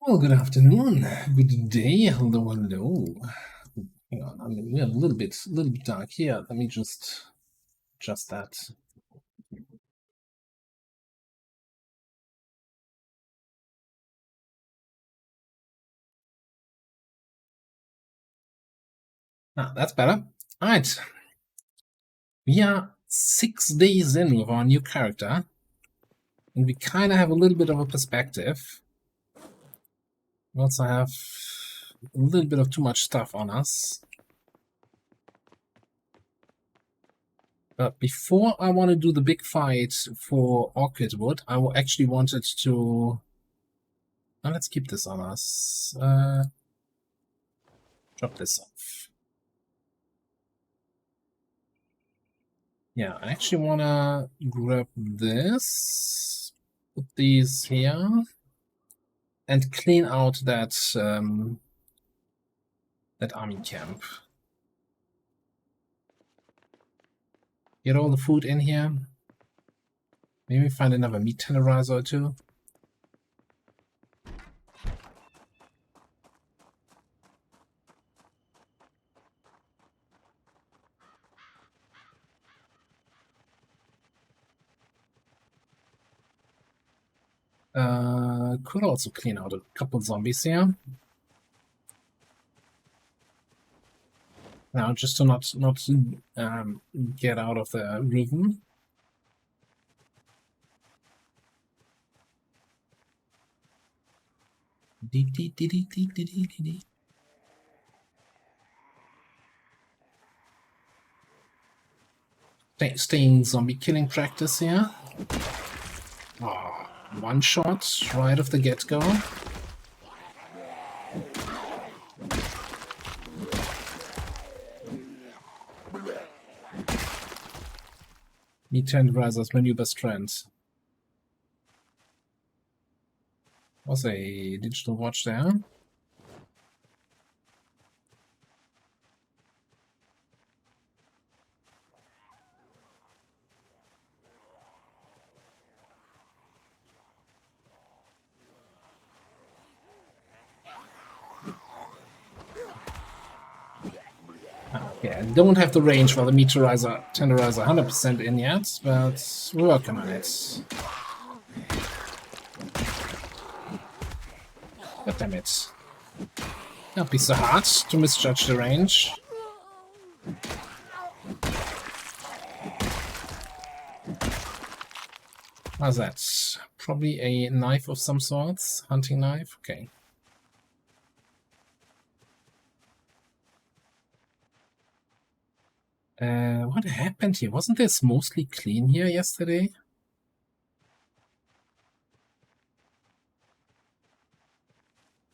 Well, good afternoon, good day, hello, hello. Hang on, I mean, we're a little bit dark here. Let me just adjust that. That's better. All right, we are 6 days in with our new character, and we kind of have a little bit of a perspective. We also have a little bit of too much stuff on us. But before I want to do the big fight for Orchidwood, I actually wanted to... Now let's keep this on us. Drop this off. Yeah, I actually want to grab this, put these here, and clean out that that army camp. Get all the food in here. Maybe find another meat tenderizer or two. Could also clean out a couple zombies here. Now, just to not get out of the rhythm. Staying zombie killing practice here. Oh, one shot right off the get-go. Meat tenderizers, my new best friend. Was a digital watch there. Okay, I don't have the range for the meat tenderizer 100% in yet, but we're working on it. God damn it. Don't be so hard to misjudge the range. How's that? Probably a knife of some sorts? Hunting knife? Okay. What happened here? Wasn't this mostly clean here yesterday?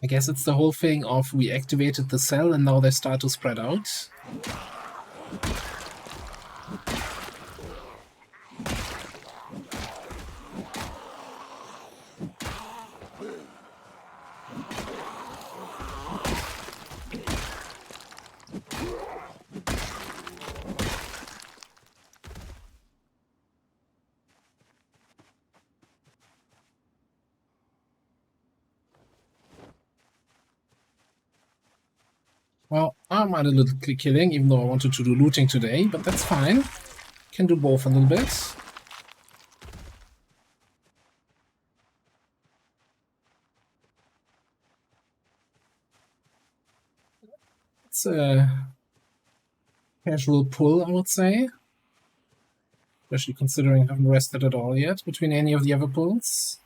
I guess it's the whole thing of we activated the cell and now they start to spread out. Well, I'm at a little killing, even though I wanted to do looting today, but that's fine. Can do both a little bit. It's a casual pull, I would say. Especially considering I haven't rested at all yet between any of the other pulls.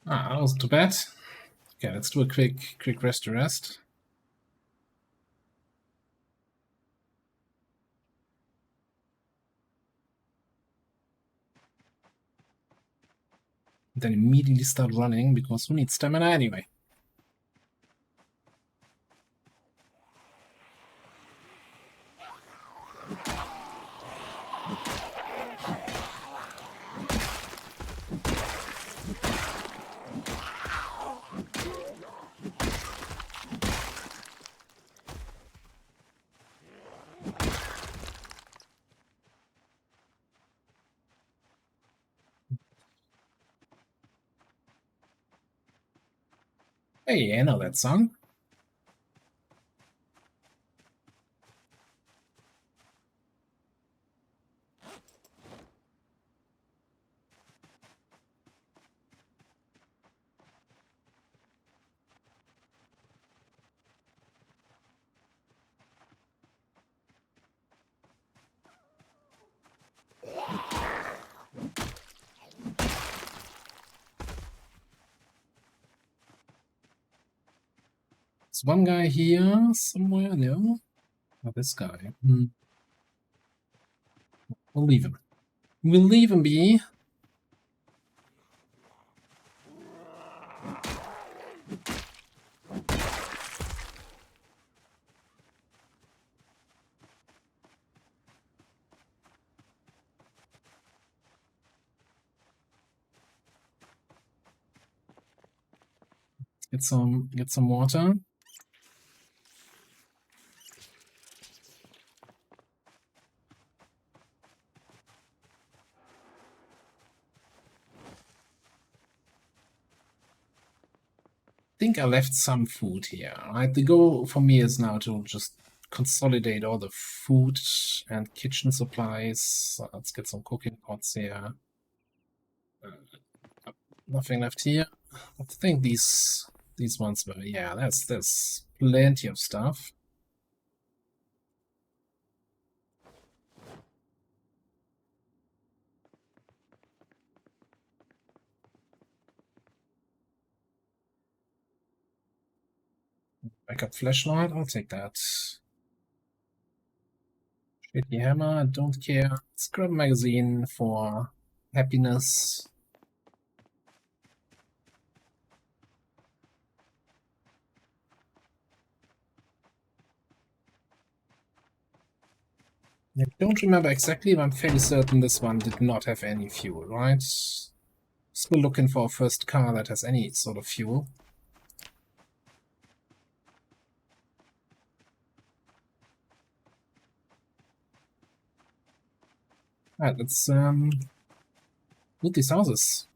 That wasn't too bad. Okay, let's do a quick rest. Then immediately start running, because who needs stamina anyway? Hey, I know that song. There's one guy here somewhere, no? Oh, this guy. We'll leave him. We'll leave him be. Get some water. I think I left some food here. Right, the goal for me is now to just consolidate all the food and kitchen supplies. So let's get some cooking pots here. Nothing left here. I think these ones were, yeah, there's plenty of stuff. Backup flashlight, I'll take that. Shitty hammer, don't care. Scrap magazine for happiness. I don't remember exactly, but I'm fairly certain this one did not have any fuel, right? Still looking for a first car that has any sort of fuel. Alright, let's loot these houses.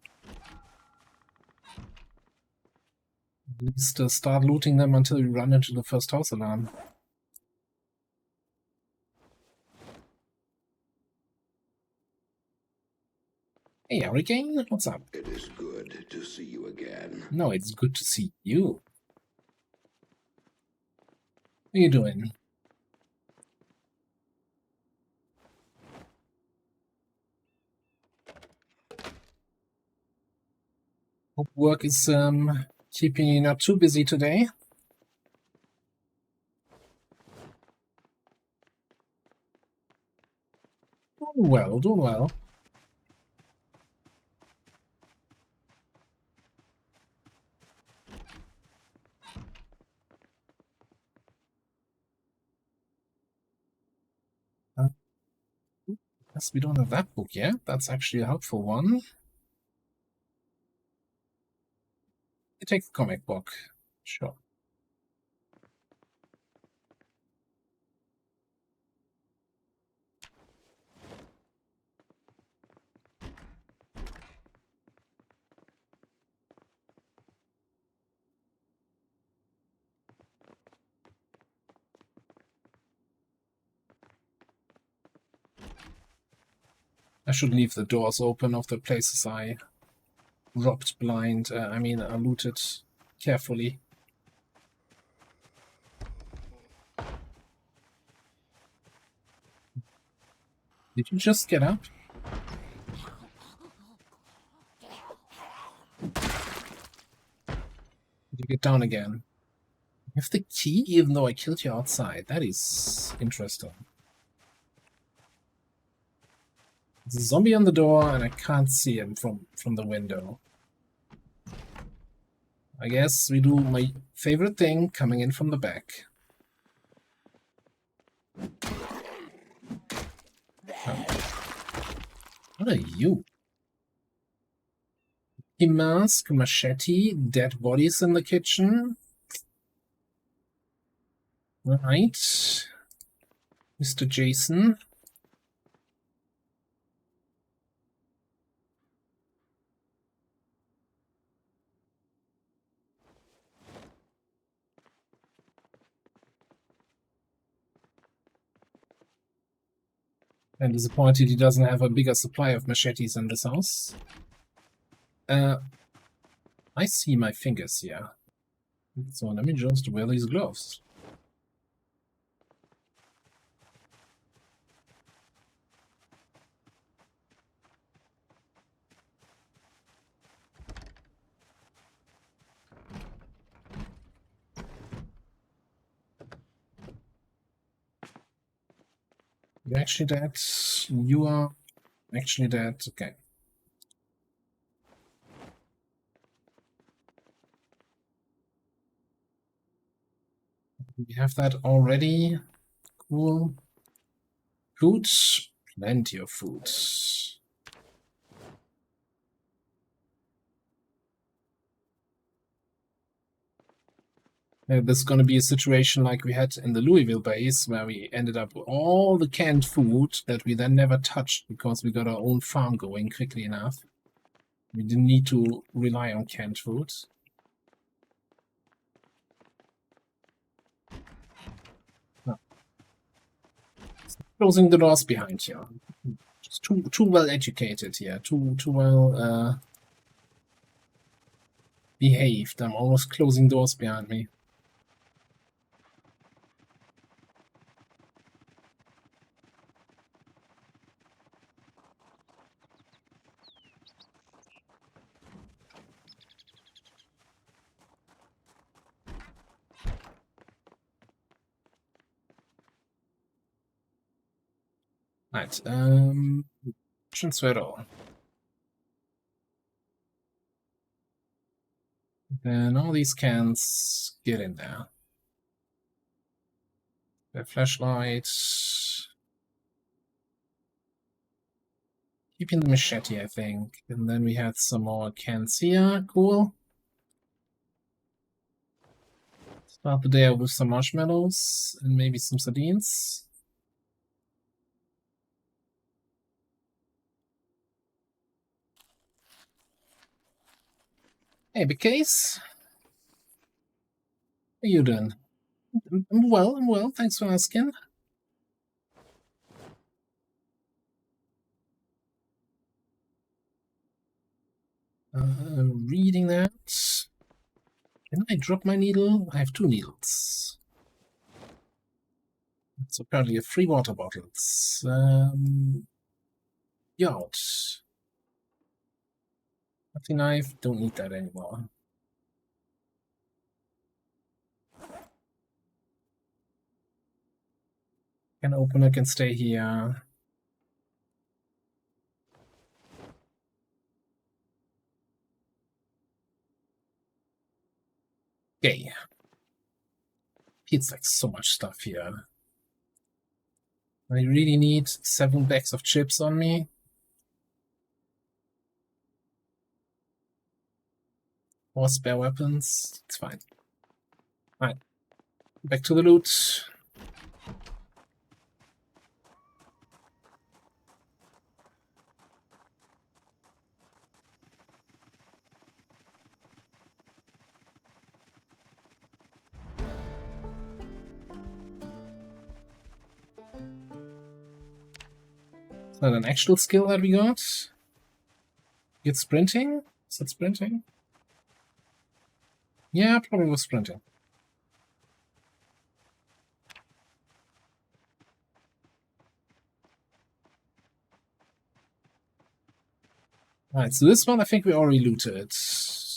At least start looting them until we run into the first house alarm. Hey, Hurricane, what's up? It is good to see you again. No, it's good to see you. What are you doing? Hope work is keeping you not too busy today. Doing well, doing well. Guess we don't have that book yet. That's actually a helpful one. You take the comic book. Sure. I should leave the doors open of the places I robbed blind. Looted carefully. Did you just get up? Did you get down again? You have the key even though I killed you outside. That is interesting. There's a zombie on the door and I can't see him from the window. I guess we do my favorite thing, coming in from the back. Oh. What are you? A mask, machete, dead bodies in the kitchen. Right. Mr. Jason. I'm disappointed he doesn't have a bigger supply of machetes in this house. I see my fingers here. So let me just wear these gloves. You're actually dead. You are actually dead. Okay. We have that already. Cool. Food. Plenty of food. There's going to be a situation like we had in the Louisville base, where we ended up with all the canned food that we then never touched because we got our own farm going quickly enough. We didn't need to rely on canned food. No. Closing the doors behind you. Just too well educated here. Too well behaved. I'm almost closing doors behind me. Right, transfer it all. Then all these cans get in there. The flashlight. Keeping the machete, I think. And then we had some more cans here. Cool. Start the day with some marshmallows and maybe some sardines. Hey, big case. How you doing? I'm well. Thanks for asking. Reading that. Can I drop my needle? I have 2 needles. It's apparently a free water bottles. Yacht. Cutting knife, don't need that anymore. Can opener can stay here. Okay. It's like so much stuff here. I really need 7 bags of chips on me. Or spare weapons. It's fine. Alright. Back to the loot. Is that an actual skill that we got? It's sprinting? Is it sprinting? Yeah, probably was sprinting. Alright, so this one I think we already looted.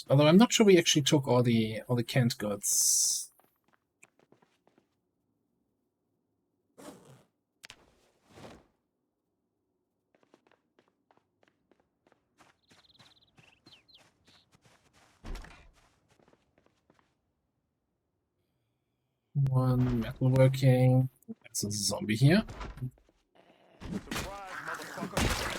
Although I'm not sure we actually took all the canned goods. One metalworking. There's a zombie here. Surprise, motherfucker.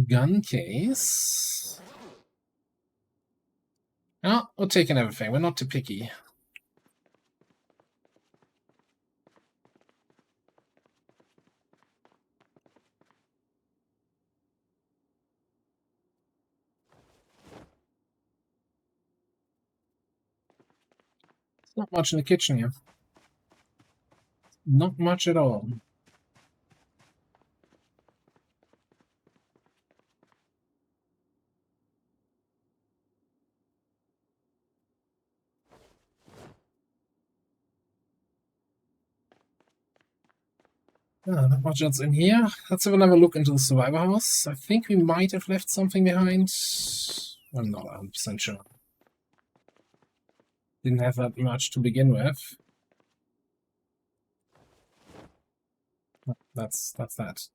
Gun case. Oh, we're taking everything. We're not too picky. There's not much in the kitchen here. Not much at all. Not much else in here. Let's have another look into the survivor house. I think we might have left something behind. I'm not 100% sure. Didn't have that much to begin with. That's that.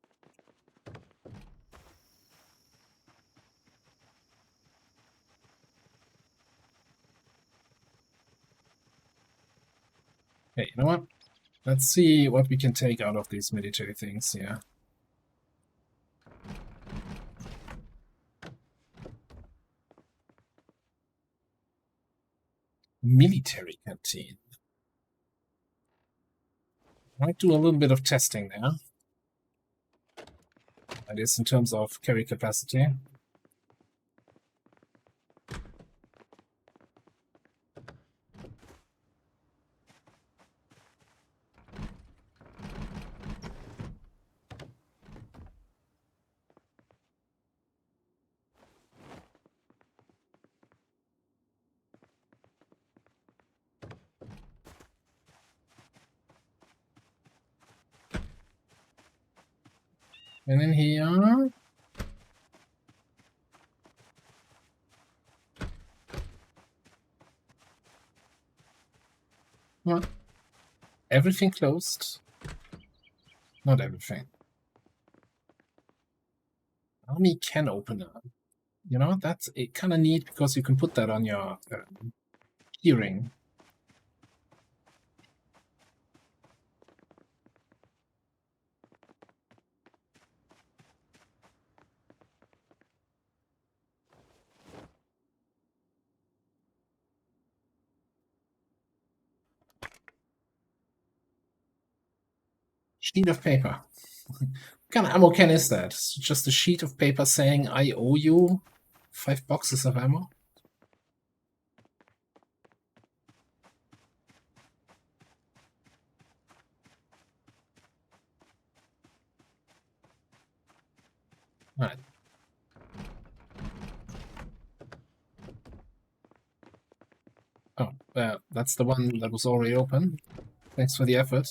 Hey, you know what? Let's see what we can take out of these military things here. Military canteen. Might do a little bit of testing there. That is in terms of carry capacity. And in here, well, everything closed. Not everything. Army can opener. You know, that's kind of neat because you can put that on your keyring. Sheet of paper. What kind of ammo can is that? It's just a sheet of paper saying I owe you 5 boxes of ammo? Alright. Oh, that's the one that was already open. Thanks for the effort.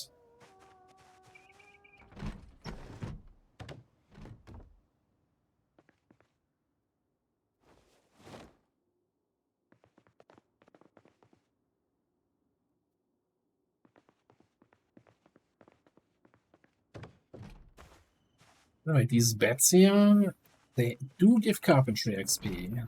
Alright, these bats here, they do give carpentry XP.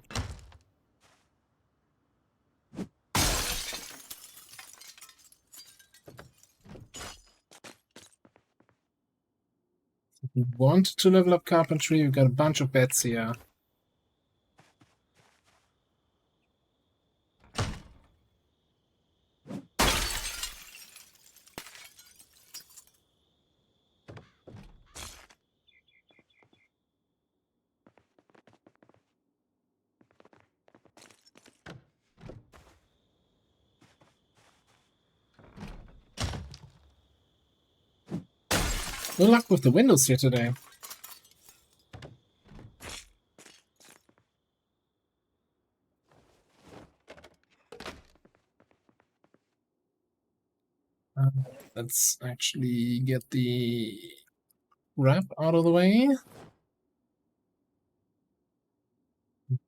If you want to level up carpentry, you've got a bunch of bats here. Good luck with the windows here today. Let's actually get the wrap out of the way.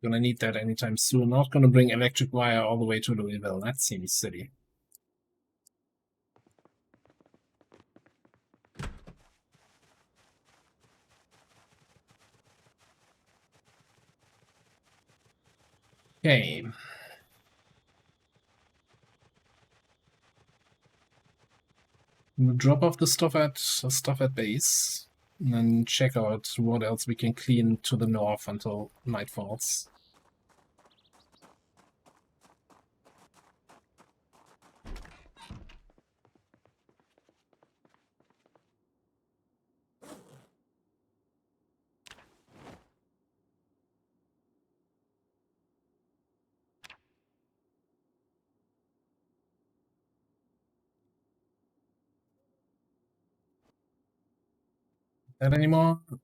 Gonna need that anytime soon. Not gonna bring electric wire all the way to Louisville. That seems silly. Okay. We'll drop off the stuff at base, and then check out what else we can clean to the north until night falls. That anymore? I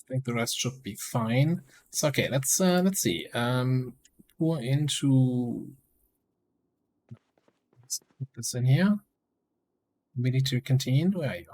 think the rest should be fine. So okay, let's see. Pour into, let's put this in here. Military canteen. Where are you?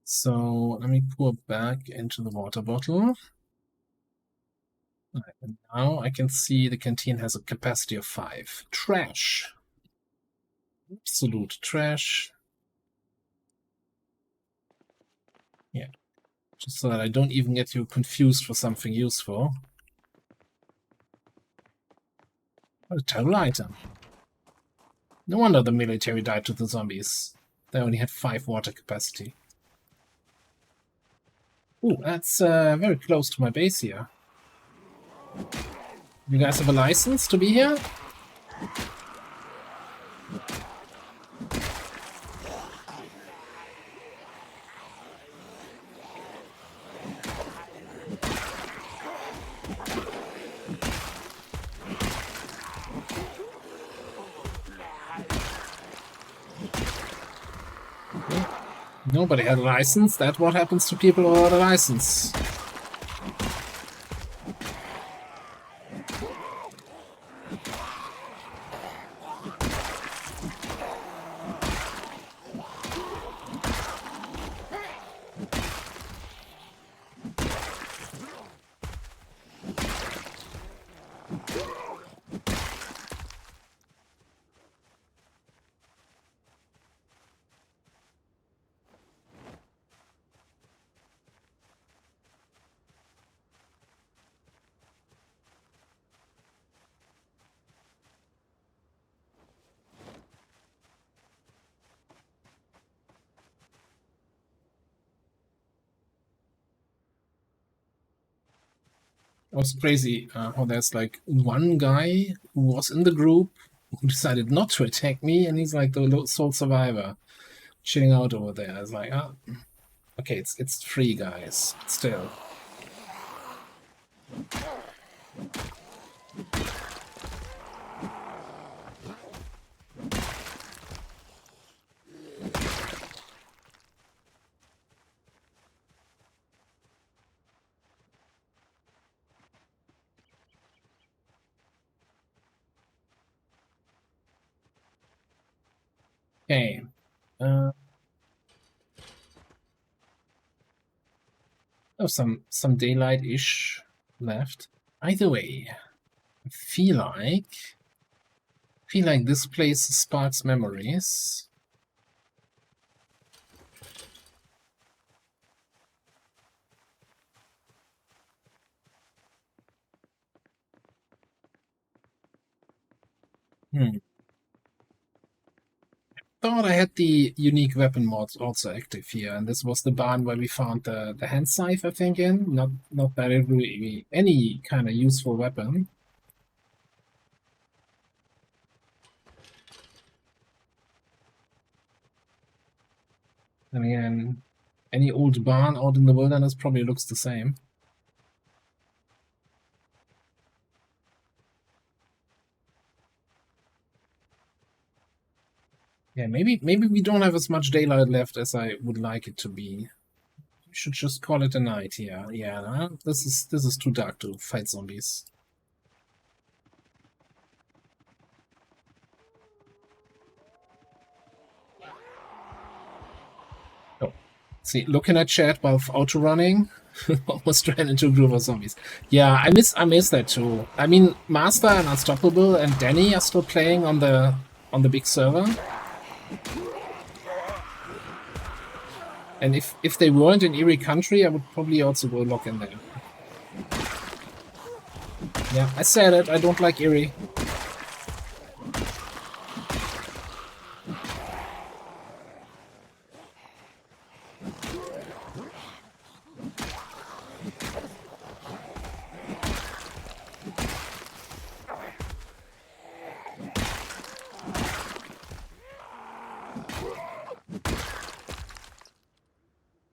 So let me pour back into the water bottle. Right, and now I can see the canteen has a capacity of 5. Trash. Absolute trash. Yeah. Just so that I don't even get you confused for something useful. What a terrible item. No wonder the military died to the zombies. They only had 5 water capacity. Ooh, that's very close to my base here. You guys have a license to be here? Nobody had a license. That's what happens to people without a license. It was crazy how there's like one guy who was in the group who decided not to attack me, and he's like the sole survivor, chilling out over there. It's like, ah, okay, it's 3 guys, still. Okay. Oh, some daylight-ish left. Either way, I feel like this place sparks memories. Thought I had the unique weapon mods also active here, and this was the barn where we found the hand scythe, I think, in. Not that it really be any kind of useful weapon. And again, any old barn out in the wilderness probably looks the same. Yeah, maybe we don't have as much daylight left as I would like it to be. We should just call it a night here. Yeah, nah, this is too dark to fight zombies. Oh, see, looking at chat while auto running, Almost ran into a group of zombies. Yeah, I miss that too. I mean, Master and Unstoppable and Danny are still playing on the big server. And if they weren't in Erie Country, I would probably also go log in there. Yeah, I said it. I don't like Erie.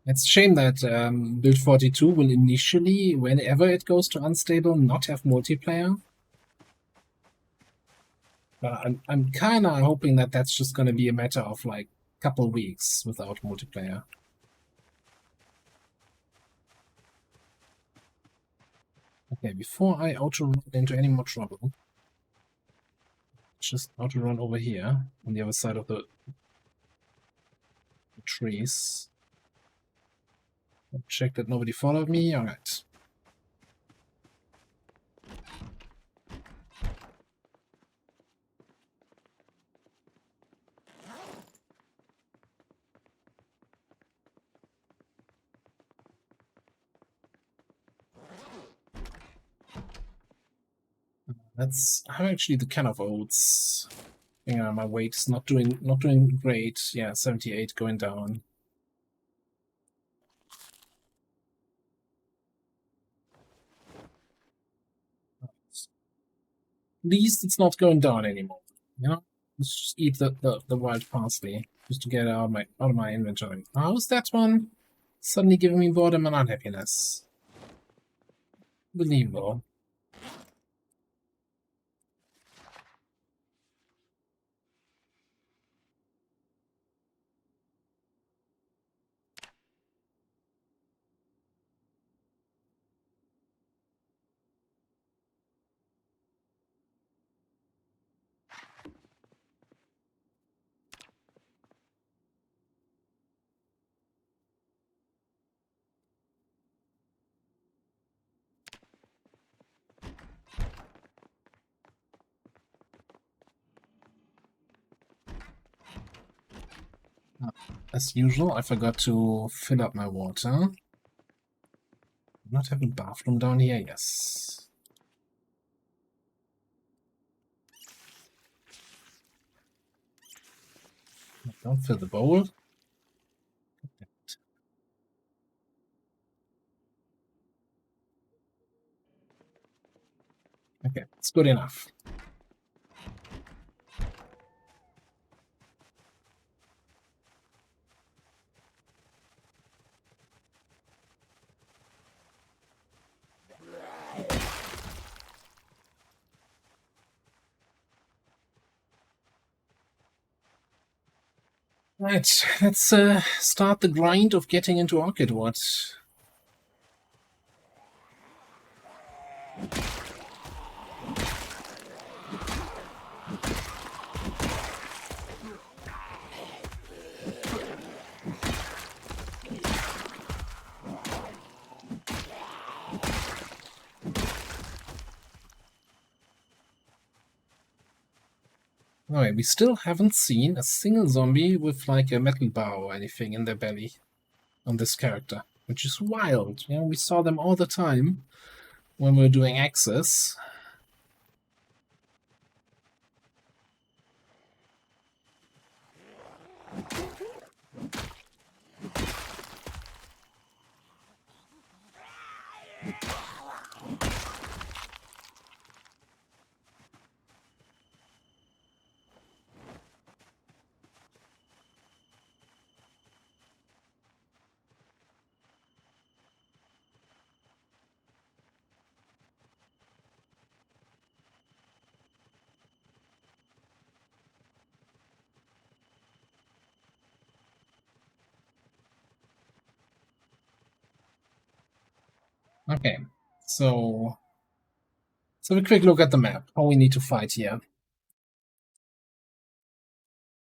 It's a shame that Build 42 will initially, whenever it goes to Unstable, not have multiplayer. But I'm kind of hoping that that's just going to be a matter of like a couple weeks without multiplayer. Okay, before I auto-run into any more trouble, just auto-run over here on the other side of the trees. Check that nobody followed me. All right. I'm actually the kind of oats. Yeah, my weight is not doing great. Yeah, 78 going down. At least it's not going down anymore. You know, let's just eat the wild parsley just to get it out of my inventory. How's that one suddenly giving me boredom and unhappiness? Believable. As usual, I forgot to fill up my water. Not have a bathroom down here, yes. Don't fill the bowl. Okay, it's good enough. Right, let's start the grind of getting into Orchidwood. Alright, we still haven't seen a single zombie with like a metal bar or anything in their belly on this character, which is wild. You know, we saw them all the time when we were doing Access. Okay, so let's have a quick look at the map, how we need to fight here.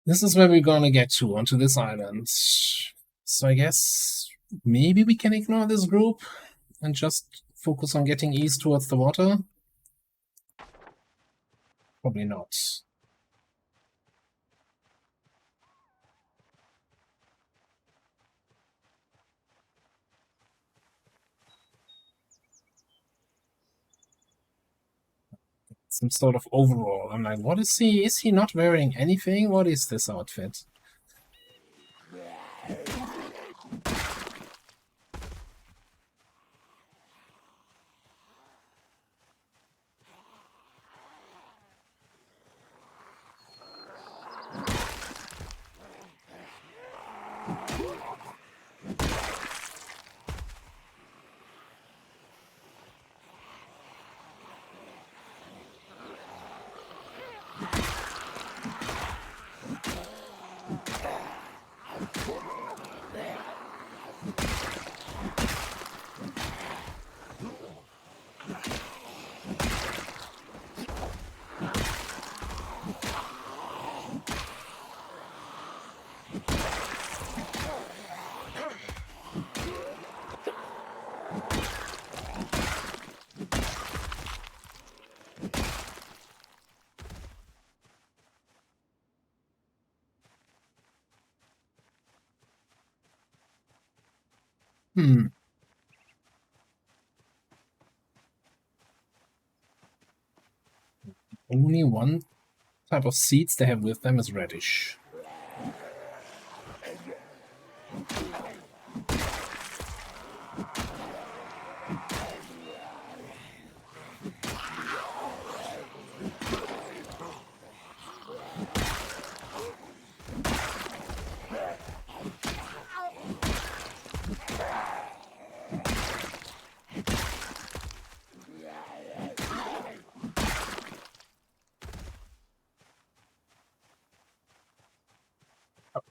This is where we're gonna get to, onto this island. So I guess maybe we can ignore this group and just focus on getting east towards the water. Probably not. Some sort of overall. I'm like, what is he? Is he not wearing anything? What is this outfit? Hmm. Only one type of seeds they have with them is radish.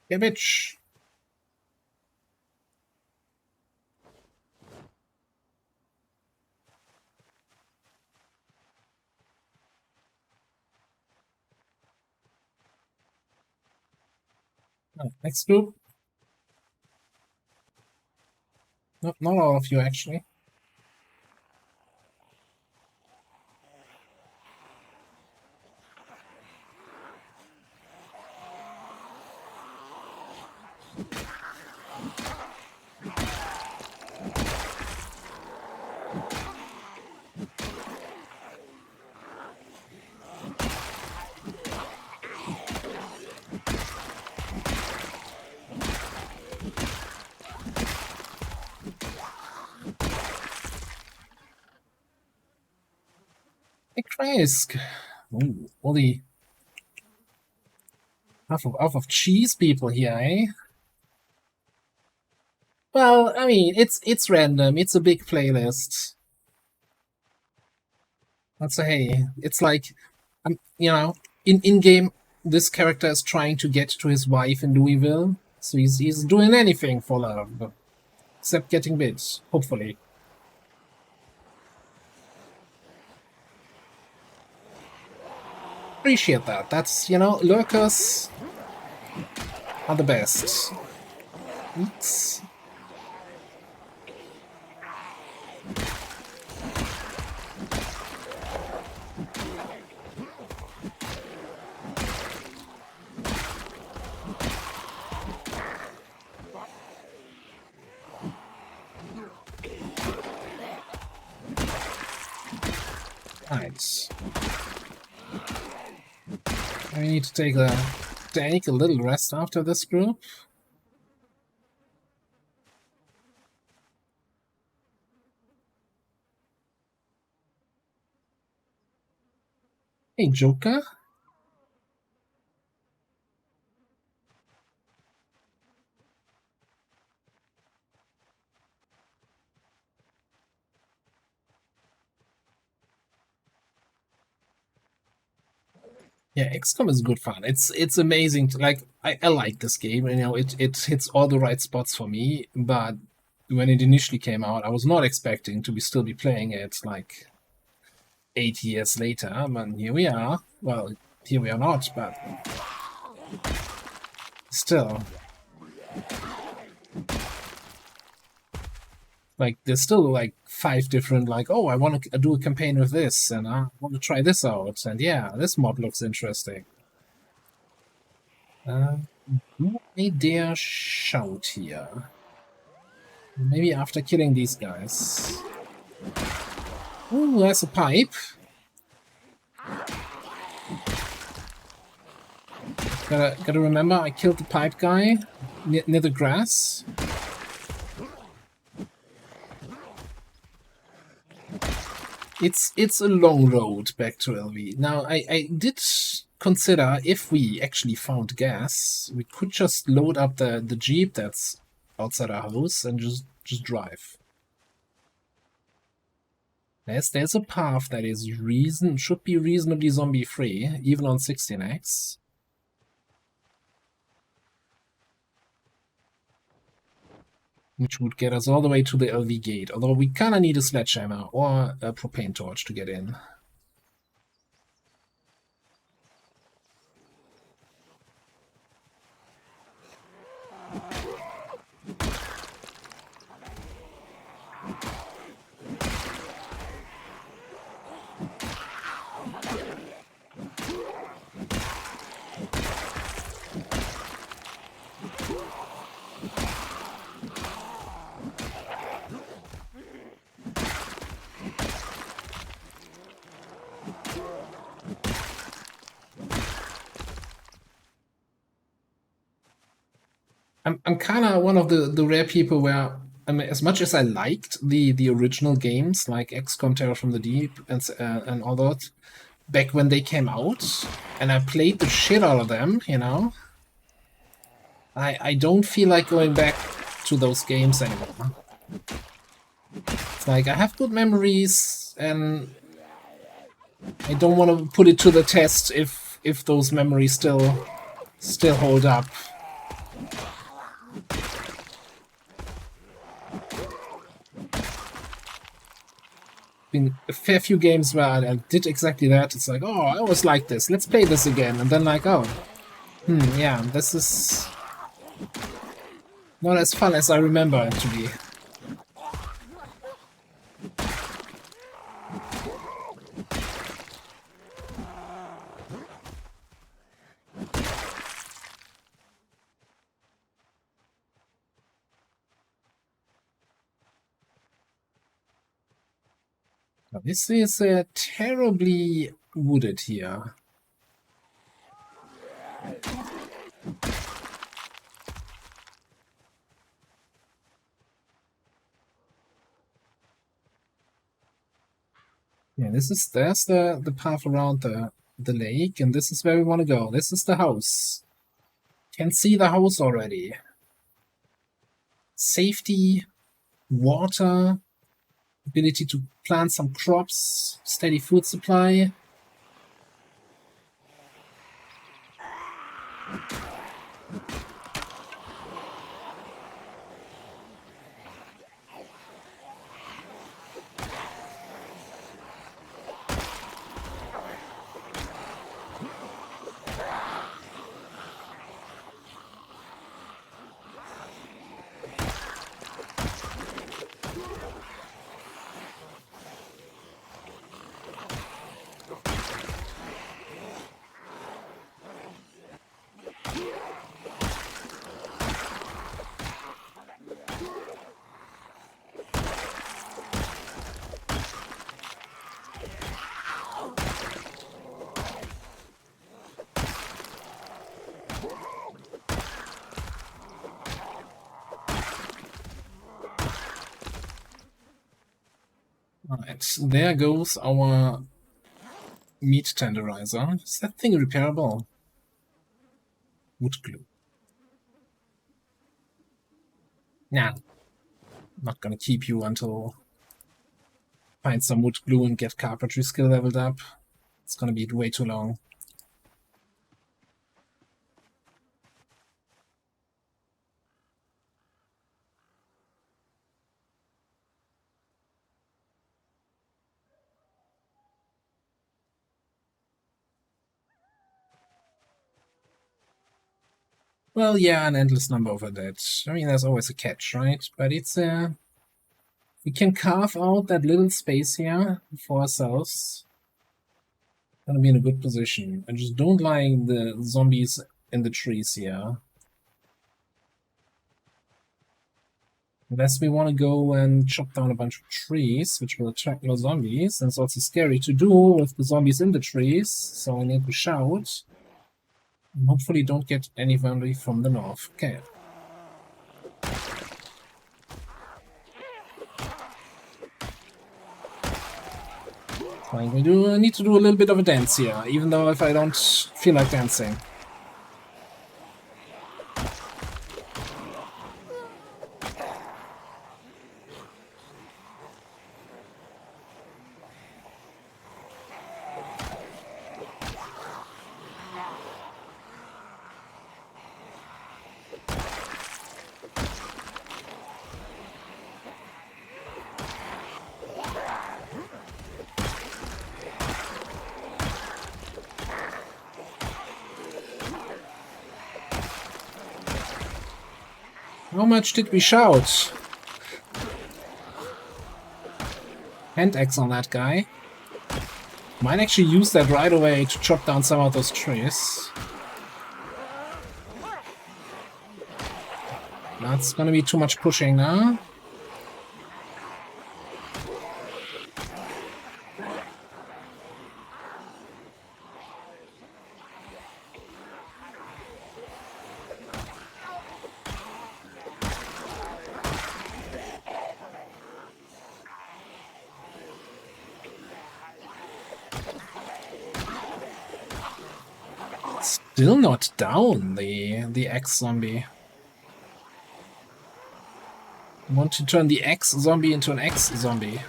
Cabbage. Next group. No, not all of you actually. Hey, Krisk. Ooh, all the half of cheese people here, eh? Well, I mean, it's random. It's a big playlist. Let's say, hey, it's like, you know, in game, this character is trying to get to his wife in Louisville, so he's doing anything for love, except getting bit. Hopefully. Appreciate that. That's, lurkers are the best. Oops. Right. I need to take a little rest after this group. Hey, Joker. Yeah, XCOM is good fun. It's amazing. Like I like this game, and it hits all the right spots for me. But when it initially came out, I was not expecting to still be playing it like 8 years later. But here we are. Well, here we are not, but still. Like, there's still like 5 different, like, oh, I want to do a campaign with this, and I want to try this out, and yeah, this mod looks interesting. Do I dare shout here? Maybe after killing these guys. Oh, there's a pipe. Gotta remember, I killed the pipe guy near the grass. It's a long road back to LV. Now, I did consider if we actually found gas, we could just load up the Jeep that's outside our house and just drive. There's a path that is should be reasonably zombie free, even on 16x. Which would get us all the way to the LV gate, although we kinda need a sledgehammer or a propane torch to get in. I'm kind of one of the rare people where, I mean, as much as I liked the original games like XCOM Terror from the Deep and all that back when they came out, and I played the shit out of them, you know, I don't feel like going back to those games anymore. It's like I have good memories, and I don't want to put it to the test if those memories still hold up. Been a fair few games where I did exactly that. It's like, oh, I always like this. Let's play this again. And then like, oh, yeah, this is not as fun as I remember it to be. Now, this is terribly wooded here. Yeah, there's the path around the lake, and this is where we want to go. This is the house. Can see the house already. Safety, water, ability to plant some crops, steady food supply. Alright, there goes our meat tenderizer. Is that thing repairable? Wood glue. Nah. Not gonna keep you until find some wood glue and get carpentry skill leveled up. It's gonna be way too long. Well, yeah, an endless number of that. I mean, there's always a catch, right? But it's We can carve out that little space here for ourselves. Gonna be in a good position. I just don't like the zombies in the trees here. Unless we want to go and chop down a bunch of trees, which will attract more zombies. And it's also scary to do with the zombies in the trees, so I need to shout. And hopefully don't get anybody from the north. Okay. Fine, we do need to do a little bit of a dance here, even though if I don't feel like dancing. How much did we shout? Hand axe on that guy. Might actually use that right away to chop down some of those trees. That's gonna be too much pushing now. Still not down, the X zombie. I want to turn the X zombie into an X zombie.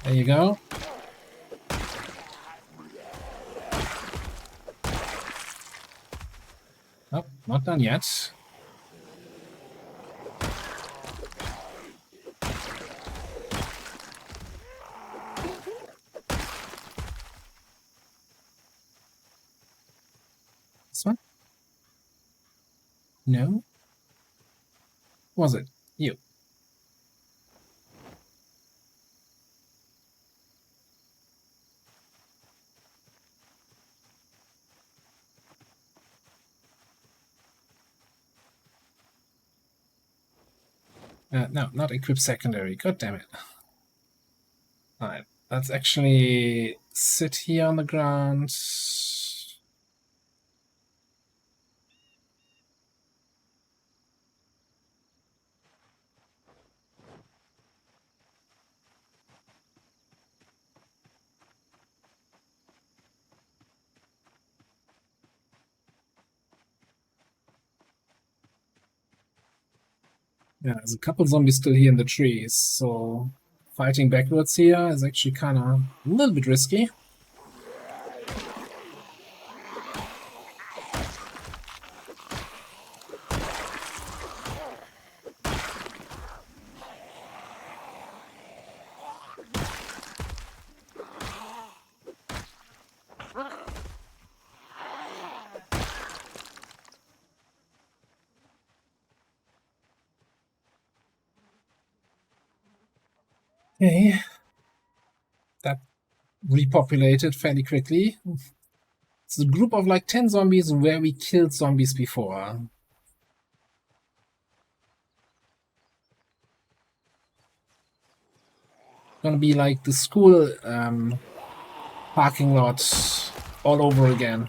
There you go. Oh, not done yet. This one? No? Was it? You. No, not equip secondary. God damn it. Alright, let's actually sit here on the ground. Yeah, there's a couple zombies still here in the trees, so fighting backwards here is actually kind of a little bit risky. Okay. That repopulated fairly quickly. It's a group of like 10 zombies where we killed zombies before. Gonna be like the school parking lot all over again.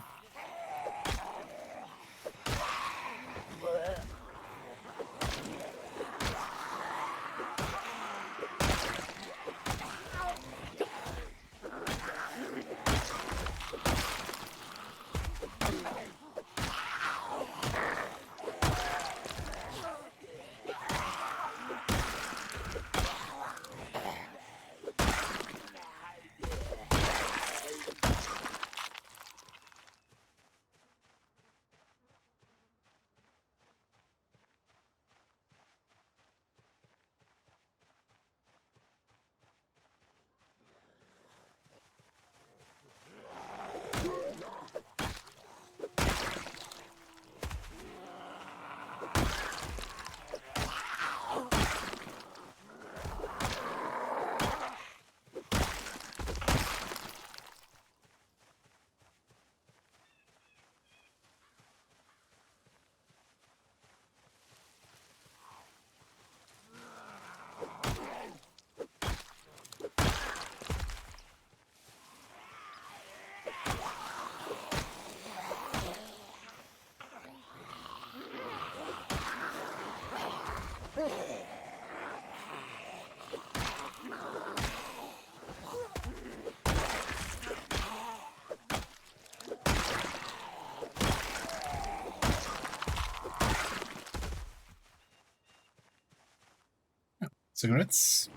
Cigarettes.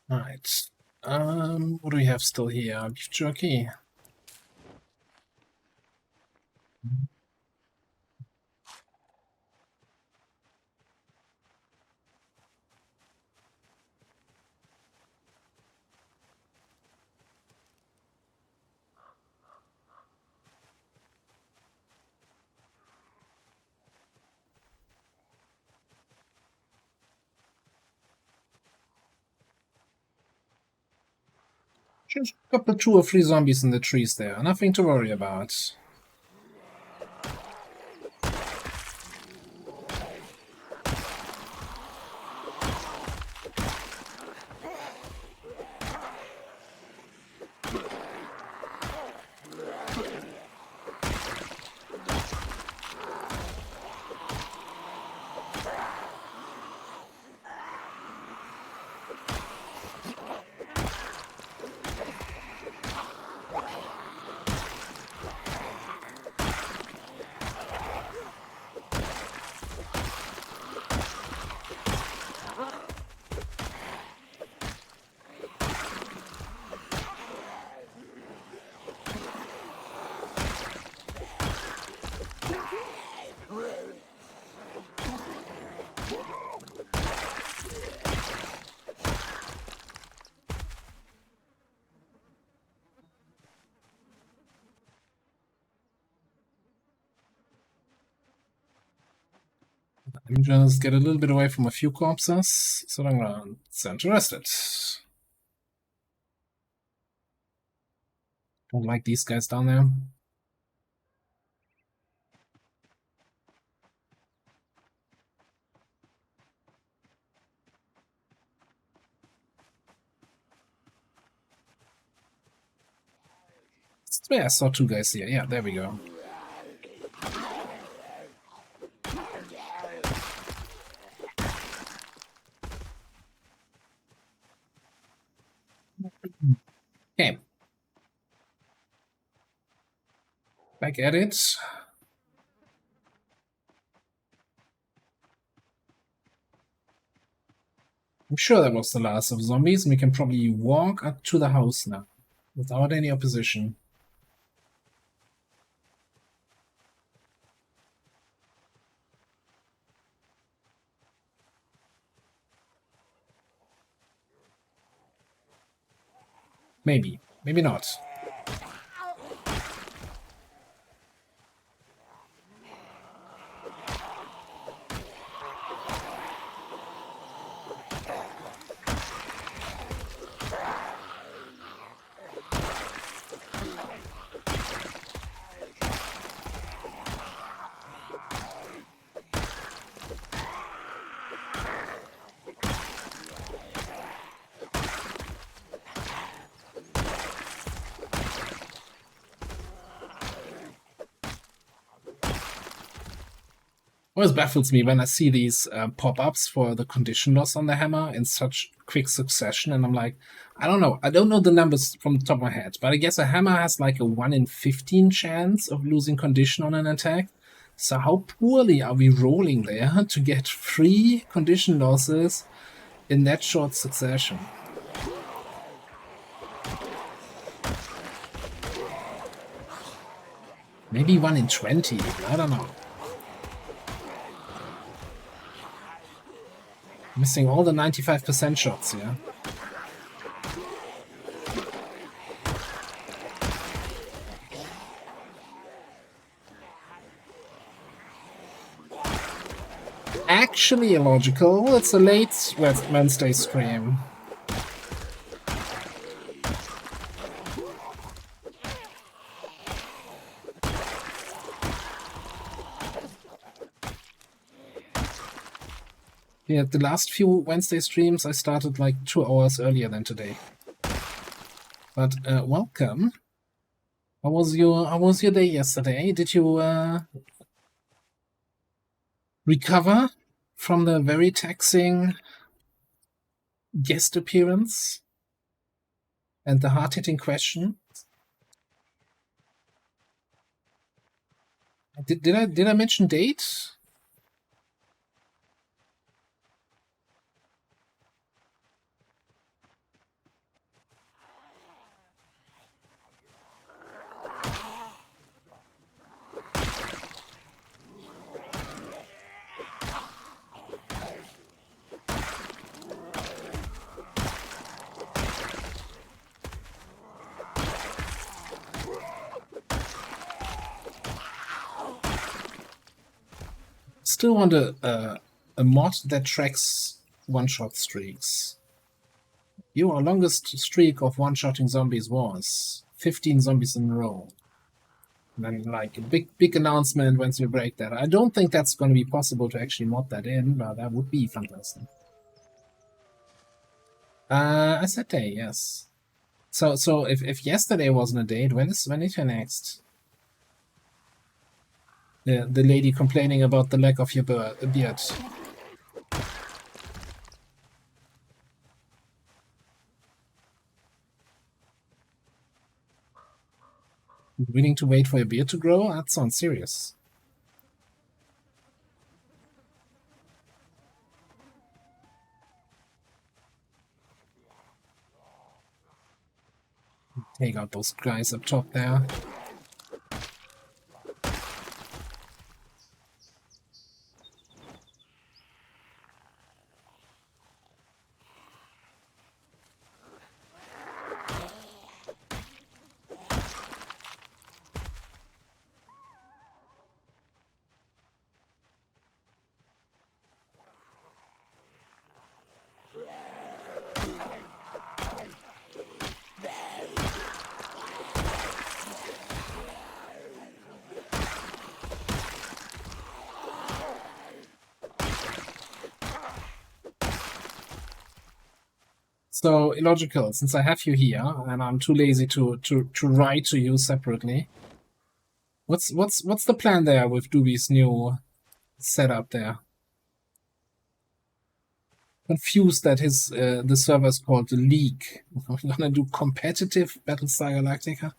Right. What do we have still here? Beef jerky. Just a couple, 2 or 3 zombies in the trees there. Nothing to worry about. Let me just get a little bit away from a few corpses, so I'm gonna send to rest it. Don't like these guys down there. Yeah, I saw 2 guys here. Yeah, there we go. Okay. Back at it. I'm sure that was the last of zombies, and we can probably walk up to the house now without any opposition. Maybe. Maybe not. Always baffles me when I see these pop-ups for the condition loss on the hammer in such quick succession, and I'm like, I don't know. I don't know the numbers from the top of my head, but I guess a hammer has like a 1 in 15 chance of losing condition on an attack. So how poorly are we rolling there to get 3 condition losses in that short succession? Maybe 1 in 20, I don't know. Missing all the 95% shots here. Actually illogical. It's a late Wednesday stream. Yeah, the last few Wednesday streams I started like 2 hours earlier than today. But welcome. How was your day yesterday? Did you recover from the very taxing guest appearance? And the hard-hitting question: did I mention date? Still want a mod that tracks one-shot streaks. Your longest streak of one-shotting zombies was 15 zombies in a row. And then, like, a big announcement once you break that. I don't think that's going to be possible to actually mod that in, but that would be fantastic. I said day, yes. So if yesterday wasn't a date, when is your next? The lady complaining about the lack of your beard. Willing to wait for your beard to grow? That sounds serious. Take out those guys up top there. So, Illogical, since I have you here, and I'm too lazy to write to you separately, what's the plan there with Doobie's new setup there? Confused that his the server is called the League. Are we gonna do competitive Battlestar Galactica?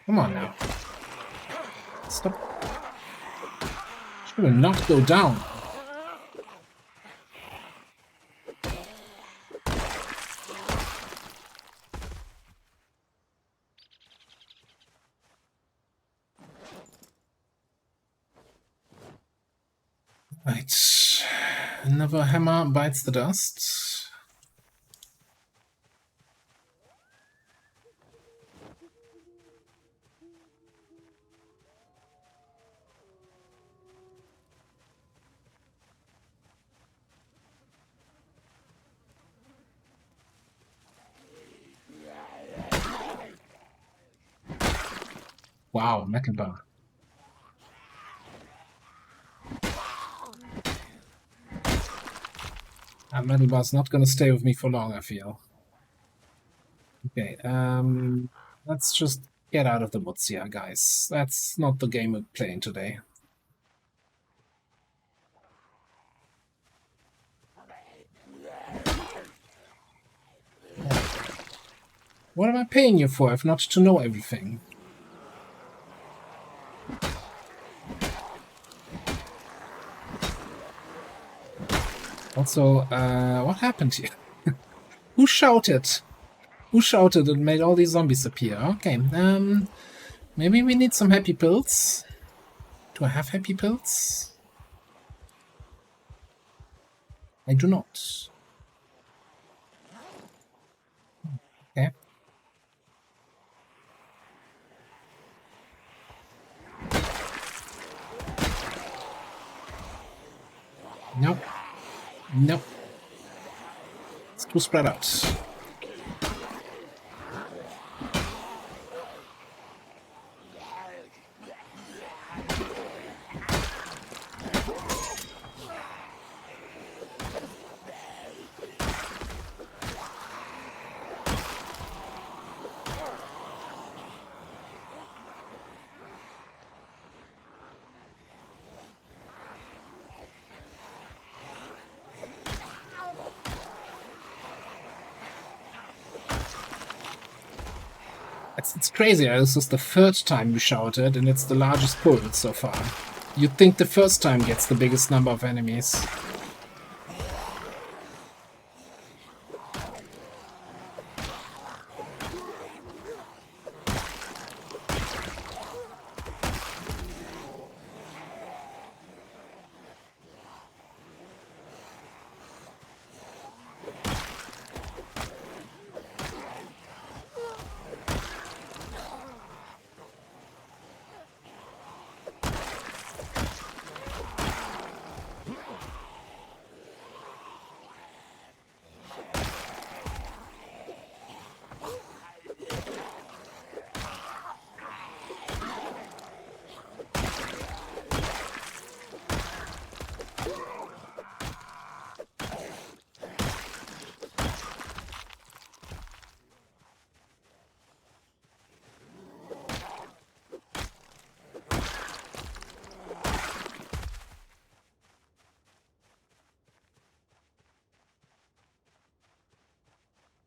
Come on now. Stop. She will not go down. Right. Another hammer bites the dust. Wow, metal bar. That metal bar's not gonna stay with me for long, I feel. Okay, let's just get out of the woods here, guys. That's not the game we're playing today. What am I paying you for if not to know everything? Also, what happened here? Who shouted? Who shouted and made all these zombies appear? Okay, maybe we need some happy pills. Do I have happy pills? I do not. Okay. Nope. Nope. It's too spread out. It's crazy. This is the third time we shouted, and it's the largest pull so far. You'd think the first time gets the biggest number of enemies.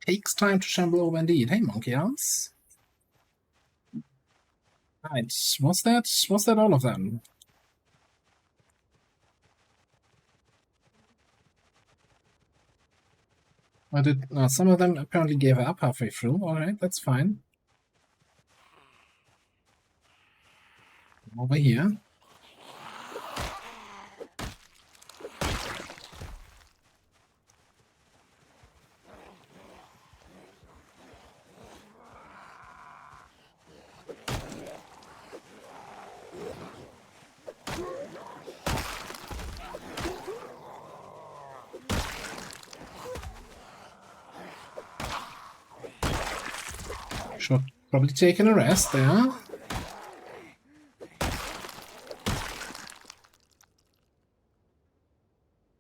Takes time to shamble over indeed. Hey, monkey arms. Right, was that all of them? Or did some of them apparently gave up halfway through? Alright, that's fine. Over here. Should probably taken a rest there.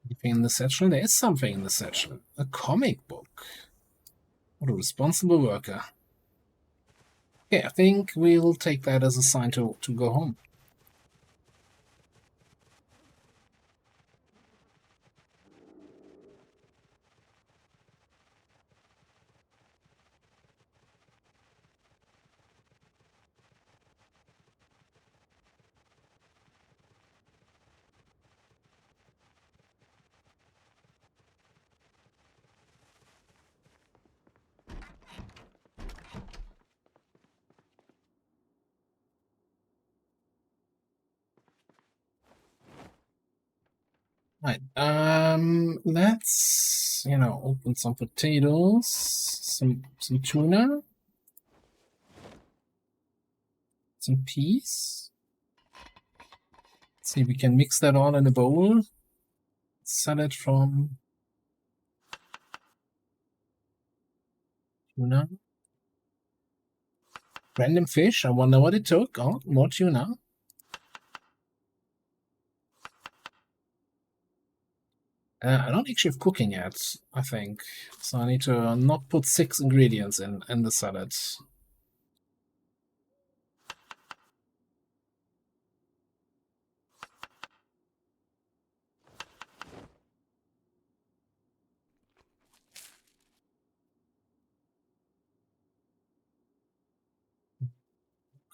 Anything in the satchel? There is something in the satchel. A comic book. What a responsible worker. Okay, I think we'll take that as a sign to go home. Right, let's, open some potatoes, some tuna, some peas. See if we can mix that all in a bowl. Salad from tuna. Random fish, I wonder what it took. Oh, more tuna. I don't actually have cooking yet, I think. So I need to not put 6 ingredients in the salad.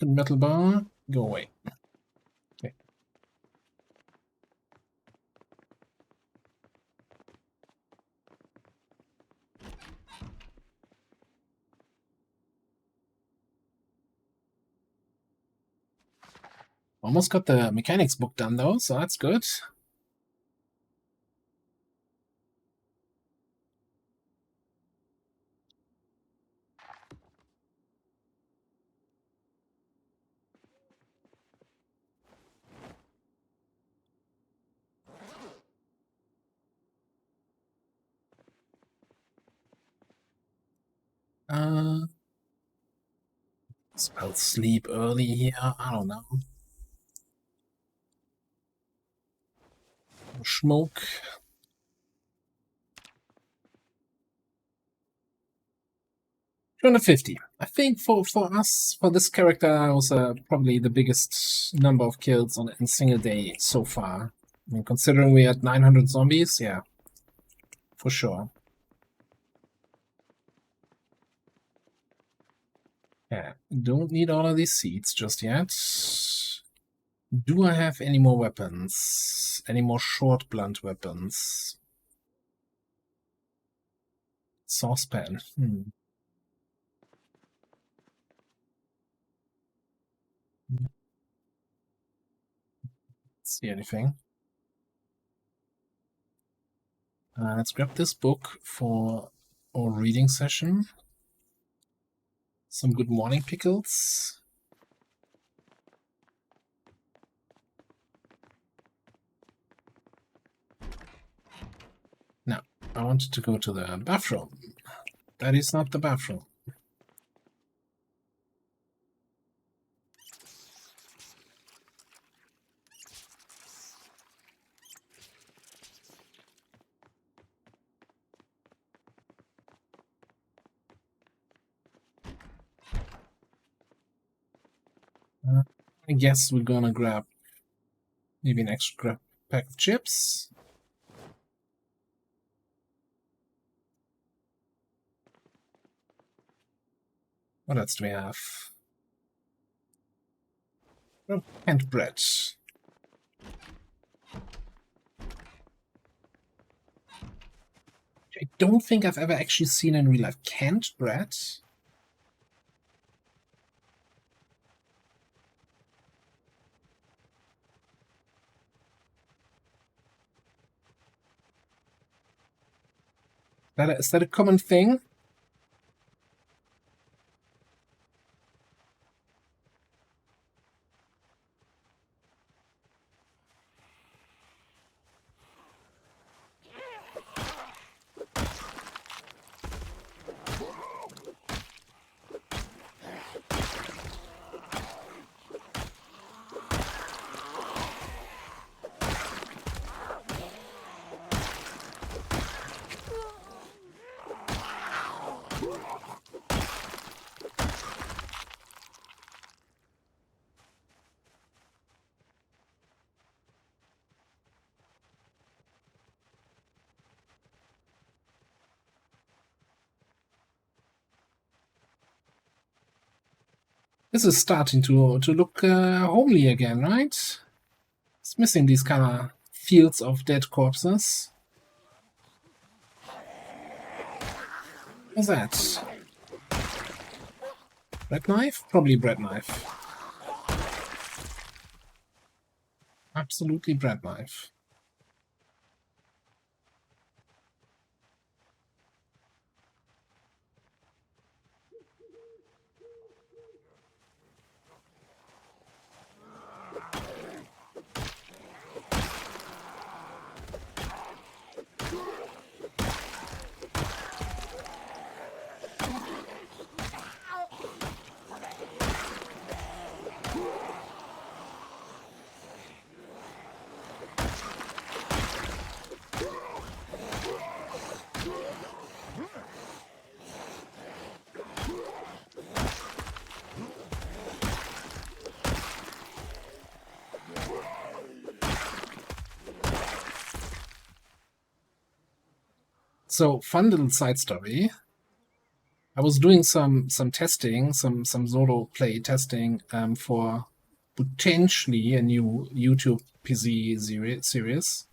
Metal bar, go away. Okay. Almost got the mechanics book done though, so that's good. Spell sleep early here, I don't know. Smoke. $250. I think for us, for this character, it was probably the biggest number of kills in a single day so far. I mean, considering we had 900 zombies, yeah, for sure. Yeah, don't need all of these seeds just yet. Do I have any more weapons? Any more short blunt weapons? Saucepan. See anything? Let's grab this book for our reading session. Some good morning pickles. Now, I wanted to go to the bathroom. That is not the bathroom. I guess we're gonna grab maybe an extra pack of chips. What else do we have? Oh, canned bread. I don't think I've ever actually seen in real life canned bread. Is that a common thing? This is starting to look homely again, right? It's missing these kind of fields of dead corpses. What's that? Bread knife? Probably bread knife. Absolutely bread knife. So, fun little side story. I was doing some testing, some solo play testing for potentially a new YouTube PC series.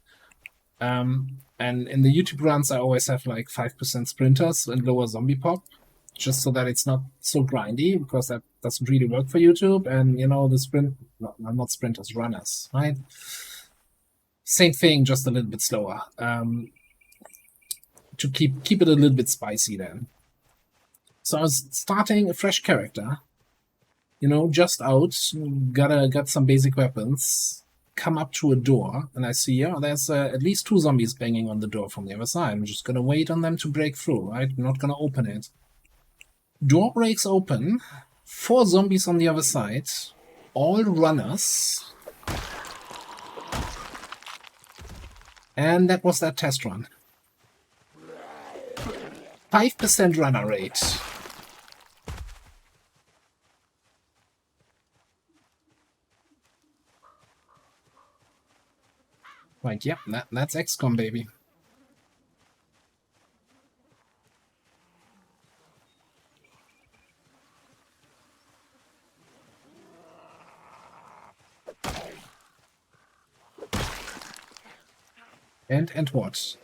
And in the YouTube runs, I always have like 5% sprinters and lower zombie pop, just so that it's not so grindy, because that doesn't really work for YouTube. And you know, the not sprinters, runners, right? Same thing, just a little bit slower. To keep it a little bit spicy then. So I was starting a fresh character, you know, just out, got some basic weapons, come up to a door, and I see, oh, there's at least 2 zombies banging on the door from the other side. I'm just gonna wait on them to break through, right? I'm not gonna open it. Door breaks open, 4 zombies on the other side, all runners. And that was that test run. 5% runner rate. Like, yep, that's XCOM, baby. And what?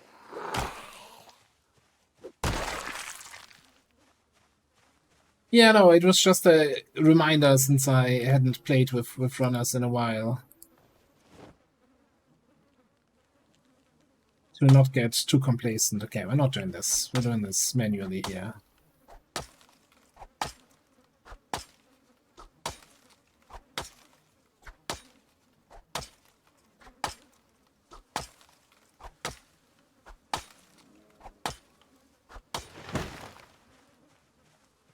Yeah, no, it was just a reminder since I hadn't played with runners in a while. To not get too complacent. Okay, we're not doing this. We're doing this manually here.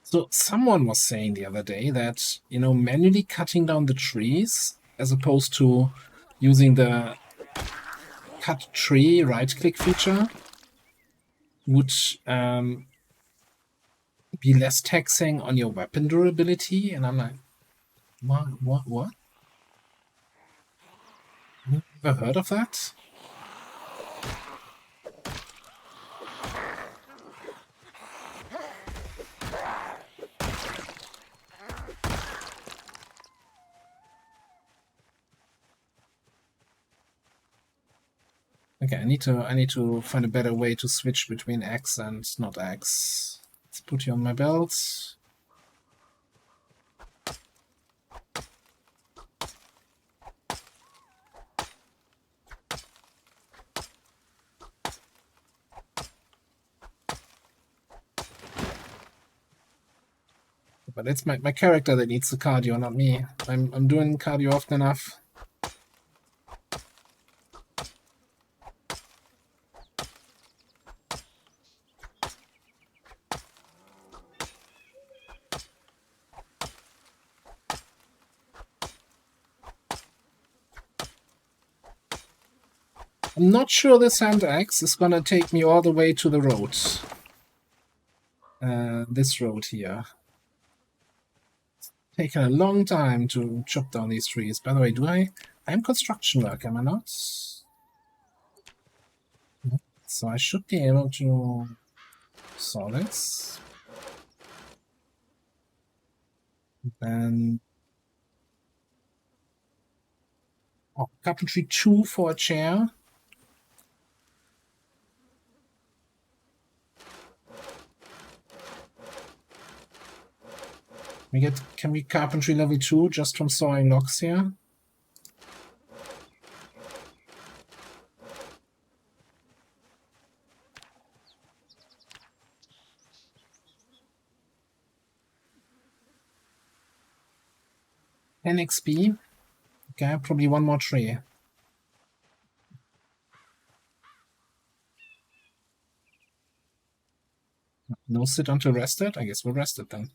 So someone was saying the other day that, you know, manually cutting down the trees as opposed to using the cut tree right-click feature would be less taxing on your weapon durability. And I'm like, what? Ever heard of that? Okay, I need to find a better way to switch between X and not X. Let's put you on my belt. But it's my character that needs the cardio, not me. I'm doing cardio often enough. I'm not sure this hand axe is gonna take me all the way to the road. This road here. It's taken a long time to chop down these trees. By the way, I'm construction work, am I not? So I should be able to saw this. Then carpentry 2 for a chair. Can we carpentry level 2 just from sawing logs here? NXP. Okay, probably one more tree. No sit until rested? I guess we're rested then.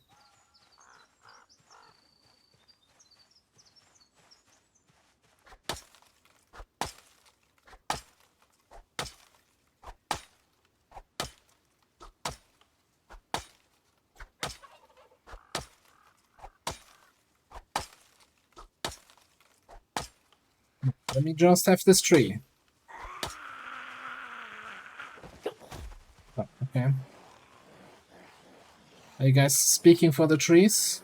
Let me just have this tree. Oh, okay. Are you guys speaking for the trees?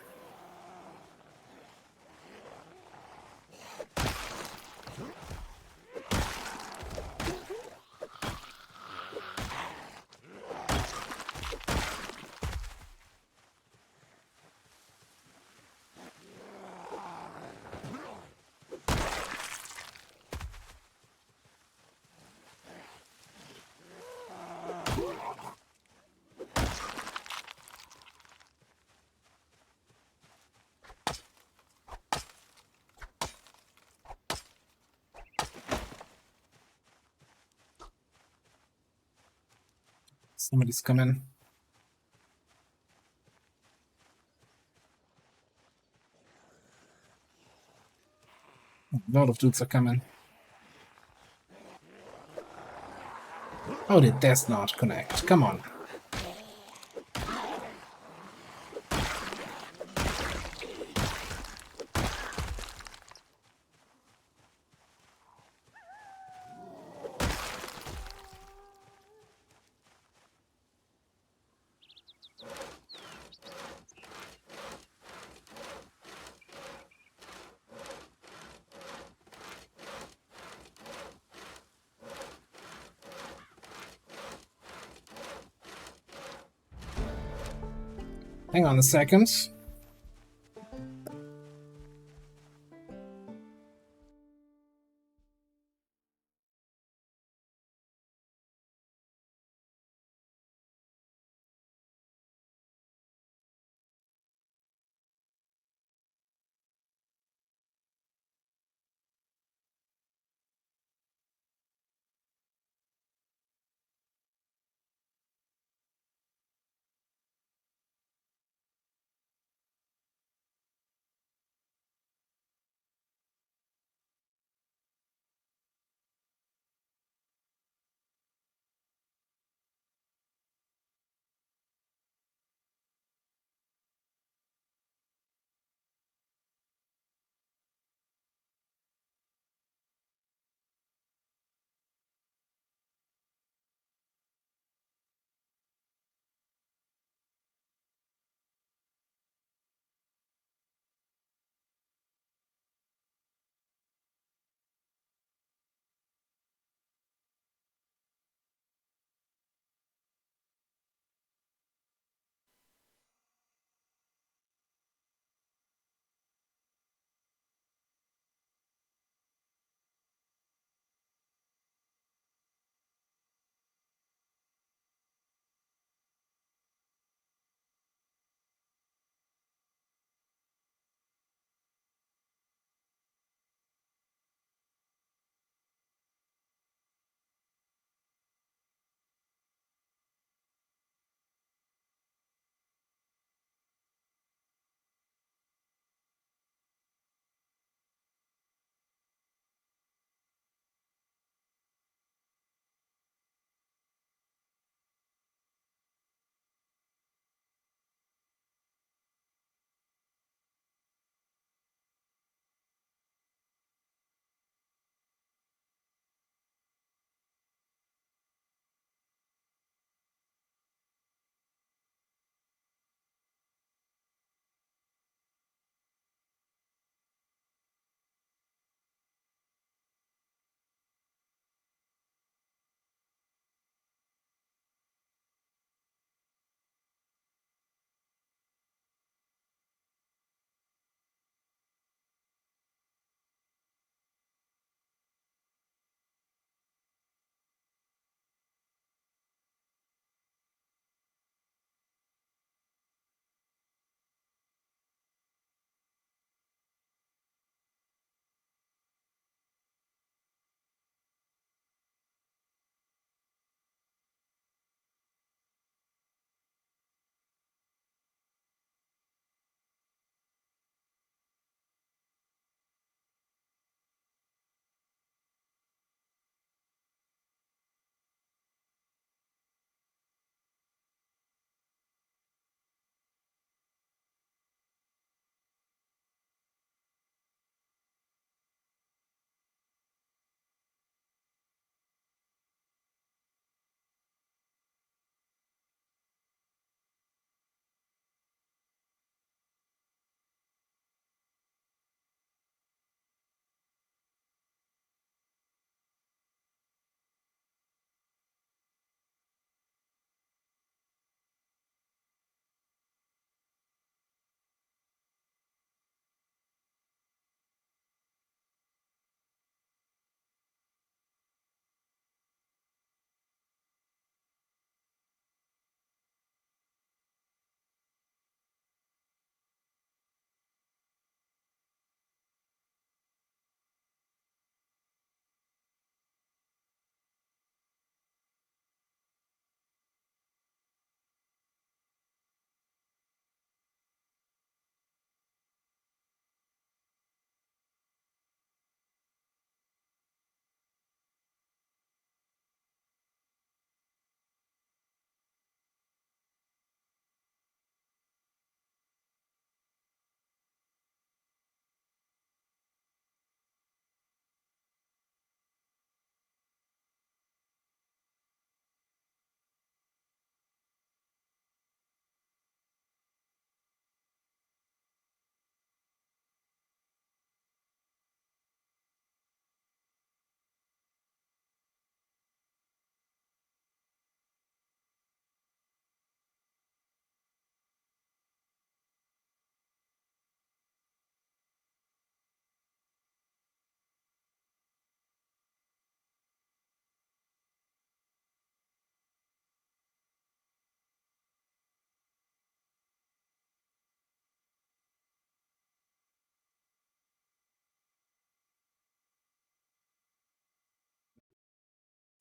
Somebody's coming. A lot of dudes are coming. How did this not connect? Come on. Hang on a second.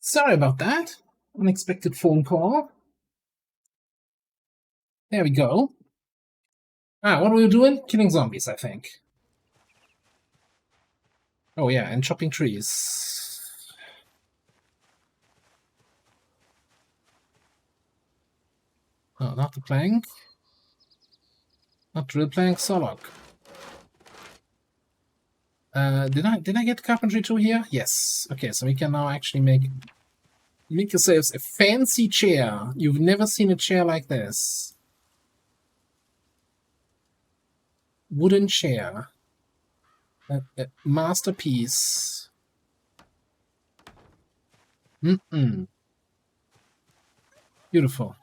Sorry about that. Unexpected phone call. There we go. Ah, what were you doing? Killing zombies, I think. Oh yeah, and chopping trees. Oh, not the plank. Not drill plank, sawlog. Did I get carpentry too here? Yes. Okay, so we can now actually make yourselves a fancy chair. You've never seen a chair like this. Wooden chair. A masterpiece. Beautiful.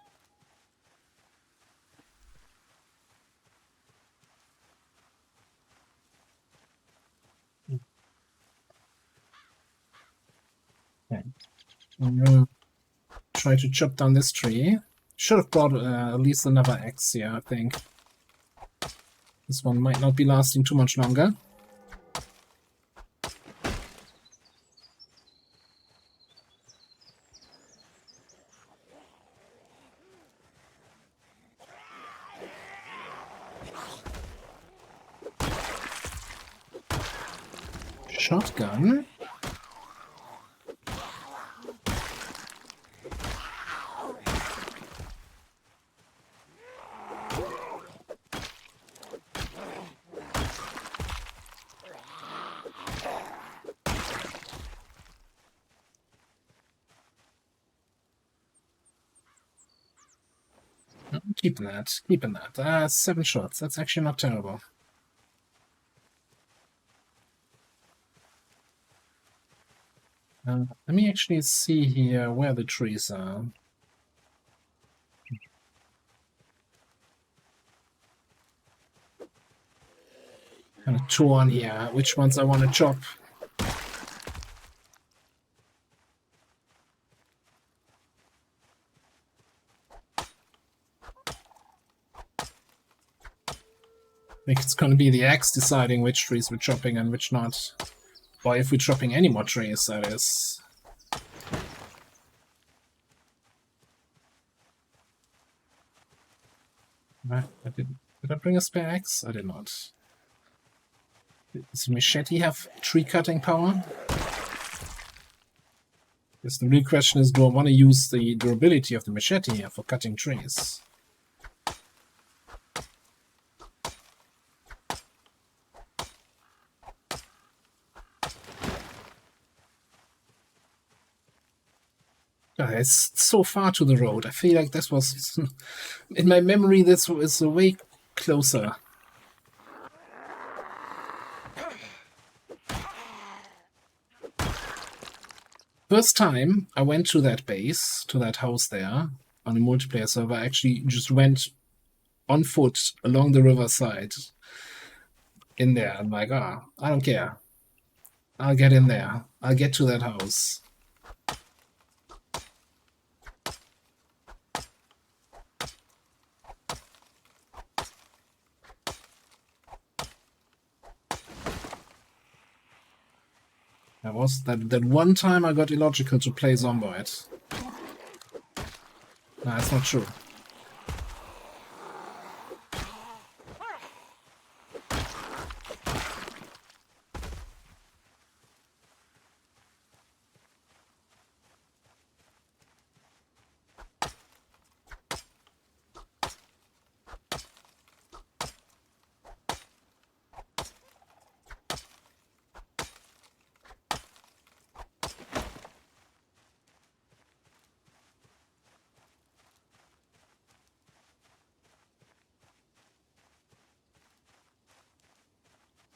Okay. I'm gonna try to chop down this tree. Should have brought at least another axe here, I think. This one might not be lasting too much longer. Shotgun. Keeping that. Keeping that. 7 shots. That's actually not terrible. Let me actually see here where the trees are. Kind of torn here. Which ones I want to chop? I think it's going to be the axe deciding which trees we're chopping and which not. Or if we're chopping any more trees, that is. Did I bring a spare axe? I did not. Does the machete have tree cutting power? Because the real question is, do I want to use the durability of the machete here for cutting trees? It's so far to the road. I feel like this was... in my memory, this was way closer. First time I went to that base, to that house there, on a multiplayer server, I actually just went on foot along the riverside in there. I'm like, I don't care. I'll get in there. I'll get to that house. That was that one time I got illogical to play Zomboid. No, that's not true.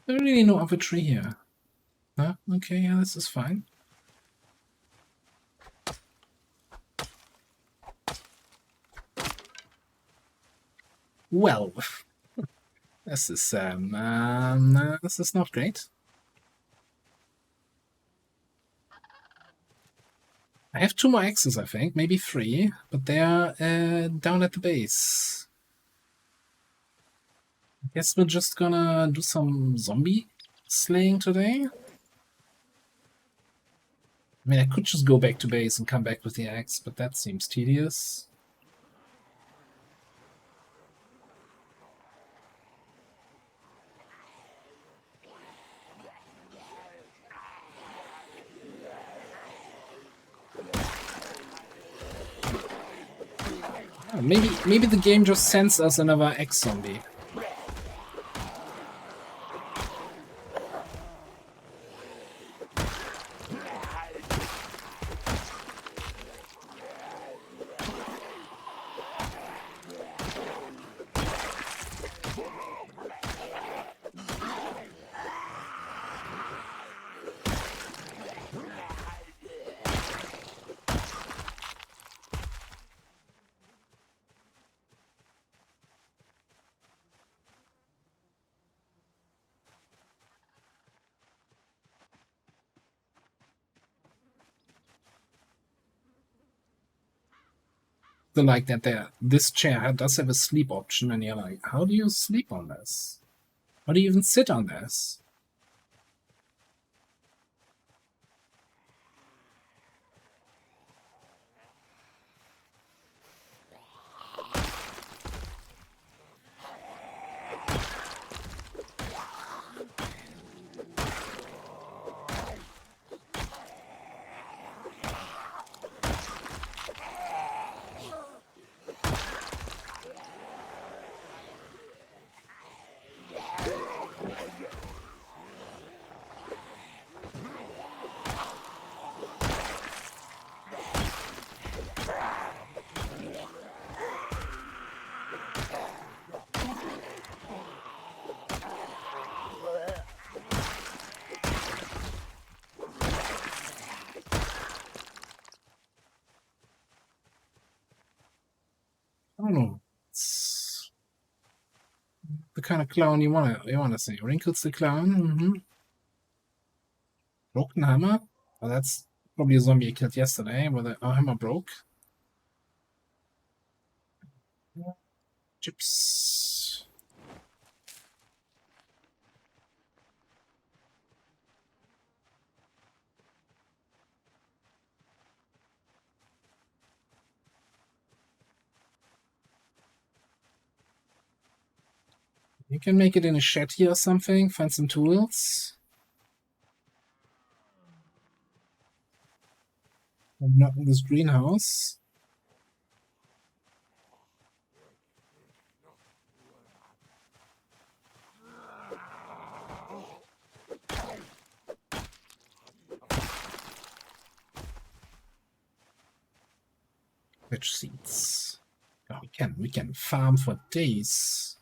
There really no other tree here. Huh? Okay, yeah, this is fine. Well, this is not great. I have 2 more axes, I think, maybe 3, but they are down at the base. I guess we're just gonna do some zombie slaying today. I mean, I could just go back to base and come back with the axe, but that seems tedious. Oh, maybe the game just sends us another X zombie. So like that this chair does have a sleep option, and you're like, how do you sleep on this? How do you even sit on this? I don't know. It's the kind of clown you wanna see. Wrinkles the clown. Broken hammer. Well, that's probably a zombie I killed yesterday, where the hammer broke. Chips. You can make it in a shed here or something. Find some tools. Not in this greenhouse. Veg seeds. Oh, we can farm for days.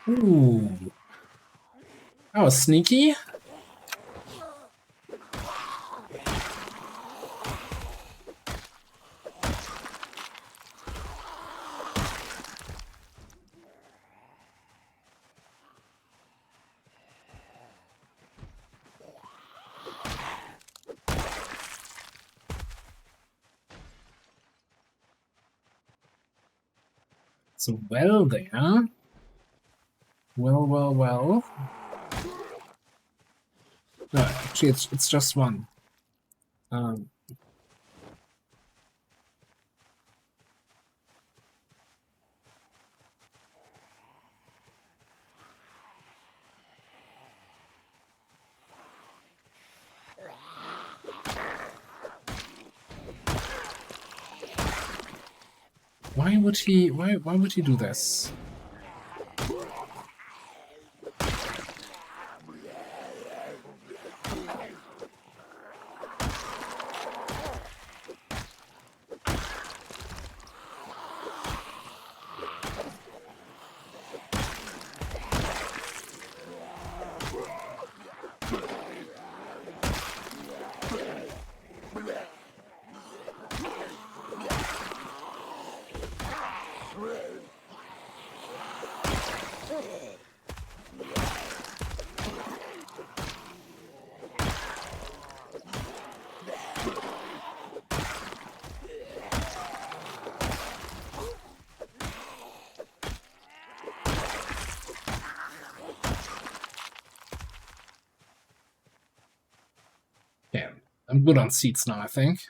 Ooh. That was sneaky. It's a well there. Well. No, actually, it's just one. Why would he do this? I'm good on seeds now, I think.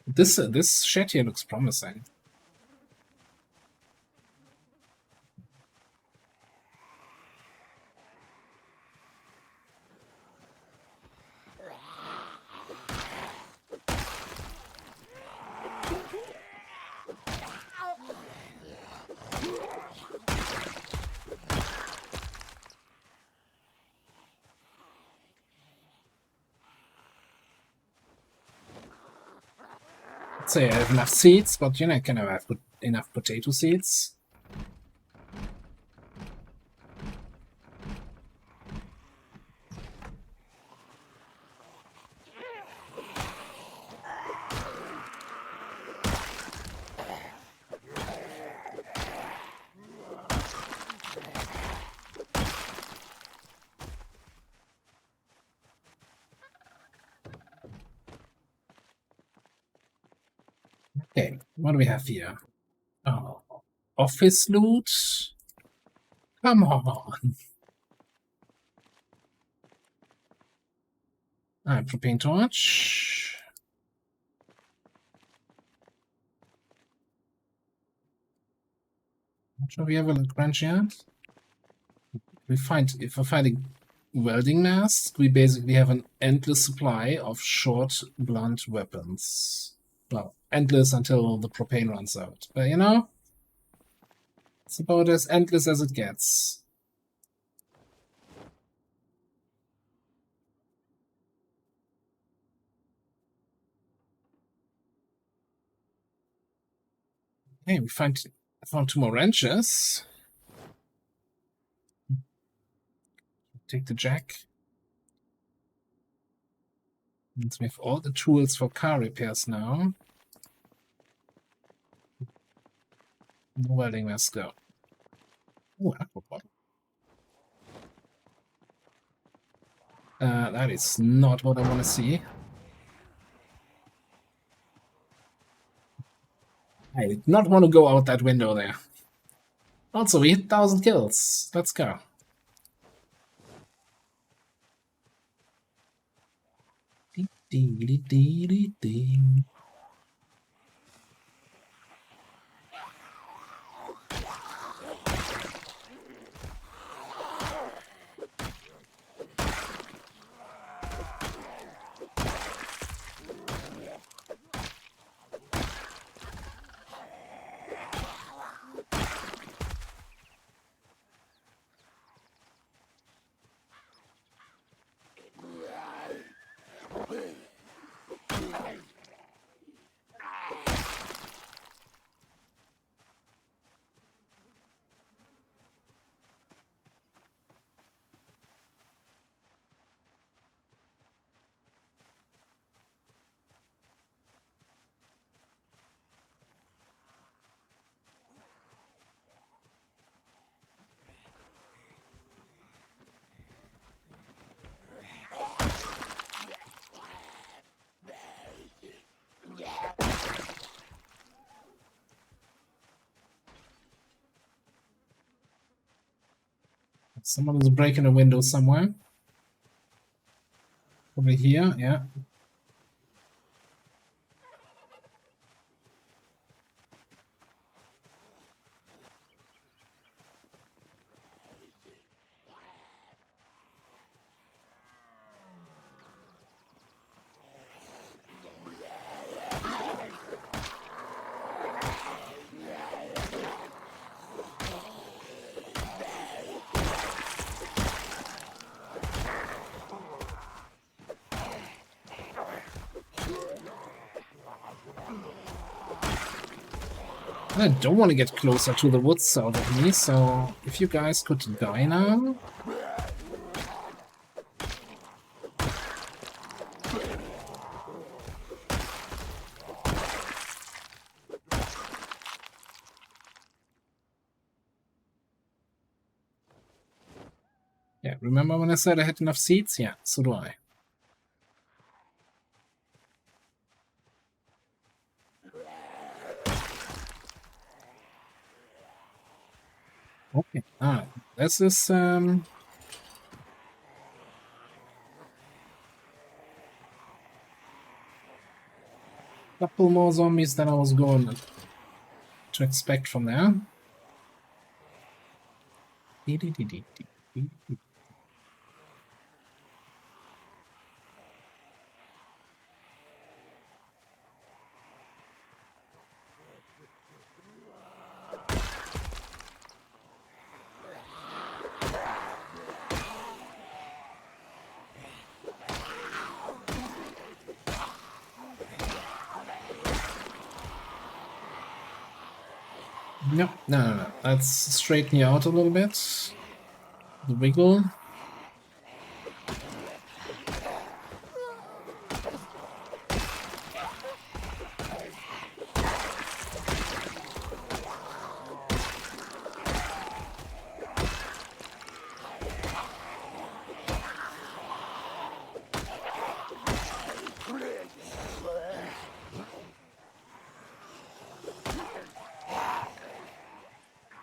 This shed here looks promising. Let's say I have enough seeds, but you know, I can have enough potato seeds. Okay, what do we have here? Oh, office loot? Come on. Alright, propane torch. Not sure we have a branch yet. If we're finding welding masks, we basically have an endless supply of short, blunt weapons. Well, endless until the propane runs out. But you know, it's about as endless as it gets. Hey, we found 2 more wrenches. Take the jack. Means we have all the tools for car repairs now. No welding mask though. Oh, aqua bottle. That is not what I want to see. I did not want to go out that window there. Also, we hit 1,000 kills. Let's go. Someone is breaking a window somewhere. Over here, yeah. I don't want to get closer to the woods south of me, so if you guys could die now. Yeah, remember when I said I had enough seeds? Yeah, so do I. Okay, this is Couple more zombies than I was going to expect from there. No, no. Let's straighten you out a little bit. The wiggle.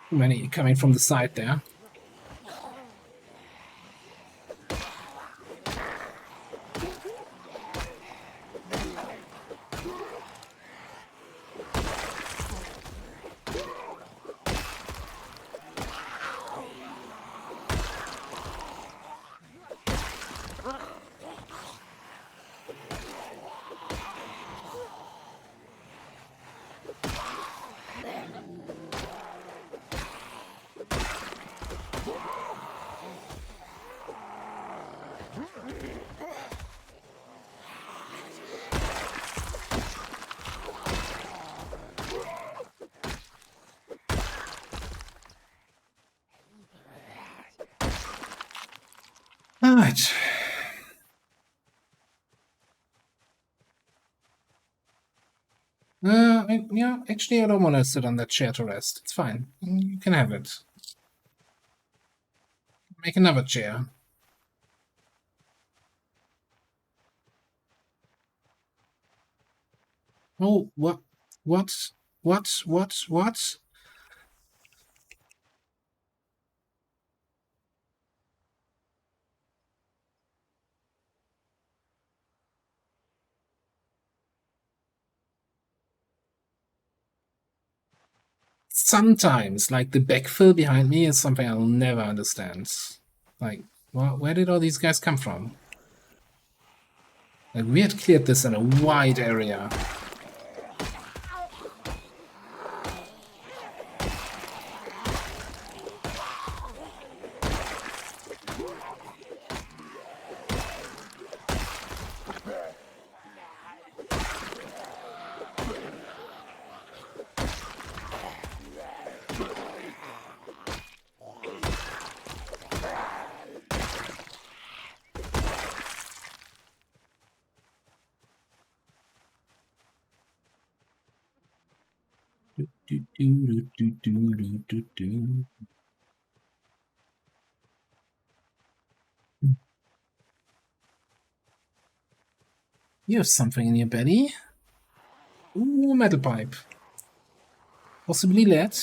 Too many coming from the side there. All right. Yeah, actually, I don't want to sit on that chair to rest. It's fine. You can have it. Make another chair. Oh, what? What? What? Sometimes, like the backfill behind me is something I'll never understand. Like, where did all these guys come from? Like, we had cleared this in a wide area. You have something in your belly. Ooh, metal pipe. Possibly lead.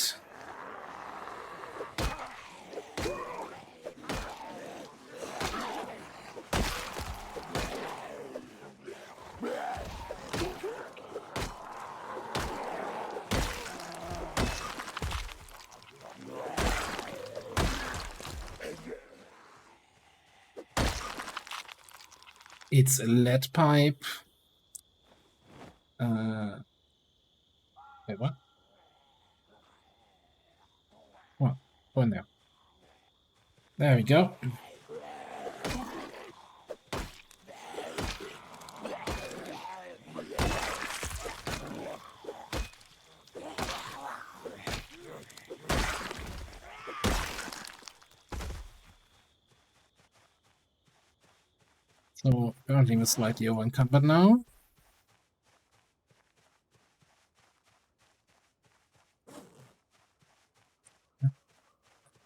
It's a lead pipe. Wait, what? What? Go in there. There we go. So apparently we're slightly over encumbered now.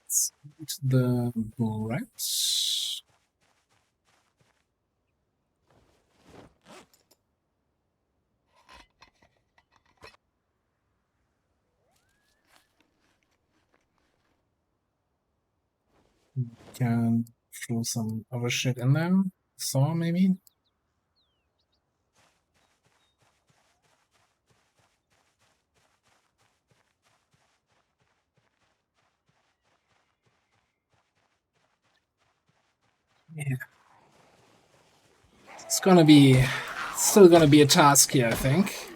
Let's eat the bread. Can throw some other shit in there. Saw maybe. Yeah. It's gonna be still gonna be a task here, I think.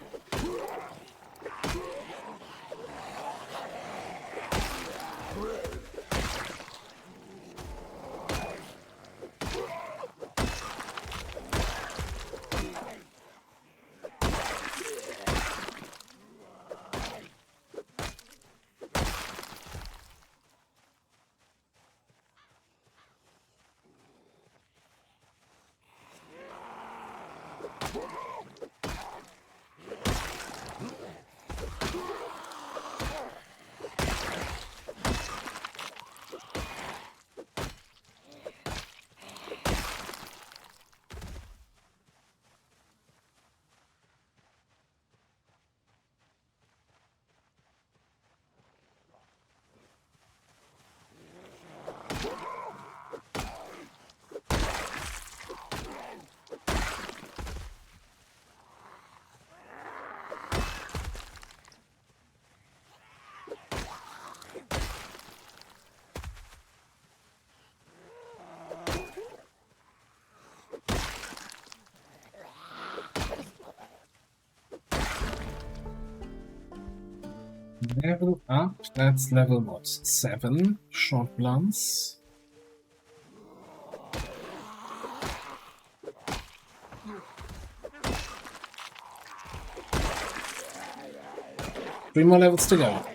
Level up. That's level what? 7. Short blunts. Three more levels to go.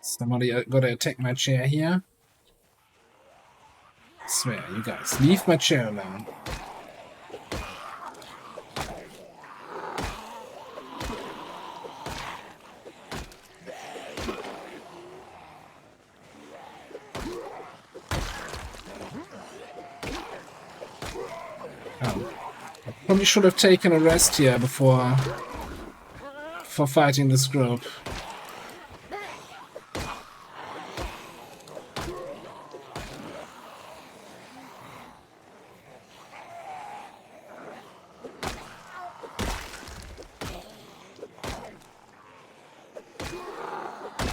Somebody gotta attack my chair here. I swear, you guys, leave my chair alone. Probably should have taken a rest here before fighting this group.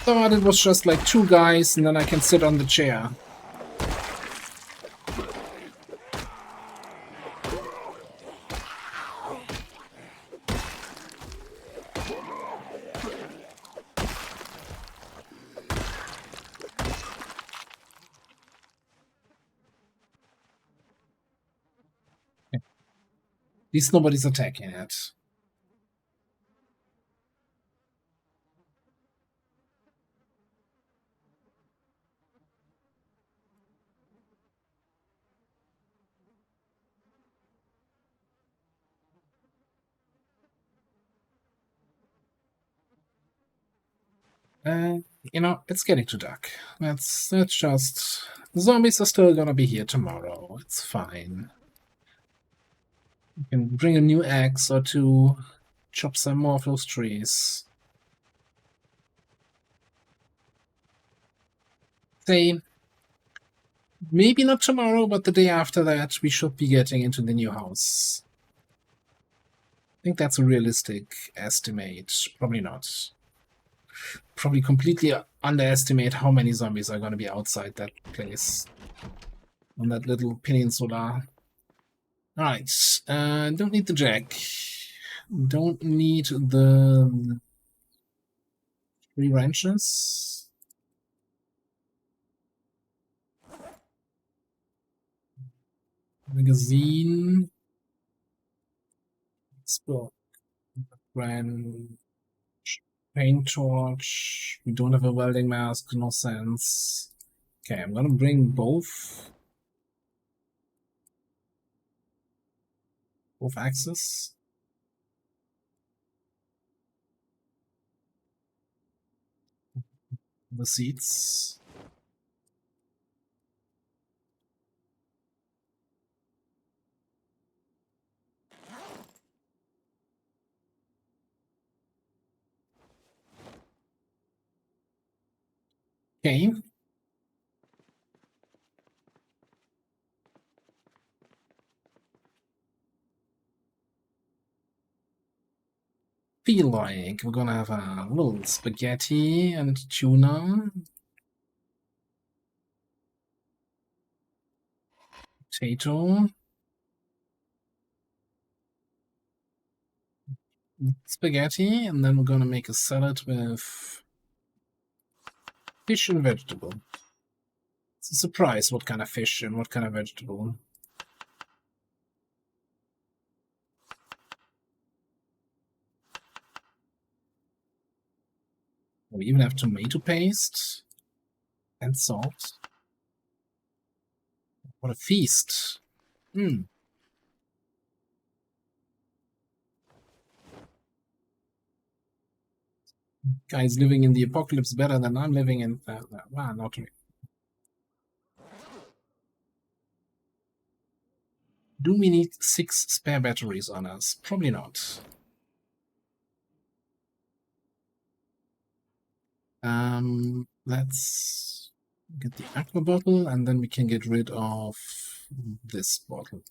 Thought it was just like 2 guys and then I can sit on the chair. At least nobody's attacking it. You know, it's getting too dark. Let's just... Zombies are still gonna be here tomorrow. It's fine. You can bring a new axe or 2, chop some more of those trees. Say, maybe not tomorrow, but the day after that, we should be getting into the new house. I think that's a realistic estimate. Probably not. Probably completely underestimate how many zombies are going to be outside that place. On that little peninsula. Alright, don't need the jack. Don't need the 3 wrenches. Magazine. Spell. Brand. Paint torch. We don't have a welding mask, no sense. Okay, I'm gonna bring both axes. The seats. Okay. feel like we're gonna have a little spaghetti and tuna. Potato. Spaghetti, and then we're gonna make a salad with fish and vegetable. It's a surprise what kind of fish and what kind of vegetable. We even have tomato paste and salt. What a feast. Guy's living in the apocalypse better than I'm living in. Well, not really. Do we need 6 spare batteries on us? Probably not. Let's get the aqua bottle, and then we can get rid of this bottle.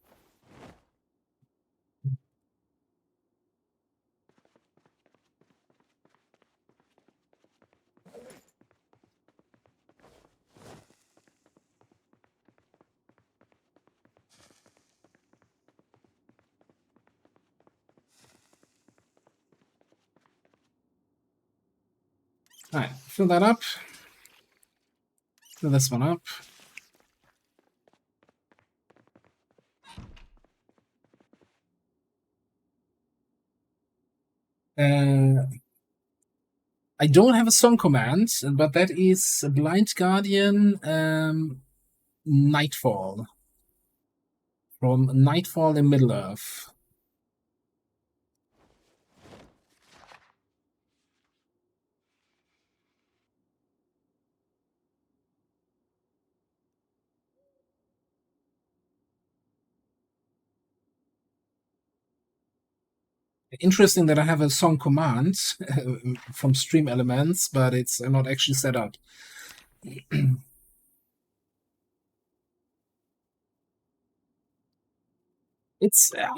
Alright, fill that up. Fill this one up. I don't have a song command, but that is Blind Guardian Nightfall. From Nightfall in Middle-earth. Interesting that I have a song command from Stream Elements, but it's not actually set up.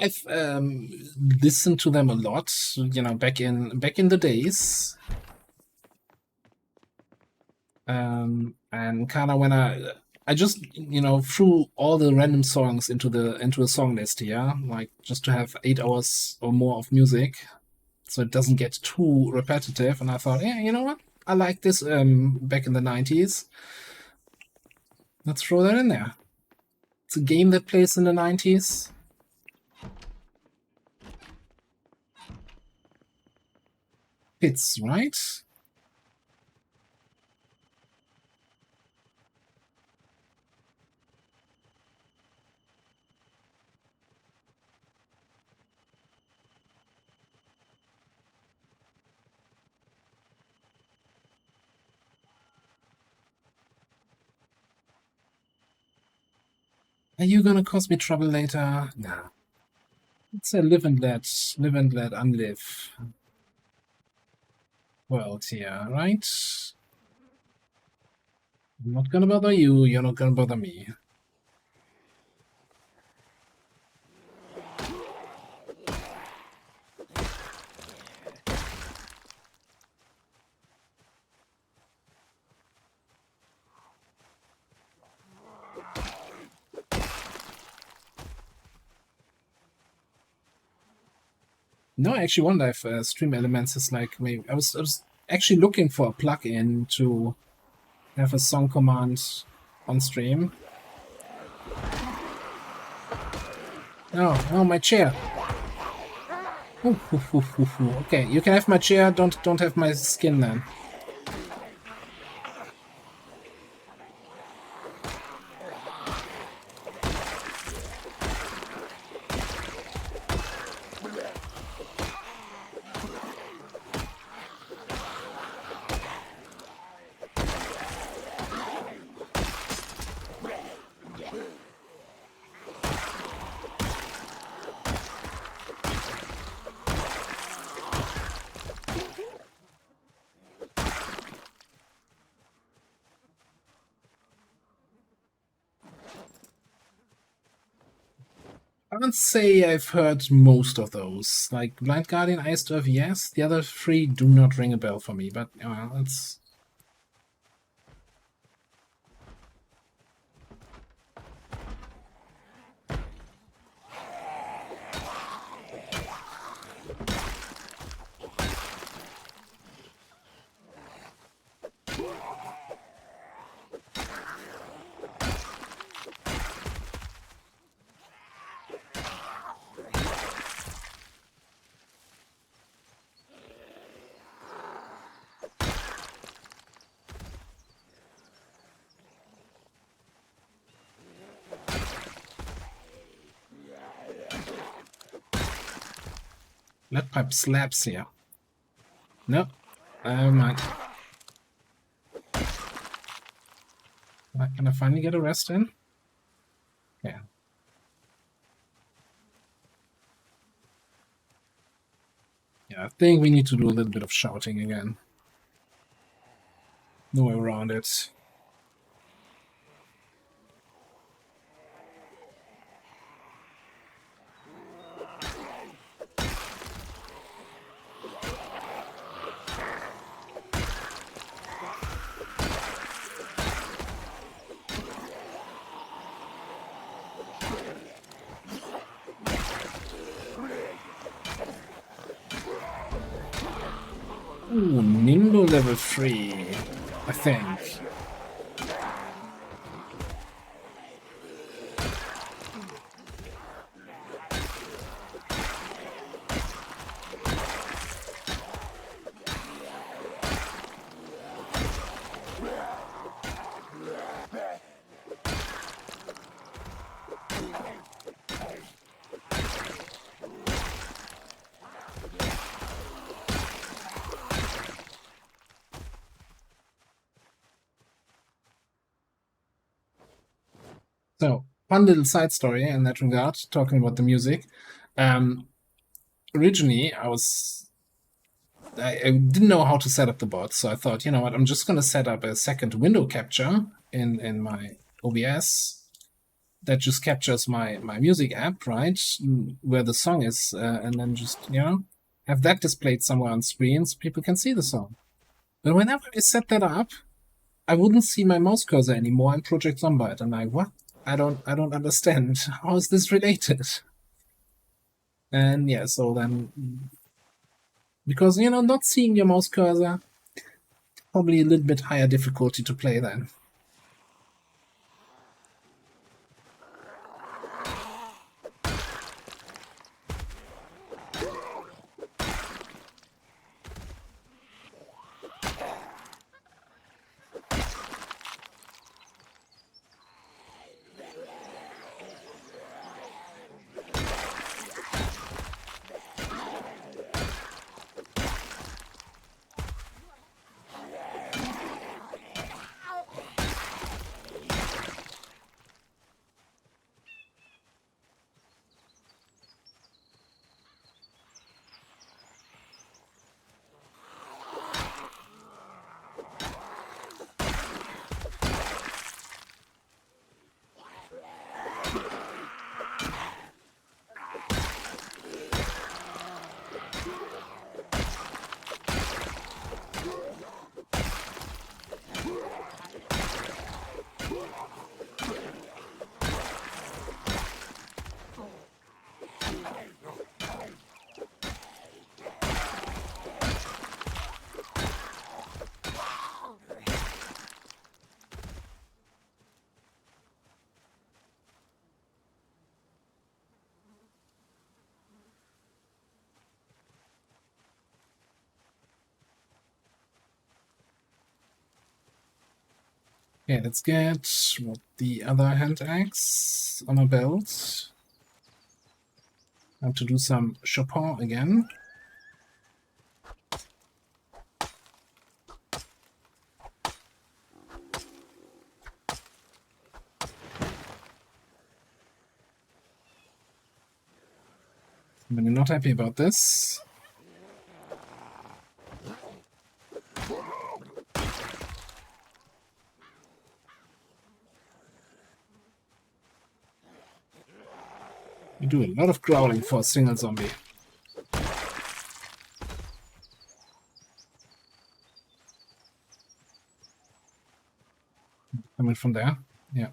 I've listened to them a lot, you know, back in the days. And kind of when I just, you know, threw all the random songs into a song list here, like just to have 8 hours or more of music, so it doesn't get too repetitive. And I thought, yeah, you know what? I like this back in the 90s. Let's throw that in there. It's a game that plays in the 90s. Fits, right? Are you gonna cause me trouble later? Nah. It's a live and let unlive world here, right? I'm not gonna bother you, you're not gonna bother me. No, I actually wonder if Stream Elements is like, maybe I was actually looking for a plugin to have a song command on stream. Oh, my chair. Okay, you can have my chair. Don't have my skin then. can't say I've heard most of those. Like Blind Guardian, Iced Earth, yes. The other three do not ring a bell for me, but it's... Lead pipe slaps here. No, never mind. Can I finally get a rest in? Yeah. Yeah, I think we need to do a little bit of shouting again. No way around it. Ooh, Nimble level 3, I think. So, fun little side story in that regard, talking about the music. Originally, I didn't know how to set up the bot, so I thought, you know what, I'm just going to set up a second window capture in my OBS that just captures my music app, right, where the song is, and then just, you know, have that displayed somewhere on screen so people can see the song. But whenever I set that up, I wouldn't see my mouse cursor anymore in Project Zombies. I'm like, what? I don't understand. How is this related? And yeah, so then, because, you know, not seeing your mouse cursor, probably a little bit higher difficulty to play then. Okay, let's get the other hand axe on our belt. I have to do some Chopin again. I'm not happy about this. You do a lot of growling for a single zombie. Coming from there. Yeah.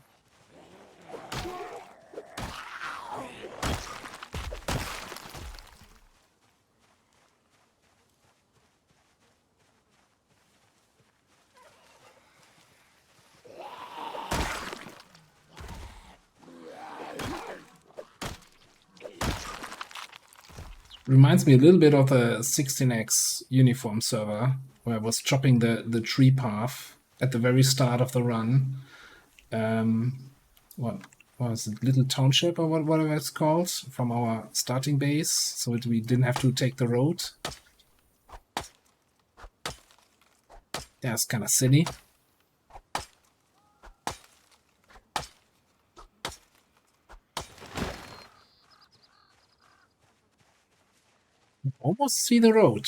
Reminds me a little bit of the 16x uniform server, where I was chopping the tree path at the very start of the run. What was it, Little Township or whatever it's called, from our starting base, so we didn't have to take the road. That's kind of silly. Almost see the road.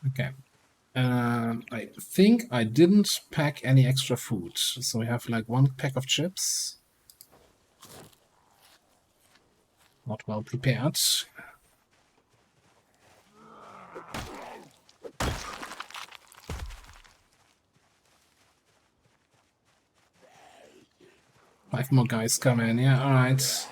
Okay. I think I didn't pack any extra food, so we have like 1 pack of chips. Not well prepared. Five more guys come in. Yeah, all right.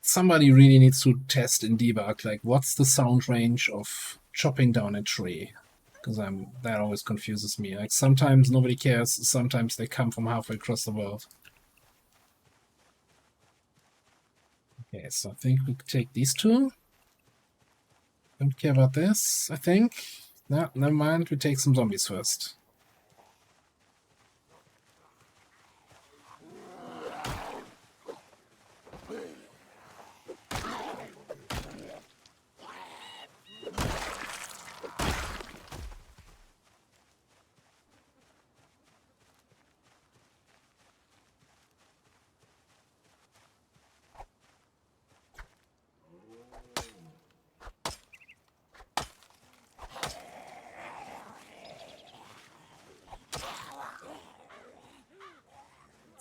Somebody really needs to test and debug, like, what's the sound range of chopping down a tree? Because that always confuses me. Like, sometimes nobody cares, sometimes they come from halfway across the world. Okay, so I think we could take these two. Don't care about this, I think. No, never mind, we take some zombies first.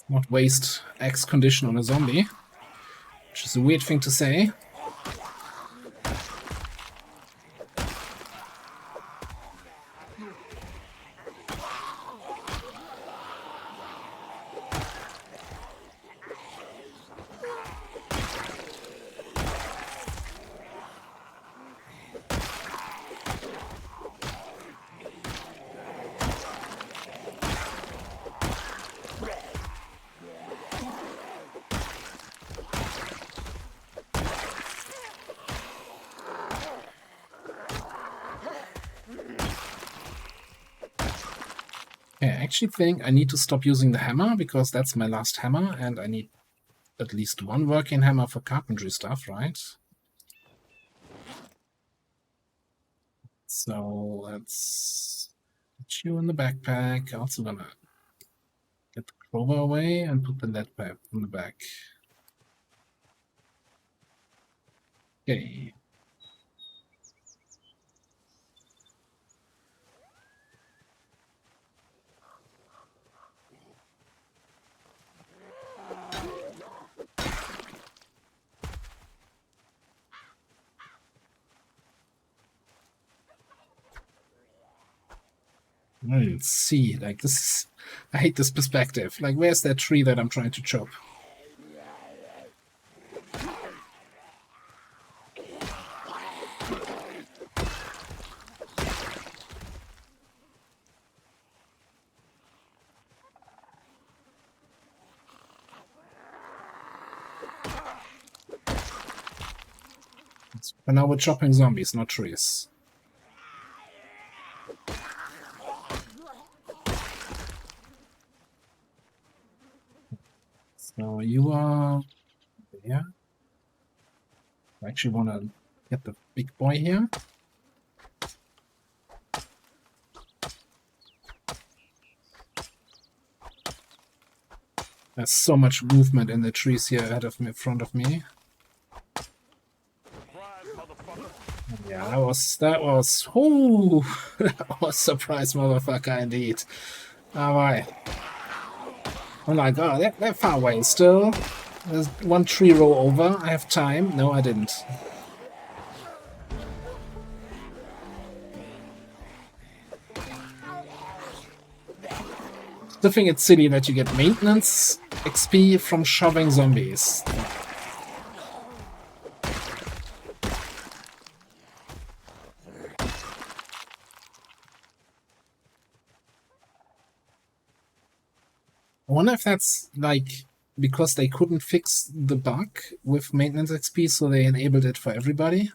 Not waste X condition on a zombie, which is a weird thing to say. I actually think I need to stop using the hammer, because that's my last hammer, and I need at least 1 working hammer for carpentry stuff, right? So let's put you in the backpack. Also gonna get the crowbar away and put the lead pipe in the back. Okay. Let's see, like, this is, I hate this perspective. Like, where's that tree that I'm trying to chop? Let's But now we're chopping zombies, not trees. So you are there. I actually want to get the big boy here. There's so much movement in the trees here ahead of me, in front of me. Yeah, that was, ooh, that was surprise motherfucker indeed. Alright. I'm like, oh, they're far away still. There's one tree row over. I have time. No, I didn't. I think it's silly that you get maintenance XP from shoving zombies. I wonder if that's like because they couldn't fix the bug with maintenance XP, so they enabled it for everybody.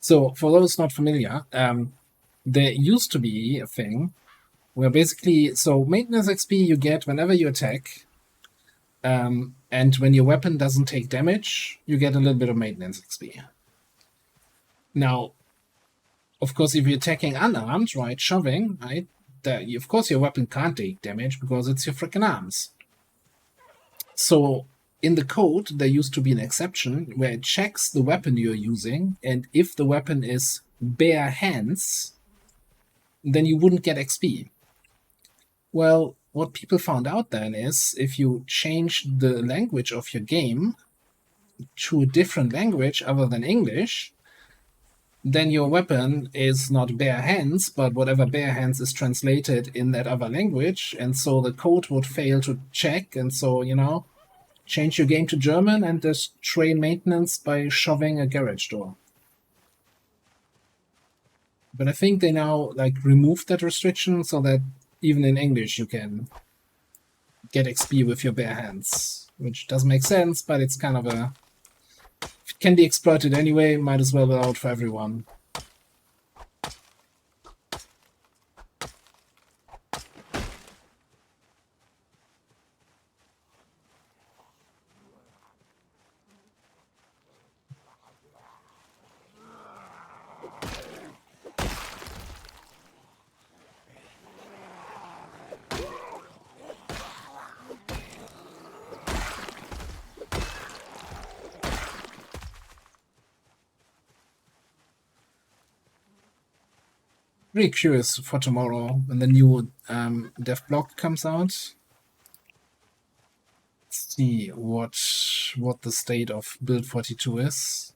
So, for those not familiar, there used to be a thing where basically, so maintenance XP you get whenever you attack, and when your weapon doesn't take damage, you get a little bit of maintenance XP. Now, of course, if you're attacking unarmed, right, shoving, right, of course your weapon can't take damage because it's your freaking arms. So in the code, there used to be an exception where it checks the weapon you're using, and if the weapon is bare hands, then you wouldn't get XP. Well, what people found out then is if you change the language of your game to a different language other than English, then your weapon is not bare hands, but whatever bare hands is translated in that other language, and so the code would fail to check, and so, you know, change your game to German and just train maintenance by shoving a garage door. But I think they now like removed that restriction so that even in English you can get XP with your bare hands, which doesn't make sense, but it's kind of a... If it can be exploited anyway, might as well allow it for everyone. Really curious for tomorrow when the new dev block comes out. Let's see what the state of build 42 is.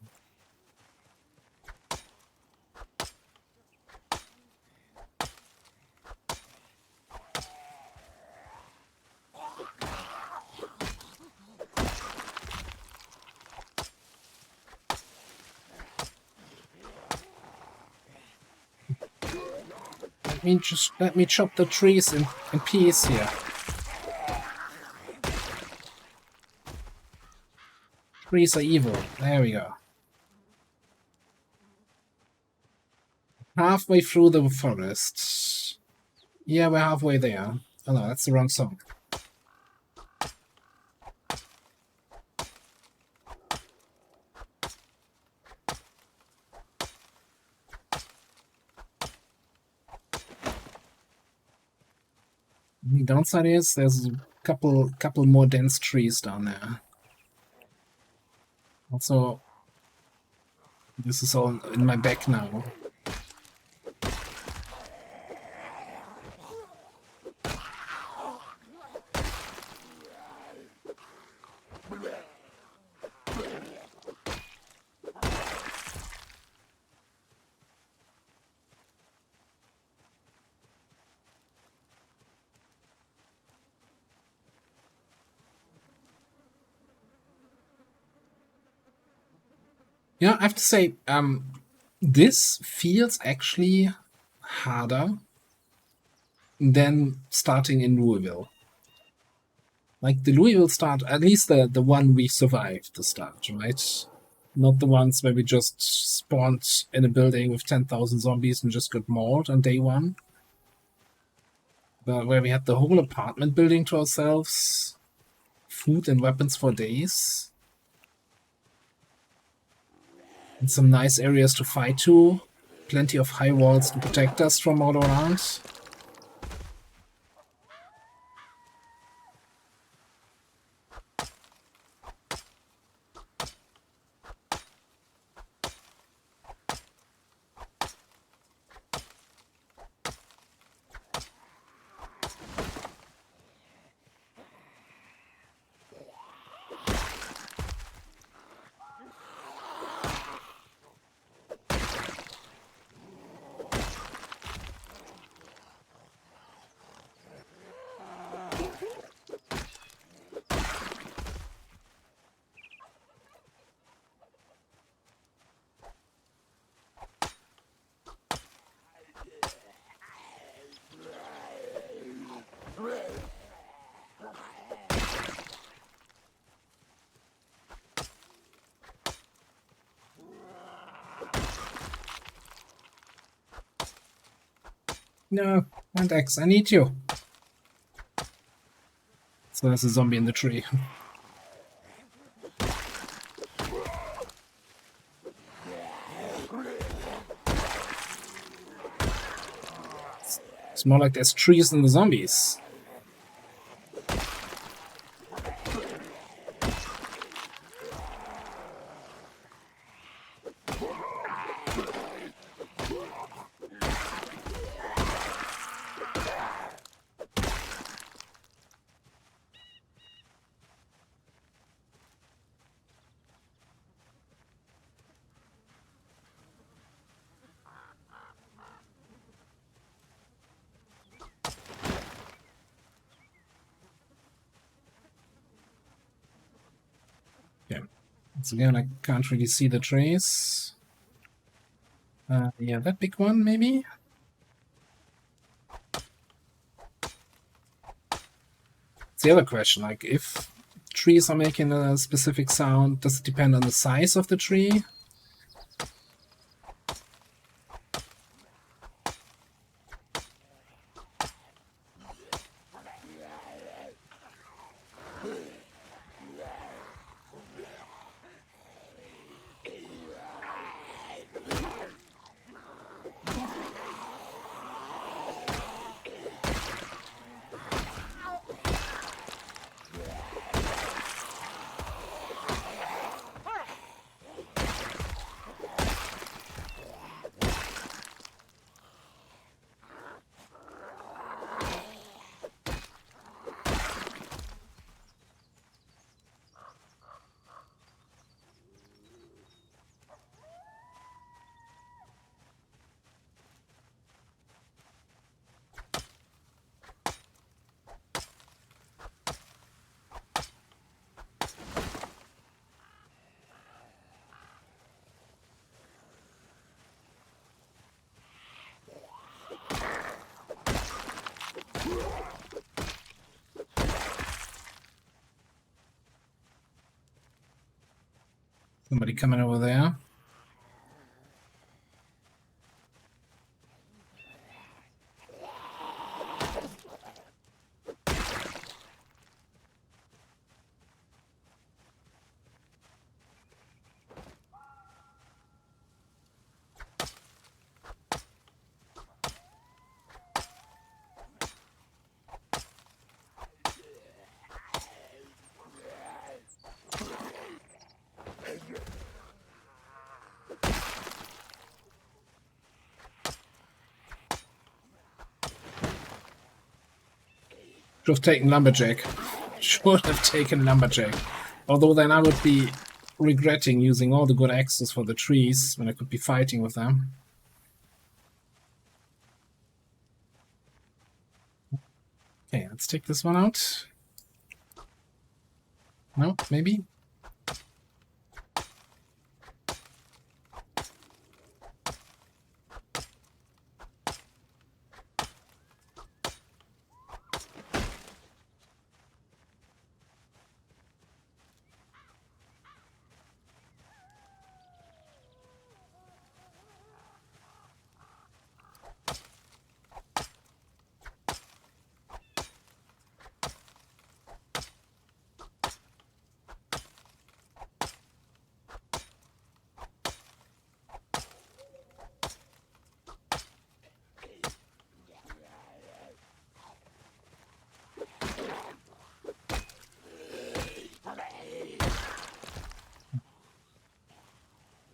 Let me chop the trees in peace here. Trees are evil. There we go. Halfway through the forest. Yeah, we're halfway there. Oh no, that's the wrong song. The downside is there's a couple more dense trees down there. Also, this is all in my back now. Yeah, I have to say, this feels actually harder than starting in Louisville. Like the Louisville start, at least the one we survived the start, right? Not the ones where we just spawned in a building with 10,000 zombies and just got mauled on day one. But where we had the whole apartment building to ourselves, food and weapons for days, and some nice areas to fight to, plenty of high walls to protect us from all around. No, Mandex, I need you. So there's a zombie in the tree. It's more like there's trees than the zombies. Okay. Once again, I can't really see the trees. Yeah, that big one, maybe? It's the other question, like, if trees are making a specific sound, does it depend on the size of the tree? Somebody coming over there. Should have taken Lumberjack. Should have taken Lumberjack. Although then I would be regretting using all the good axes for the trees when I could be fighting with them. Okay, let's take this one out. No, maybe?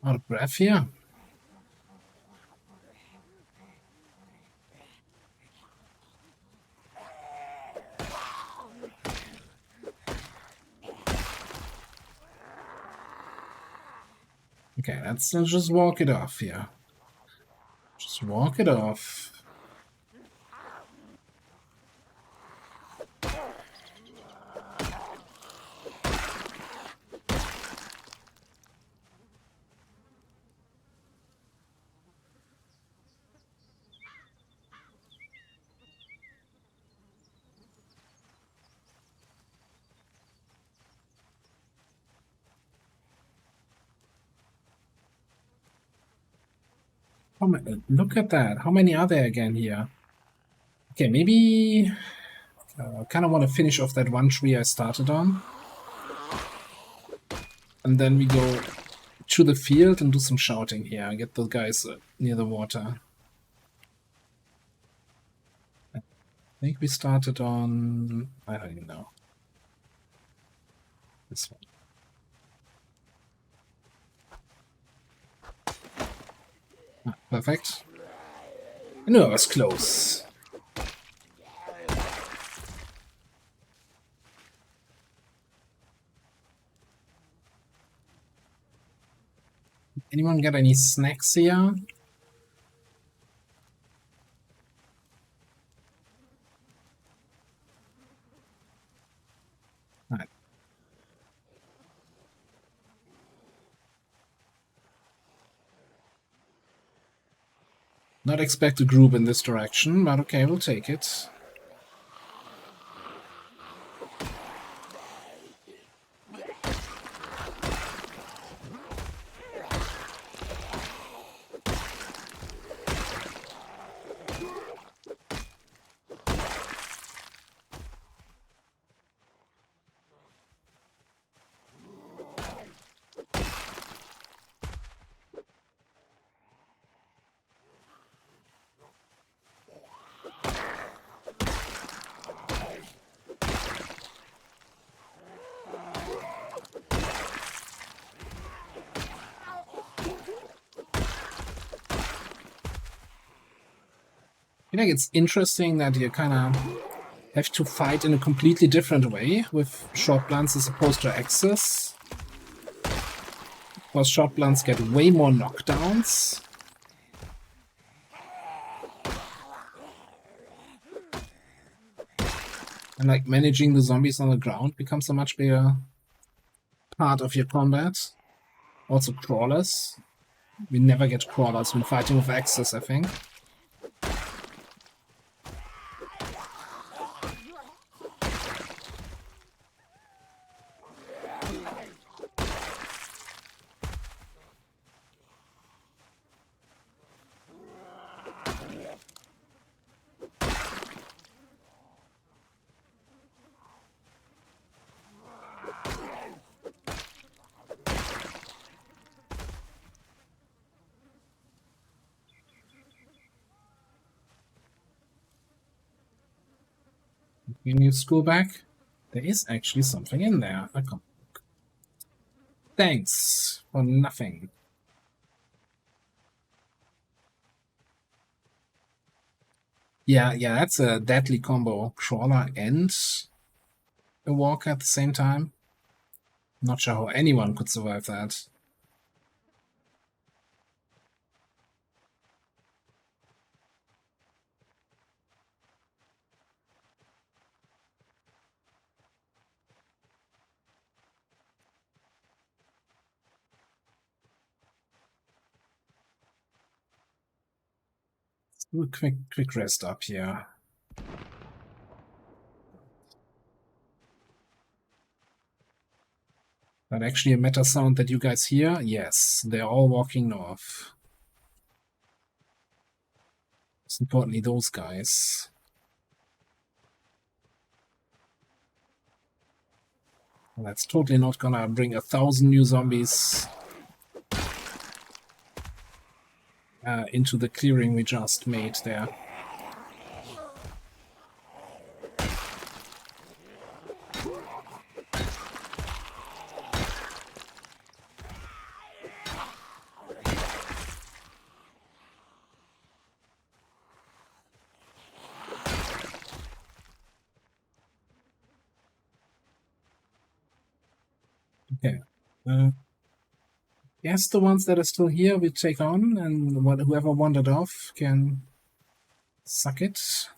Out of breath here. Okay, let's just walk it off here. Just walk it off. Look at that. How many are there again here? Okay, maybe I kind of want to finish off that one tree I started on. And then we go to the field and do some shouting here and get those guys near the water. I think we started on... I don't even know. This one. Perfect. I knew I was close. Anyone got any snacks here? Right. Not expect a group in this direction, but okay, we'll take it. I think it's interesting that you kind of have to fight in a completely different way with short blunts as opposed to axes. Because short blunts get way more knockdowns. And like managing the zombies on the ground becomes a much bigger part of your combat. Also crawlers. We never get crawlers when fighting with axes, I think. You need to go back. There is actually something in there. Thanks for nothing. Yeah, that's a deadly combo. Crawler and a walker at the same time. Not sure how anyone could survive that. Do a quick rest up here. That actually a meta sound that you guys hear? Yes, they're all walking north. Most importantly, those guys. Well, that's totally not gonna bring 1,000 new zombies into the clearing we just made there. Okay. Yes, the ones that are still here we take on, and whoever wandered off can suck it.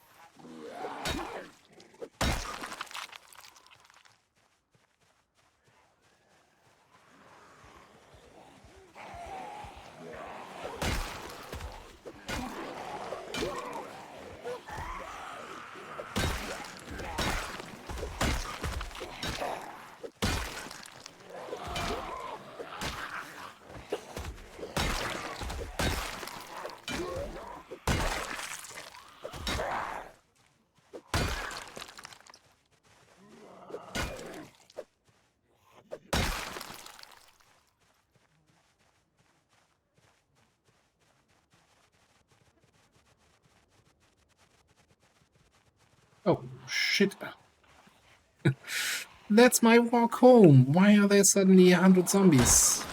Oh, shit. That's my walk home. Why are there suddenly 100 zombies?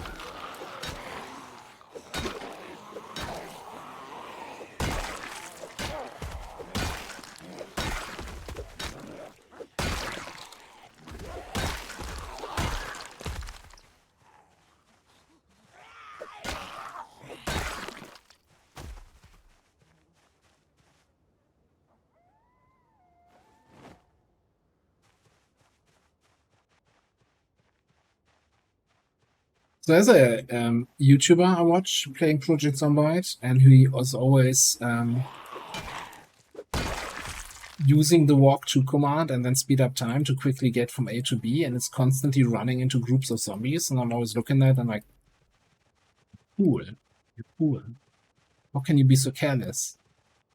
So there's a YouTuber I watch playing Project Zomboid, and he was always using the walk to command and then speed up time to quickly get from A to B, and it's constantly running into groups of zombies. And I'm always looking at it and like, cool, you're cool. How can you be so careless?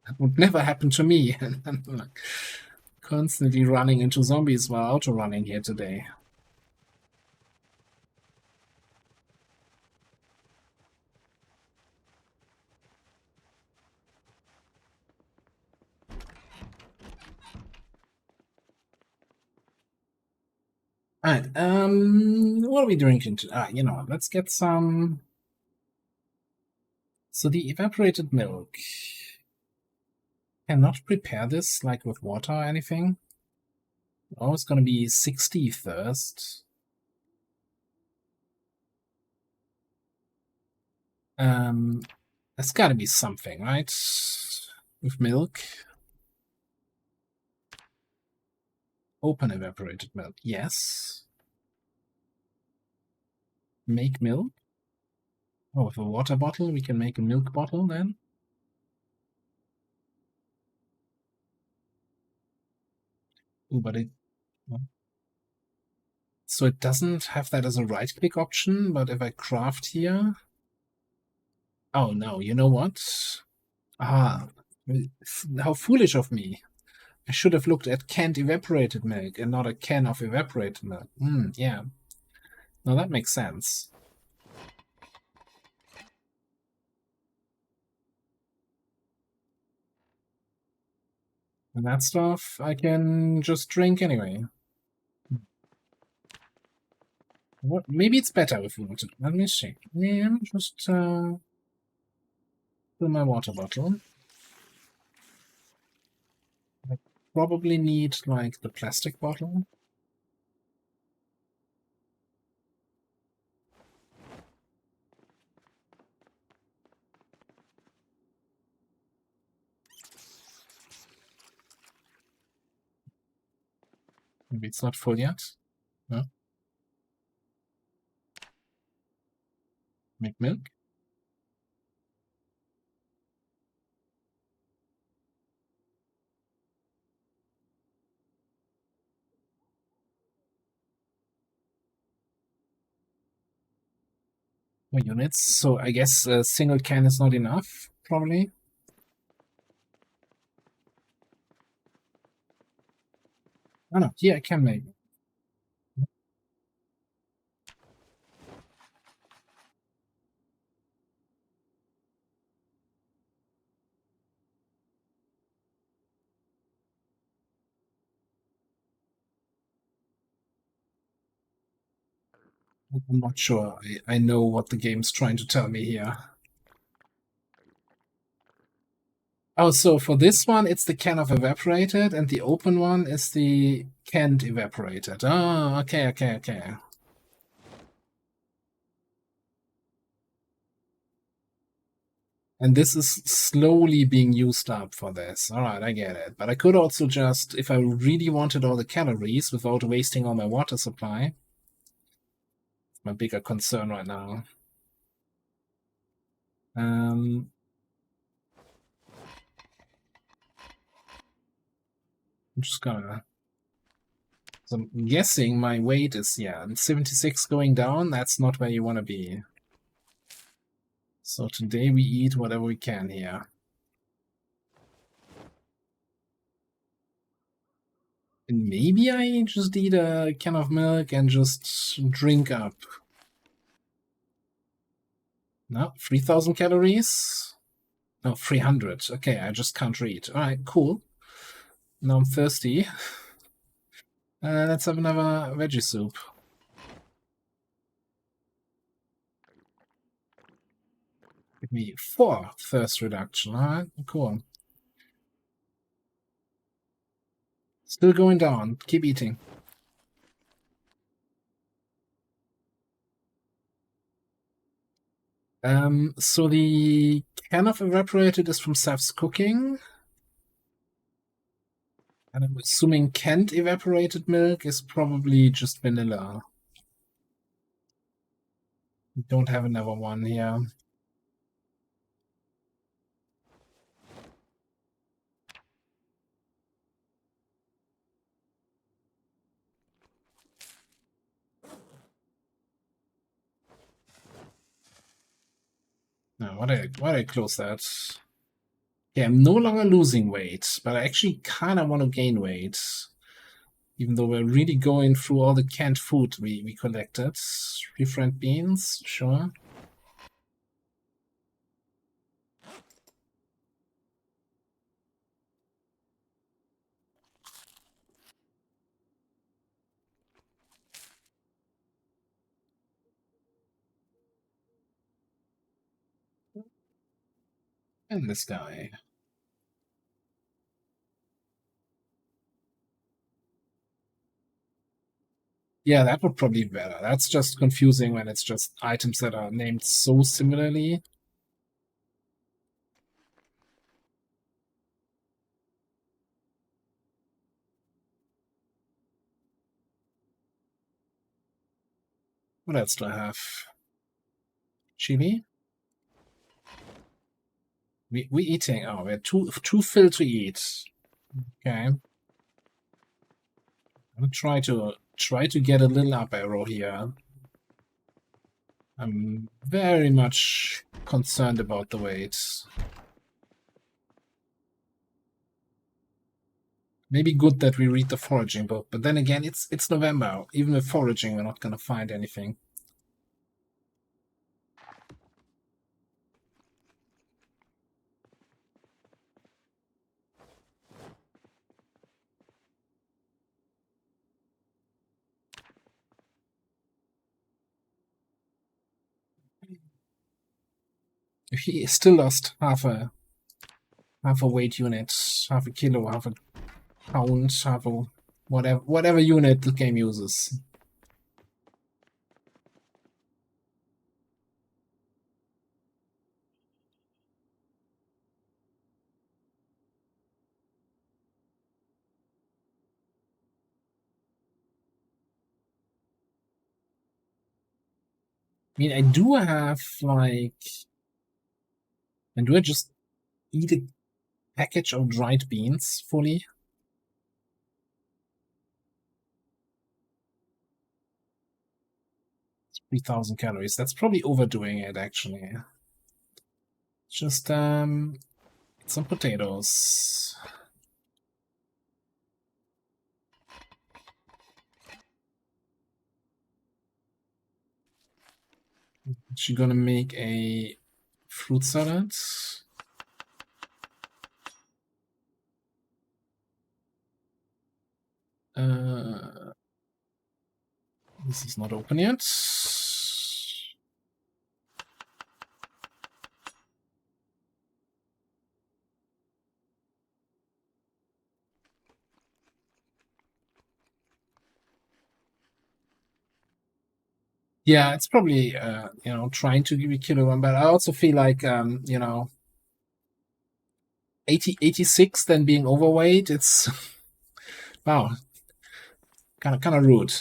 That would never happen to me. And I'm like, constantly running into zombies while auto running here today. Alright, what are we drinking today? You know what, let's get some... So the evaporated milk. Cannot prepare this, like, with water or anything. Oh, it's gonna be 60 thirst. There's gotta be something, right? With milk. Open evaporated milk, yes. Make milk. Oh, with a water bottle, we can make a milk bottle then. Ooh, but it... So it doesn't have that as a right-click option, but if I craft here... Oh no, you know what? Ah, how foolish of me. I should have looked at canned evaporated milk and not a can of evaporated milk. Yeah. Now that makes sense. And that stuff I can just drink anyway. What? Maybe it's better with water. Let me see. Yeah, just fill my water bottle. I probably need like the plastic bottle. Maybe it's not full yet. No. Make milk. More units. So I guess a single can is not enough, probably. Oh no, yeah, I can make. I'm not sure. I know what the game's trying to tell me here. Oh, so for this one, it's the can of evaporated, and the open one is the canned evaporated. Oh, okay. And this is slowly being used up for this. All right, I get it. But I could also just, if I really wanted all the calories without wasting all my water supply, it's my bigger concern right now. I'm just gonna. So I'm guessing my weight is, yeah, 76 going down. That's not where you want to be. So today we eat whatever we can here. And maybe I just eat a can of milk and just drink up. No, 3,000 calories? No, 300. Okay, I just can't read. All right, cool. Now I'm thirsty. Let's have another veggie soup. Give me 4 thirst reduction. All right, cool. Still going down. Keep eating. So the can of evaporated is from Seth's cooking. And I'm assuming canned evaporated milk is probably just vanilla. We don't have another one here. No, why did I close that? Yeah, I'm no longer losing weight, but I actually kind of want to gain weight. Even though we're really going through all the canned food we collected. Refried beans, sure. And this guy. Yeah, that would probably be better. That's just confusing when it's just items that are named so similarly. What else do I have? Chili? We eating. Oh, we're too filled to eat. Okay. I'm gonna try to get a little up arrow here. I'm very much concerned about the weight. Maybe good that we read the foraging book, but then again, it's November. Even with foraging, we're not gonna find anything. He still lost half a weight unit, half a kilo, half a pound, half a whatever unit the game uses. I mean, I do have like, and do I just eat a package of dried beans fully? 3,000 calories. That's probably overdoing it, actually. Just some potatoes. She's gonna make a fruit salad. This is not open yet. Yeah, it's probably trying to give you kilogram, but I also feel like 86 then being overweight, it's wow, kind of rude.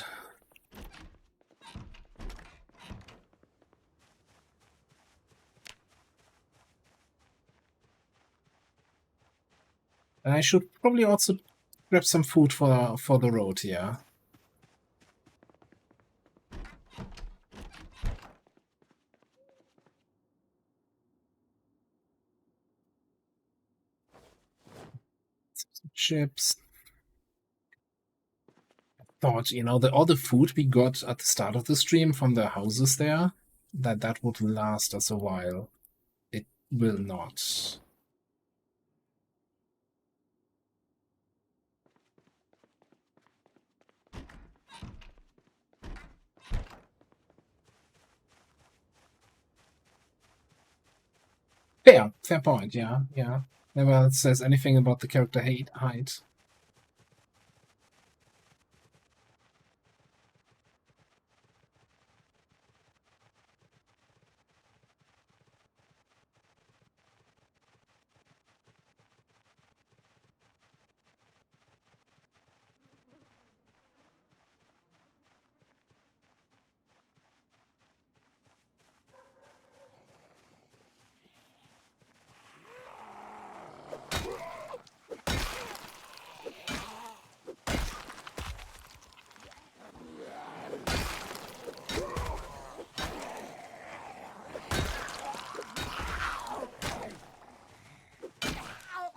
And I should probably also grab some food for the road here. Some chips. I thought, you know, all the food we got at the start of the stream from the houses there, that would last us a while. It will not. Fair point, yeah. Never says anything about the character height.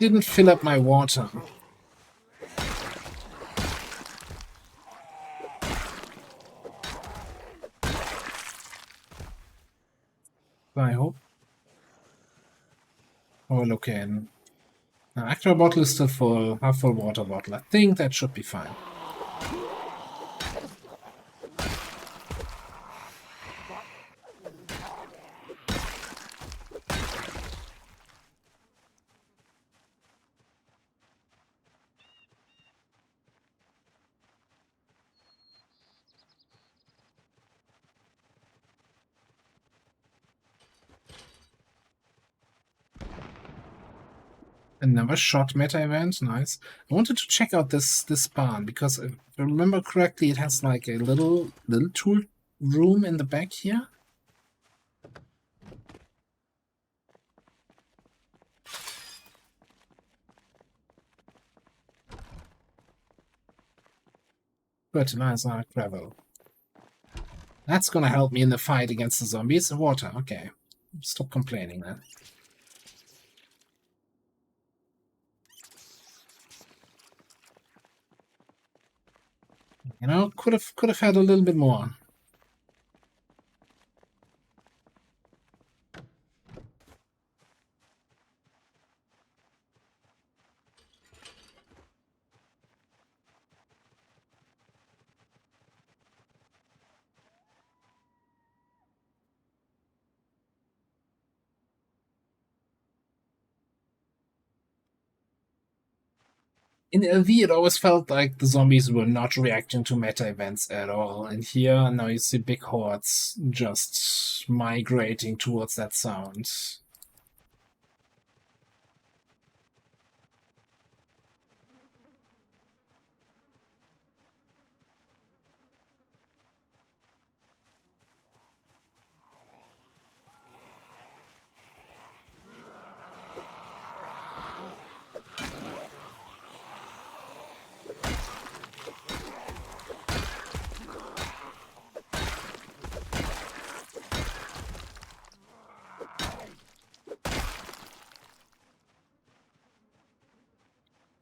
Didn't fill up my water. I hope. Oh, look in. Now, actual bottle is still full. Half full water bottle. I think that should be fine. Another shot meta event, nice. I wanted to check out this barn because if I remember correctly, it has like a little tool room in the back here. Fertilizer, gravel. That's gonna help me in the fight against the zombies. Water, okay. Stop complaining then. You know, could have had a little bit more. In LV, it always felt like the zombies were not reacting to meta events at all. And here, now you see big hordes just migrating towards that sound.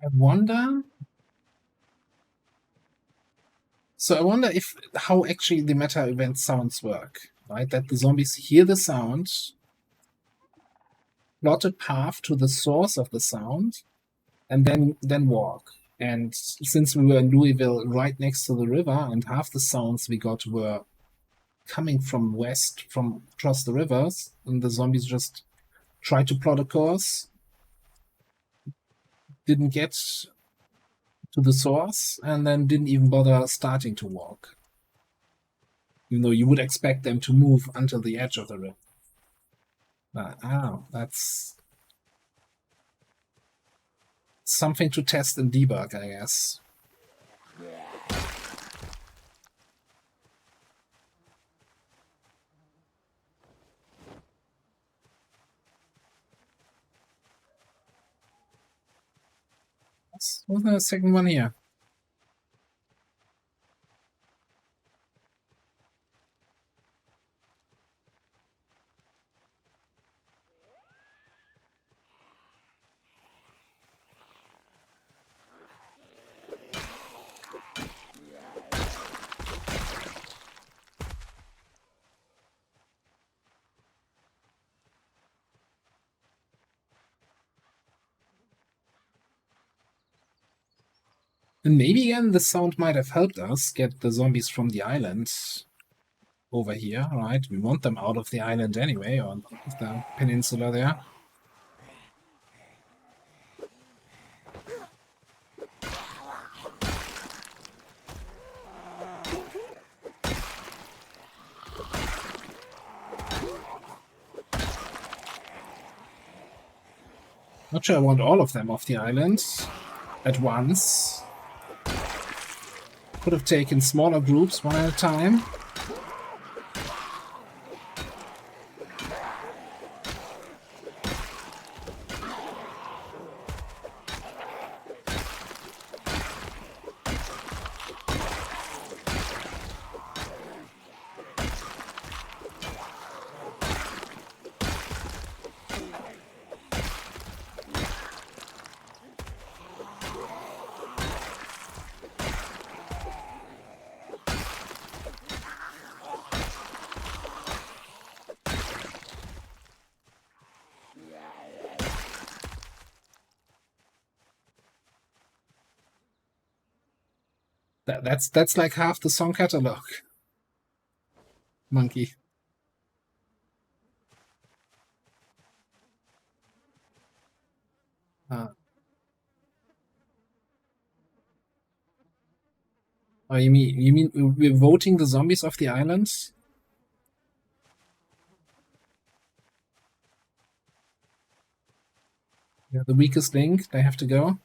I wonder. So I wonder if how actually the meta event sounds work, right? That the zombies hear the sound, plot a path to the source of the sound, and then walk. And since we were in Louisville, right next to the river, and half the sounds we got were coming from west, from across the rivers, and the zombies just tried to plot a course, didn't get to the source, and then didn't even bother starting to walk. Even though you would expect them to move until the edge of the river. But, that's... something to test and debug, I guess. What's the second one here? And maybe again the sound might have helped us get the zombies from the island over here, right? We want them out of the island anyway, or the peninsula there. Not sure I want all of them off the island at once. Could have taken smaller groups one at a time. That's like half the song catalog. Monkey. Oh, you mean we're voting the zombies off the island? Yeah, the weakest link, they have to go.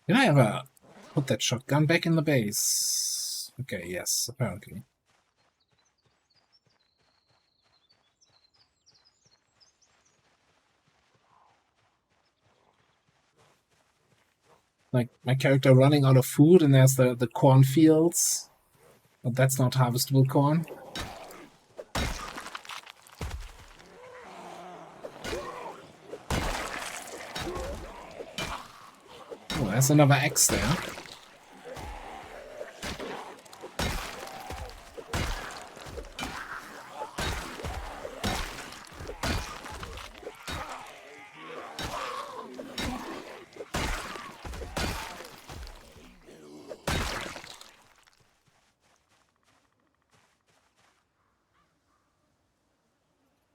Did I ever put that shotgun back in the base? Okay, yes, apparently. Like my character running out of food and there's the cornfields. But that's not harvestable corn. Oh, there's another axe there.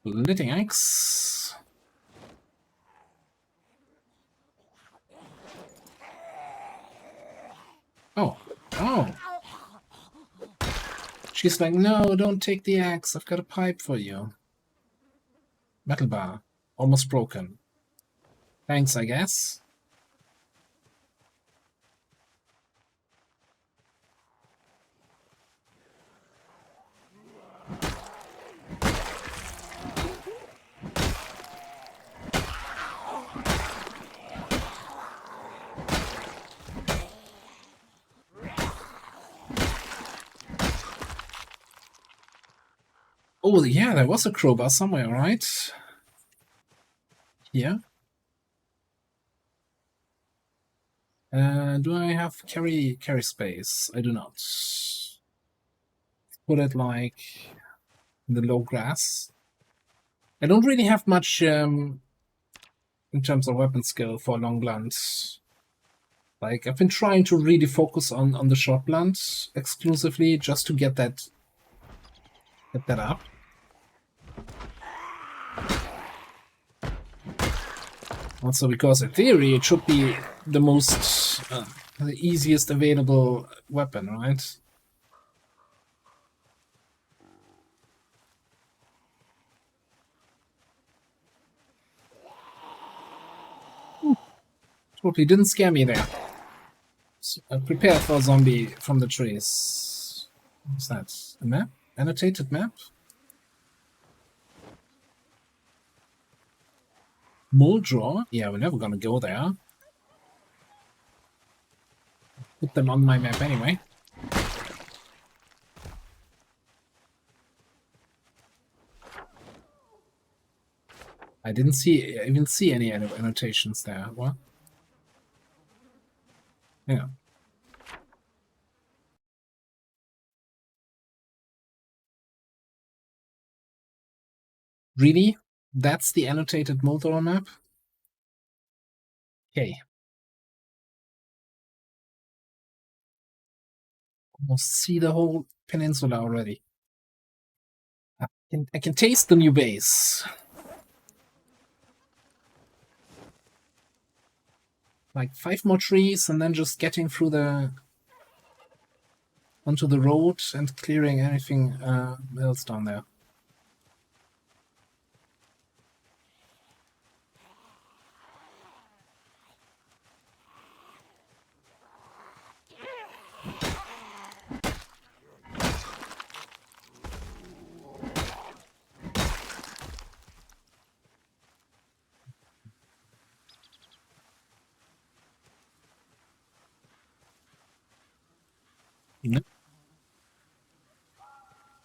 Splitting axe. Oh. She's like, no, don't take the axe. I've got a pipe for you. Metal bar. Almost broken. Thanks, I guess. Oh, yeah, there was a crowbar somewhere, right? Here. Do I have carry space? I do not. Put it like in the low grass. I don't really have much in terms of weapon skill for long blunt. Like I've been trying to really focus on the short blunt exclusively just to get that up. Also, because in theory it should be the most, the easiest available weapon, right? Totally didn't scare me there. So, prepared for a zombie from the trees. What's that? A map? Annotated map? Muldrow? Yeah, we're never gonna go there. Put them on my map anyway. I didn't even see any annotations there. What? Yeah. Really? That's the annotated Muldrow map? Okay. Almost see the whole peninsula already. I can taste the new base. Like 5 more trees and then just getting through onto the road and clearing anything else down there. Yep.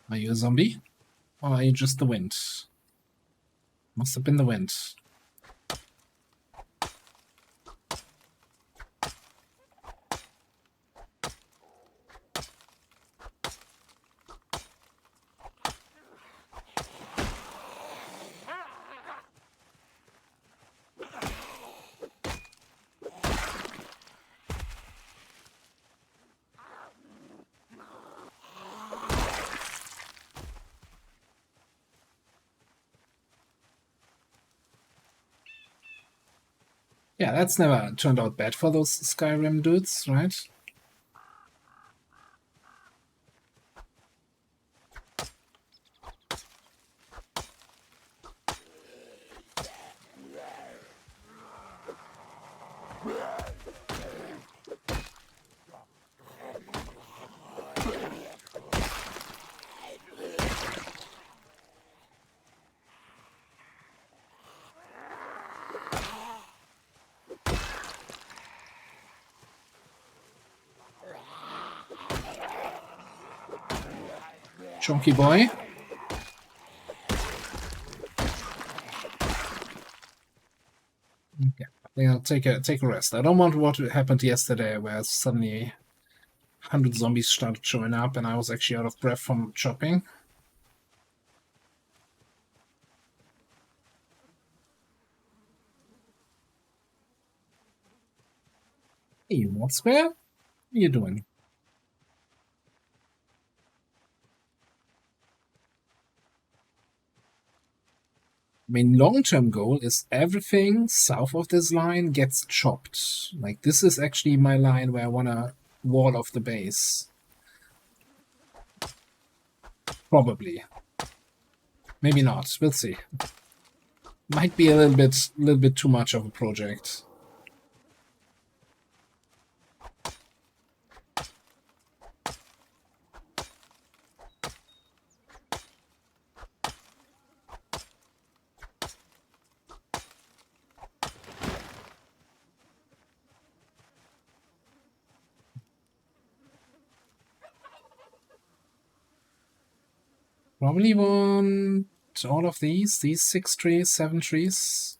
Are you a zombie? Or are you just the wind? Must have been the wind. Yeah, that's never turned out bad for those Skyrim dudes, right? Chunky boy. Okay, I think I'll take a rest. I don't want what happened yesterday, where suddenly 100 zombies started showing up, and I was actually out of breath from chopping. Hey, what square? What are you doing? I mean, long-term goal is everything south of this line gets chopped. Like, this is actually my line where I want to wall off the base. Probably. Maybe not. We'll see. Might be a little bit too much of a project. Probably want all of these 6 trees, 7 trees.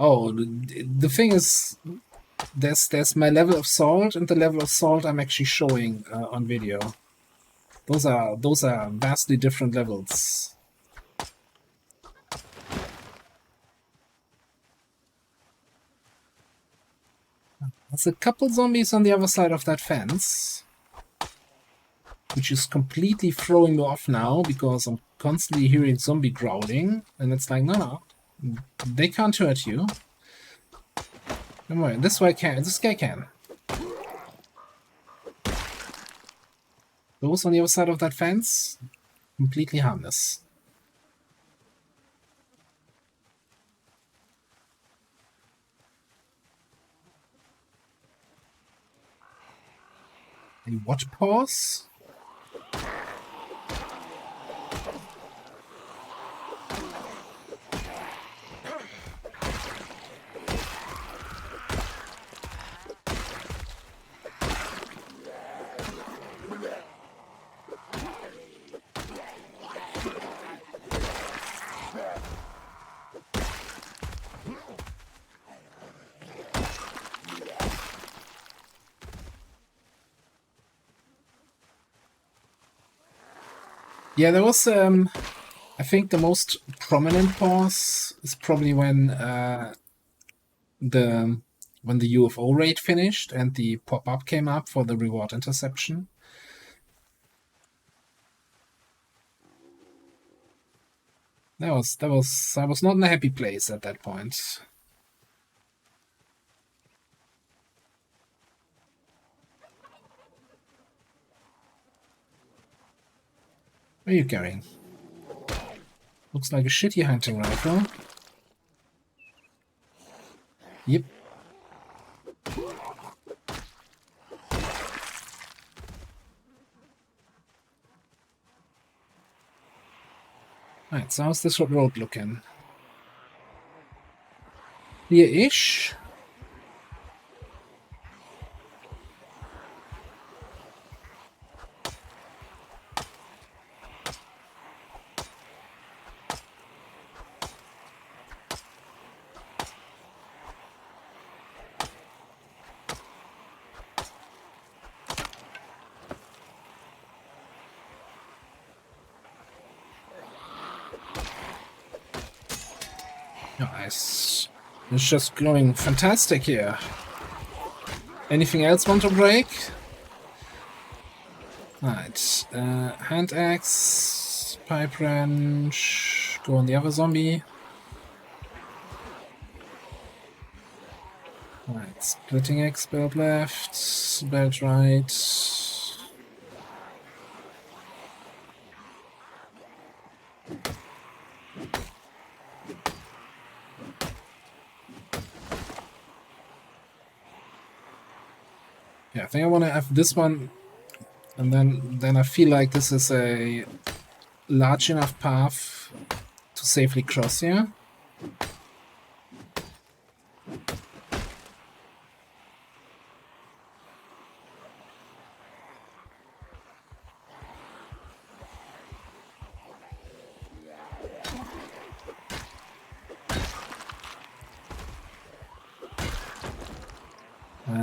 Oh, the thing is, there's my level of salt and the level of salt I'm actually showing on video. Those are vastly different levels. There's a couple zombies on the other side of that fence, which is completely throwing me off now because I'm constantly hearing zombie growling, and it's like, no, they can't hurt you. Don't worry, this guy can. Those on the other side of that fence, completely harmless. And watch pause. Yeah, there was, I think the most prominent pause is probably when the UFO raid finished and the pop-up came up for the reward interception. I was not in a happy place at that point. What are you carrying? Looks like a shitty hunting rifle. Yep. Right, so how's this road looking? Clear-ish. Nice. It's just glowing fantastic here. Anything else want to break? Right. Hand axe, pipe wrench. Go on the other zombie. Right. Splitting axe, belt left, belt right. Yeah, I think I want to have this one, and then I feel like this is a large enough path to safely cross here.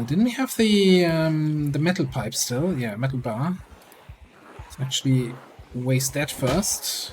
Didn't we have the metal pipe still? Yeah, metal bar. Let's actually waste that first.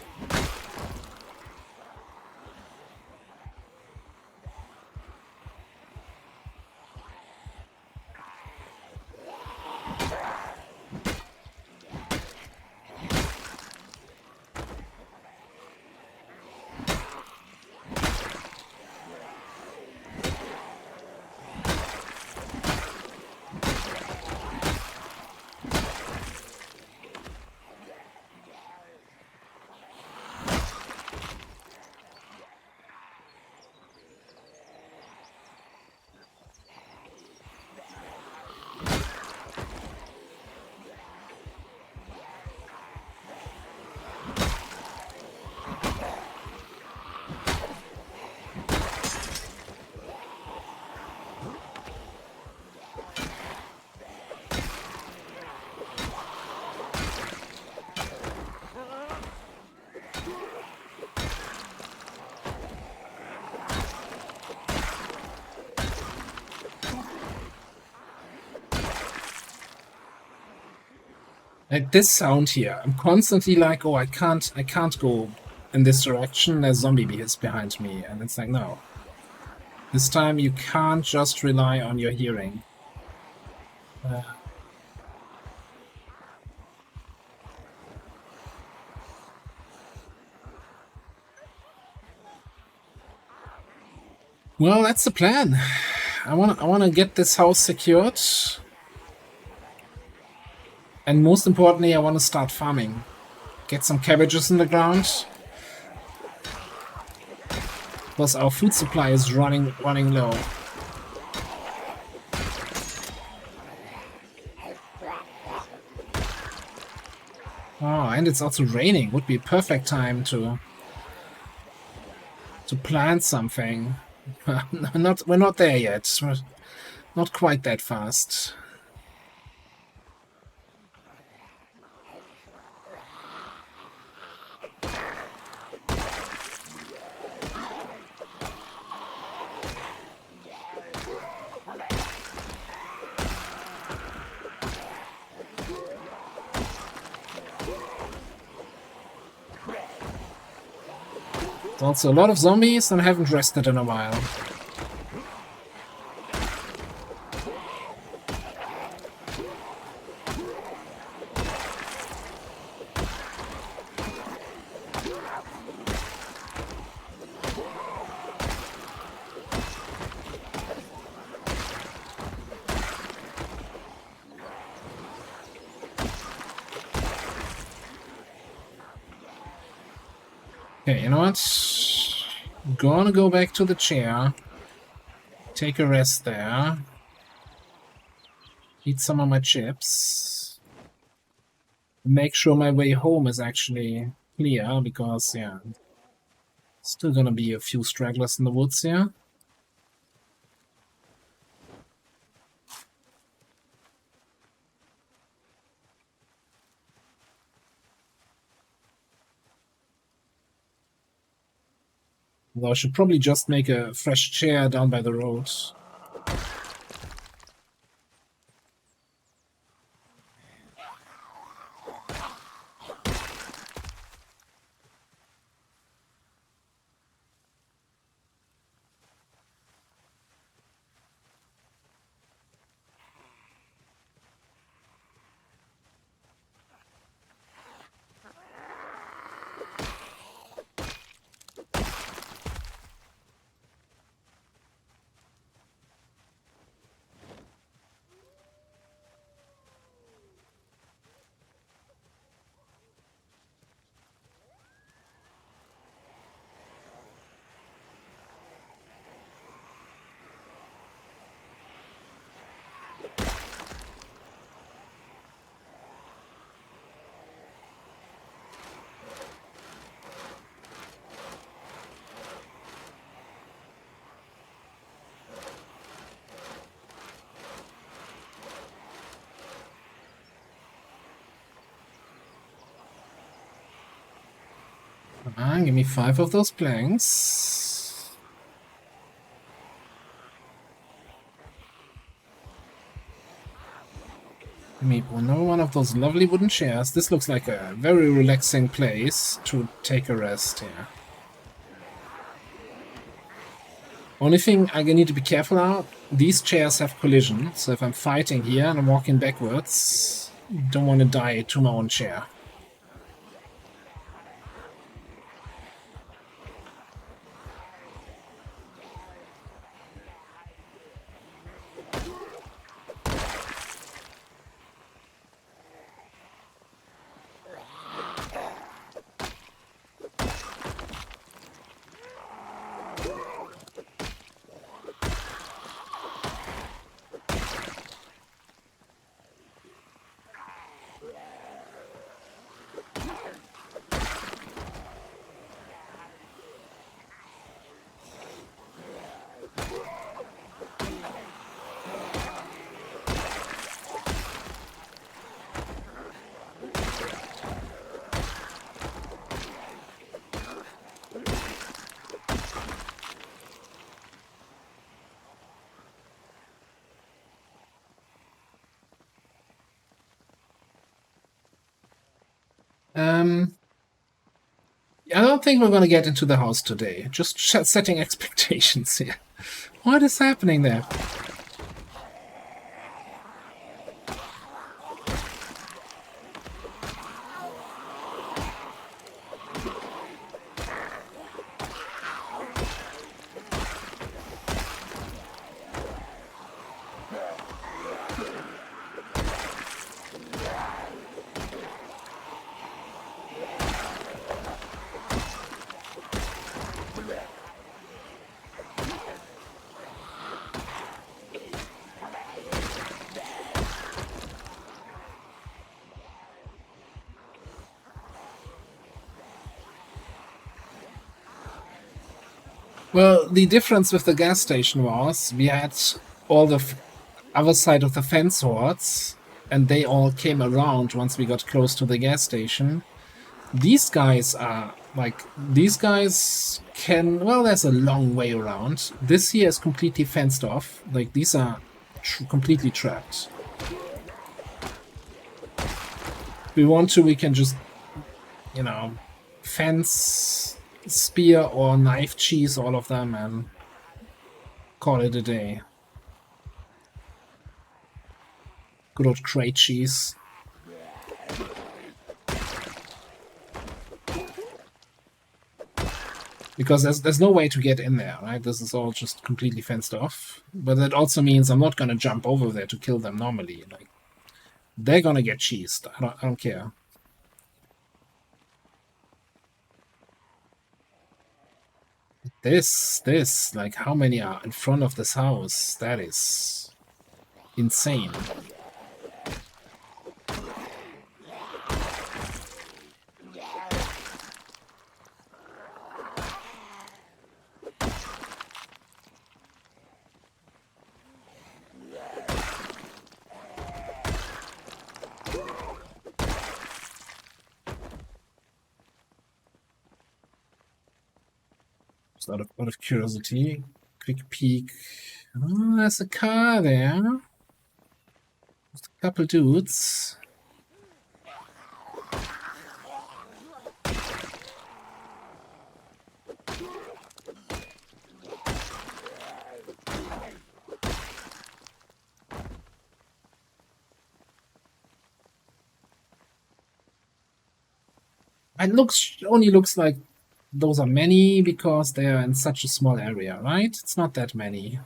Like this sound here, I'm constantly like, oh, I can't go in this direction. There's zombie behind me, and it's like, no. This time you can't just rely on your hearing. Well, that's the plan. I wanna get this house secured, and most importantly, I want to start farming. Get some cabbages in the ground, because our food supply is running low. Oh, and it's also raining. Would be a perfect time to plant something. We're not there yet. We're not quite that fast. Also, a lot of zombies, and I haven't rested in a while. Okay, you know what? I'm gonna go back to the chair. Take a rest there. Eat some of my chips. Make sure my way home is actually clear, because, yeah, still gonna be a few stragglers in the woods here. Although I should probably just make a fresh chair down by the road. Give me 5 of those planks. Give me another one of those lovely wooden chairs. This looks like a very relaxing place to take a rest here. Only thing I need to be careful about, these chairs have collision, so if I'm fighting here and I'm walking backwards, don't want to die to my own chair. I don't think we're gonna get into the house today. Just setting expectations here. What is happening there? Well, the difference with the gas station was we had all the other side of the fence hordes, and they all came around once we got close to the gas station. These guys are like, these guys can, well, there's a long way around. This here is completely fenced off. Like, these are completely trapped. If we want to, we can just, you know, fence, spear, or knife cheese all of them and call it a day. Good old crate cheese. Because there's no way to get in there, right? This is all just completely fenced off. But that also means I'm not gonna jump over there to kill them normally. Like, they're gonna get cheesed. I don't care. This, like, how many are in front of this house? That is insane. Just out of curiosity, quick peek. Oh, there's a car there. Just a couple dudes. It only looks like those are many because they are in such a small area, right? It's not that many.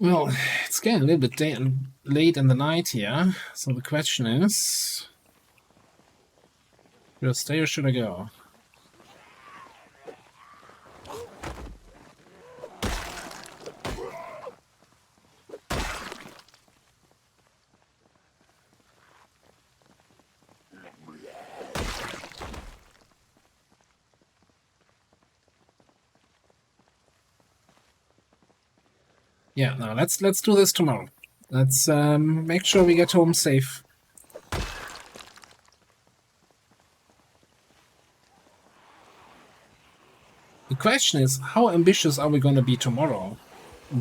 Well, it's getting a little bit late in the night here, so the question is, should I stay or should I go? Yeah, no, let's do this tomorrow. Let's make sure we get home safe. The question is, how ambitious are we going to be tomorrow?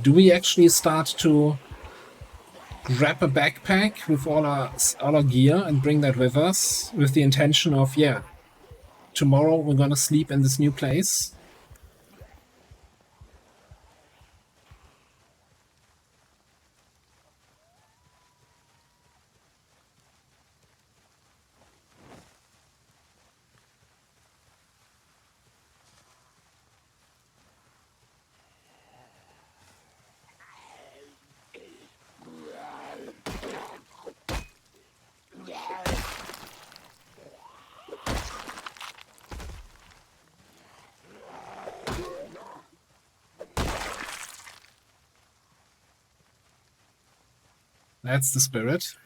Do we actually start to grab a backpack with all our gear and bring that with us with the intention of, yeah, tomorrow we're going to sleep in this new place? That's the spirit.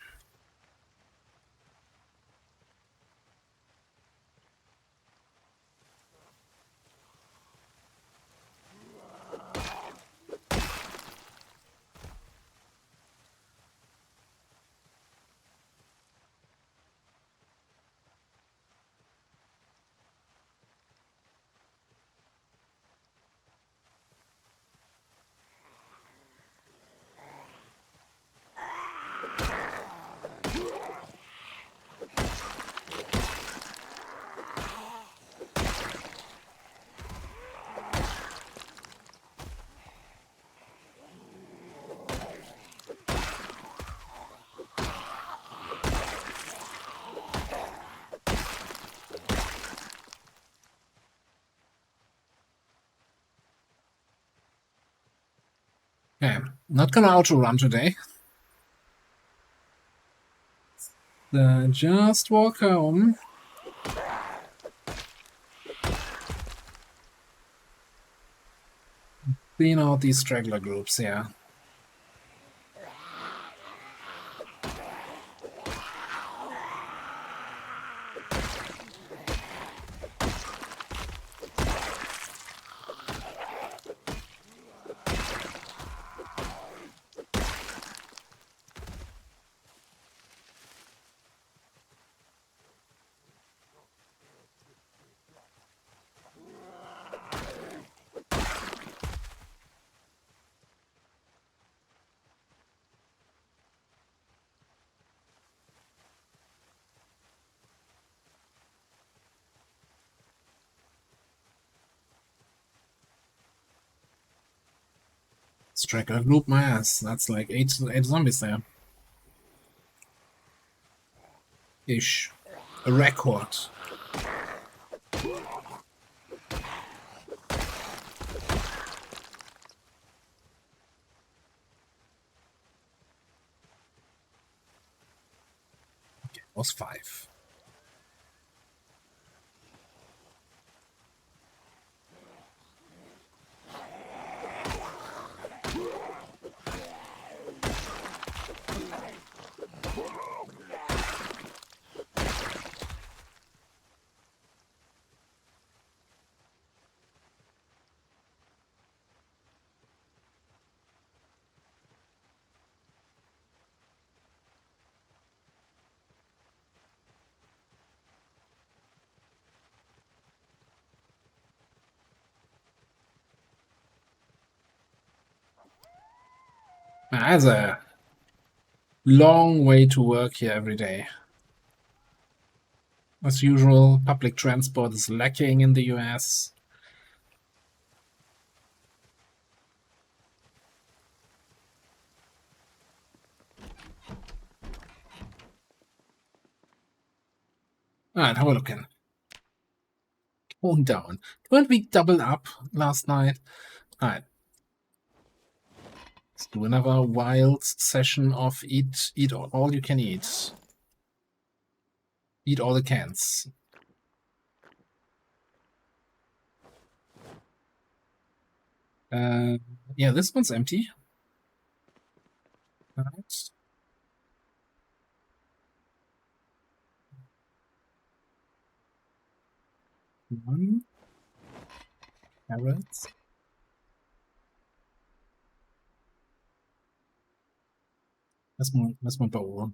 Okay, not gonna auto run today. Just walk home. Clean out these straggler groups, yeah. Straggler group my ass. That's like eight zombies there. Ish. A record. Okay, was 5. That's a long way to work here every day. As usual, public transport is lacking in the US. Alright, how are we looking? Tone down. Weren't we doubled up last night? Alright. Let's do another wild session of eat all you can eat. Eat all the cans. Yeah, this one's empty. Alright. One. Carrots. That's my bowl.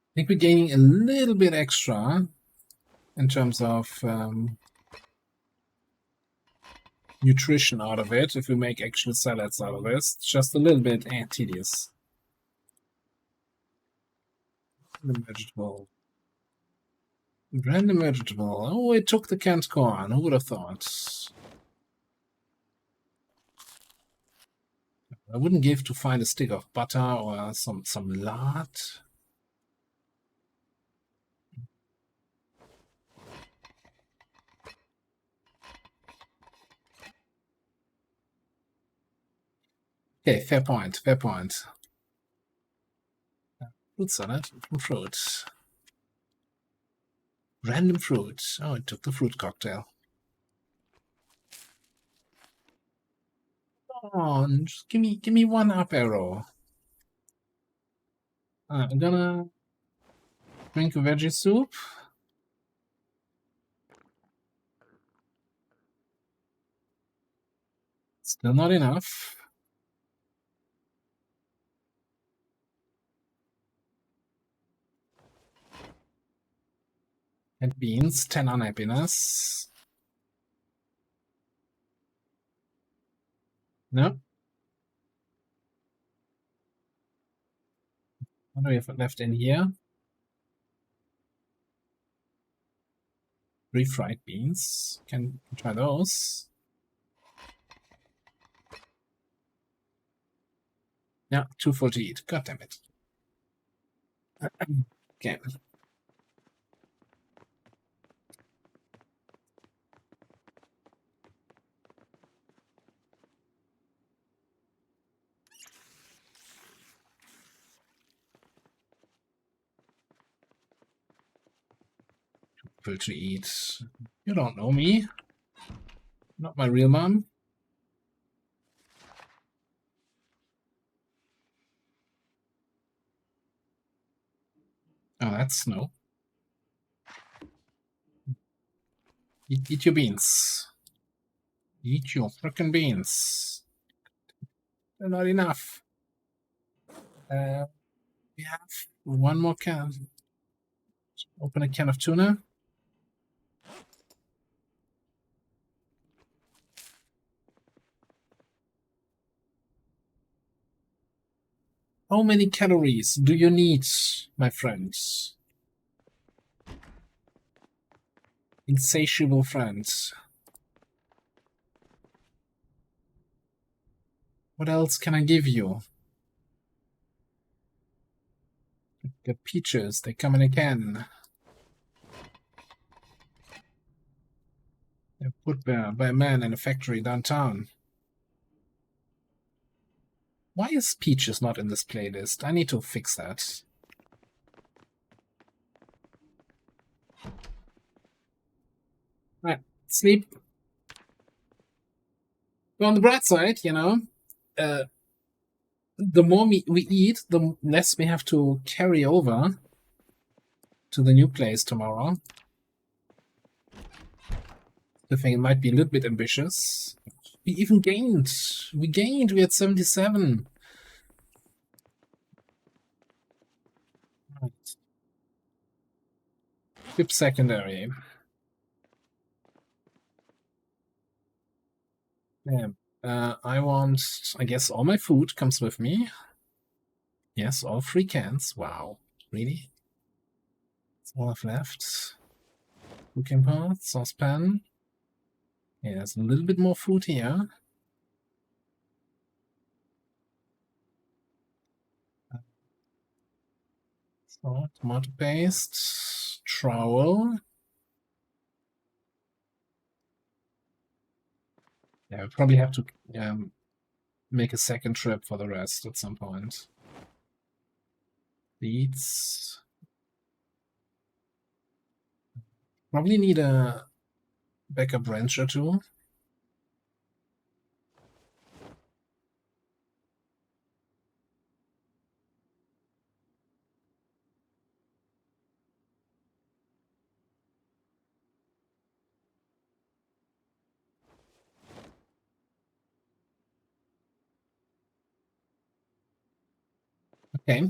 I think we're gaining a little bit extra in terms of nutrition out of it if we make actual salads out of this. Just a little bit tedious. Random vegetable. Random vegetable. Oh, it took the canned corn. Who would have thought? I wouldn't give to find a stick of butter or some lard. Okay, fair point. Fair point. Fruit salad from fruit. Random fruit. Oh, it took the fruit cocktail. Come on, just give me one up arrow. I'm gonna drink a veggie soup. Still not enough. And beans, 10 unhappiness. No. What do we have left in here? Refried beans. Can try those. Yeah, too full to eat. God damn it. Okay. Too full to eat. You don't know me. Not my real mom. Oh, that's snow. Eat your beans. Eat your frickin' beans. They're not enough. We have one more can. Open a can of tuna. How many calories do you need, my friends? Insatiable friends. What else can I give you? The peaches, they come in a can. They're put by a man in a factory downtown. Why is peaches not in this playlist? I need to fix that. Right, sleep. But on the bright side, you know, the more we eat, the less we have to carry over to the new place tomorrow. I think it might be a little bit ambitious. We even gained. We gained. We had 77. Right. Equip secondary. Yeah. I want. I guess all my food comes with me. Yes, all 3 cans. Wow. Really? That's all I've left. Cooking pot, saucepan. Yeah, there's a little bit more food here. So, tomato paste, trowel. Yeah, we probably have to make a second trip for the rest at some point. Beets. Probably need a backup wrench or two. Okay.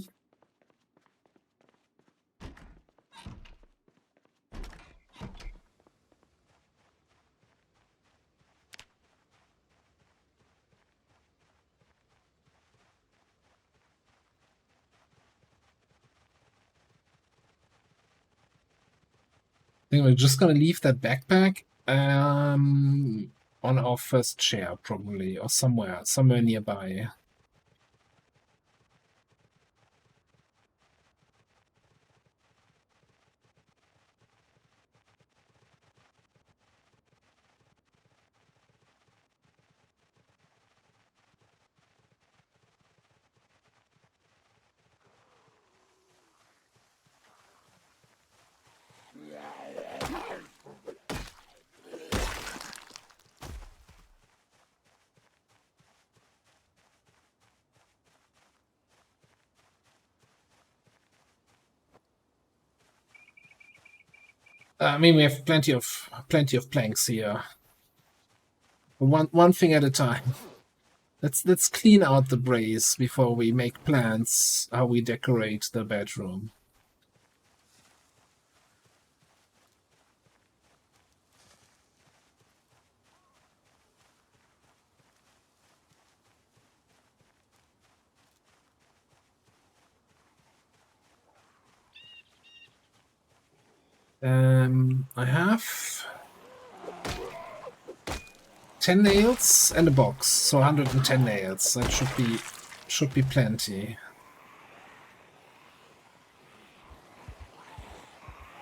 I think we're just gonna leave that backpack on our first chair, probably, or somewhere nearby. I mean, we have plenty of planks here. One thing at a time. Let's clean out the brace before we make plans how we decorate the bedroom. I have 10 nails and a box, so 110 nails. That should be should be plenty.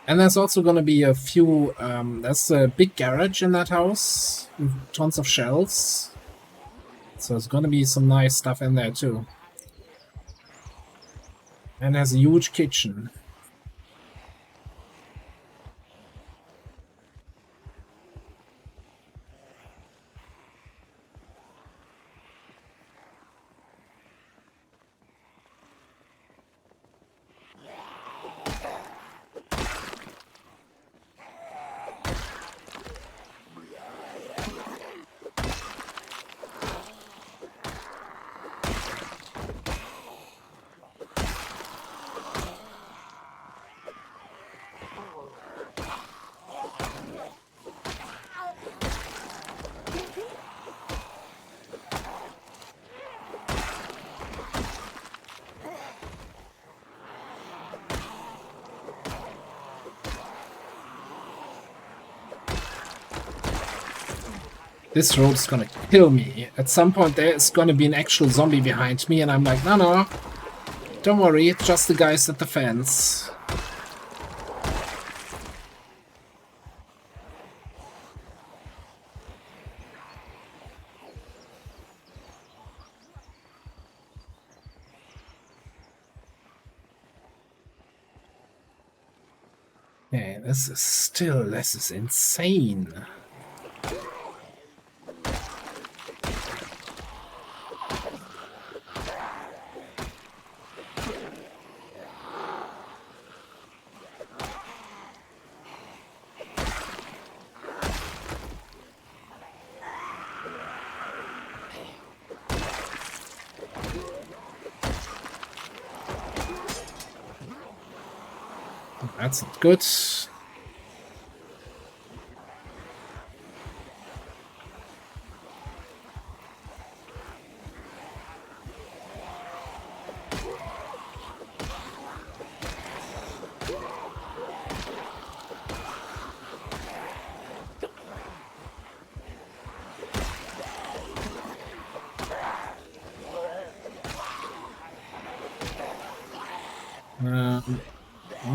And there's also gonna be a few, there's a big garage in that house, with tons of shells. So there's gonna be some nice stuff in there too. And there's a huge kitchen. This road's gonna kill me. At some point there's gonna be an actual zombie behind me and I'm like, no, don't worry, it's just the guys at the fence. Okay, this is insane. That's not good.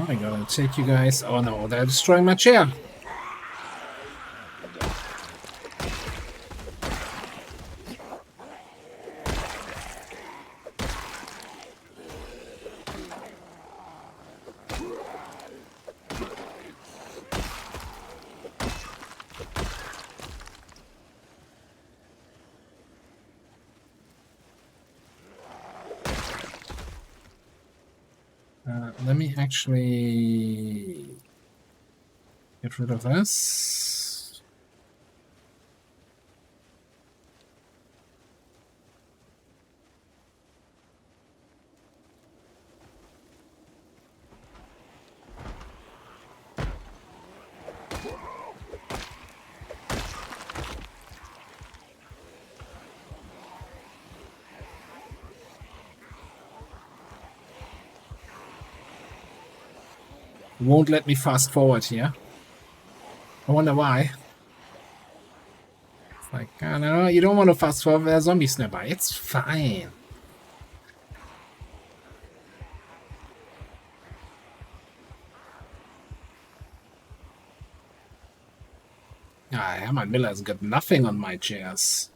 I gotta take you guys. Oh no, they're destroying my chair. Let me actually get rid of this. Won't let me fast forward here. I wonder why. It's like, I don't know, you don't want to fast forward, there are zombies nearby. It's fine. Ah, Herman Miller's got nothing on my chairs.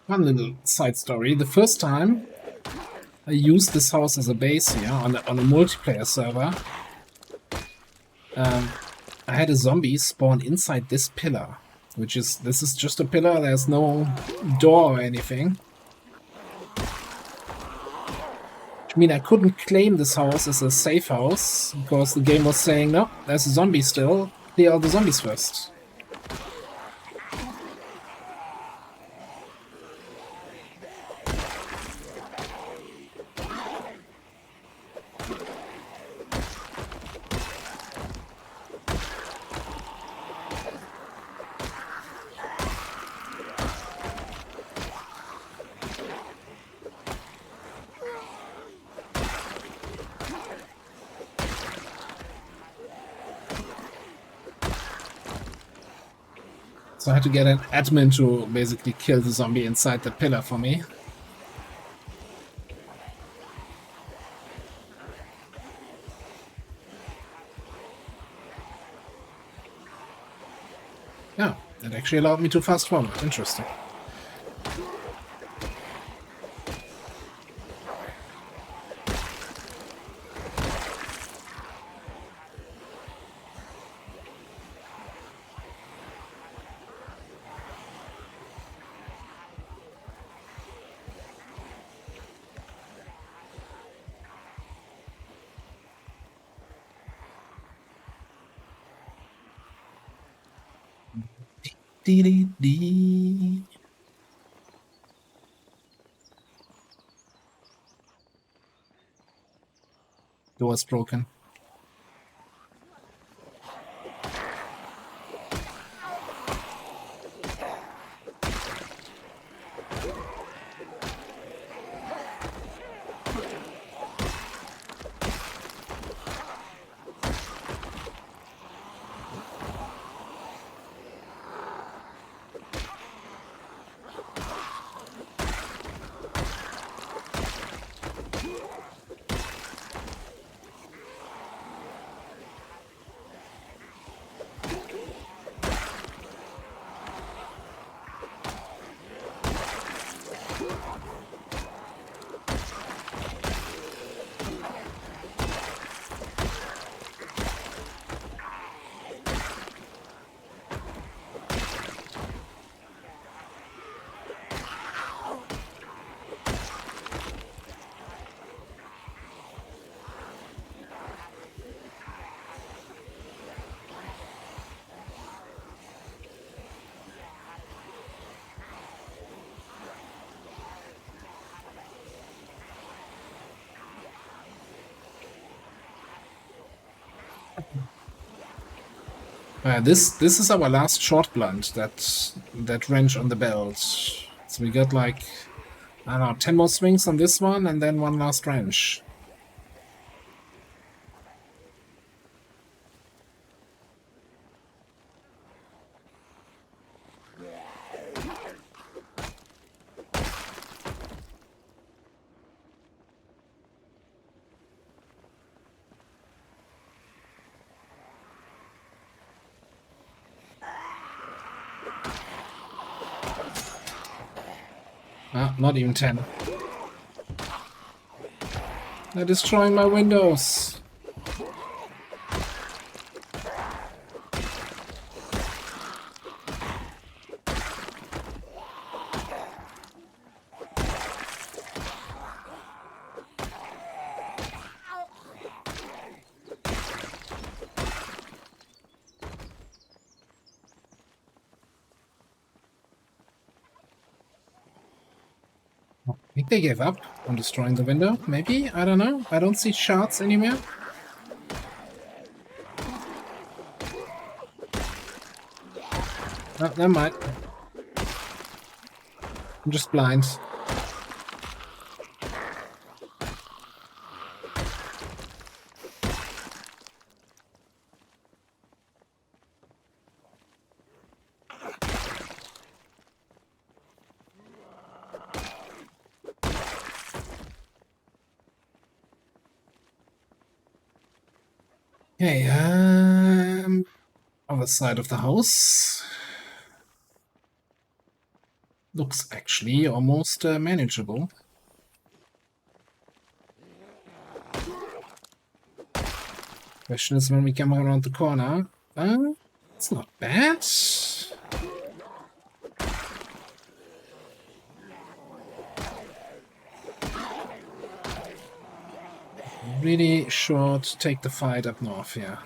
One little side story. The first time I used this house as a base here on a multiplayer server, I had a zombie spawn inside this pillar, this is just a pillar, there's no door or anything. Which means I couldn't claim this house as a safe house, because the game was saying, no, there's a zombie still, clear all the zombies first. So I had to get an admin to basically kill the zombie inside the pillar for me. Yeah, that actually allowed me to fast forward. Interesting. Dee-dee-dee. Door's broken. This is our last short blunt, that wrench on the belt. So we got like, I don't know, 10 more swings on this one, and then one last wrench. Not even 10. They're destroying my windows. I think they gave up on destroying the window, maybe? I don't know. I don't see shards anywhere. Oh, never mind. I'm just blind. Okay, other side of the house. Looks actually almost manageable. Question is when we come around the corner. It's not bad. Really short, take the fight up north here.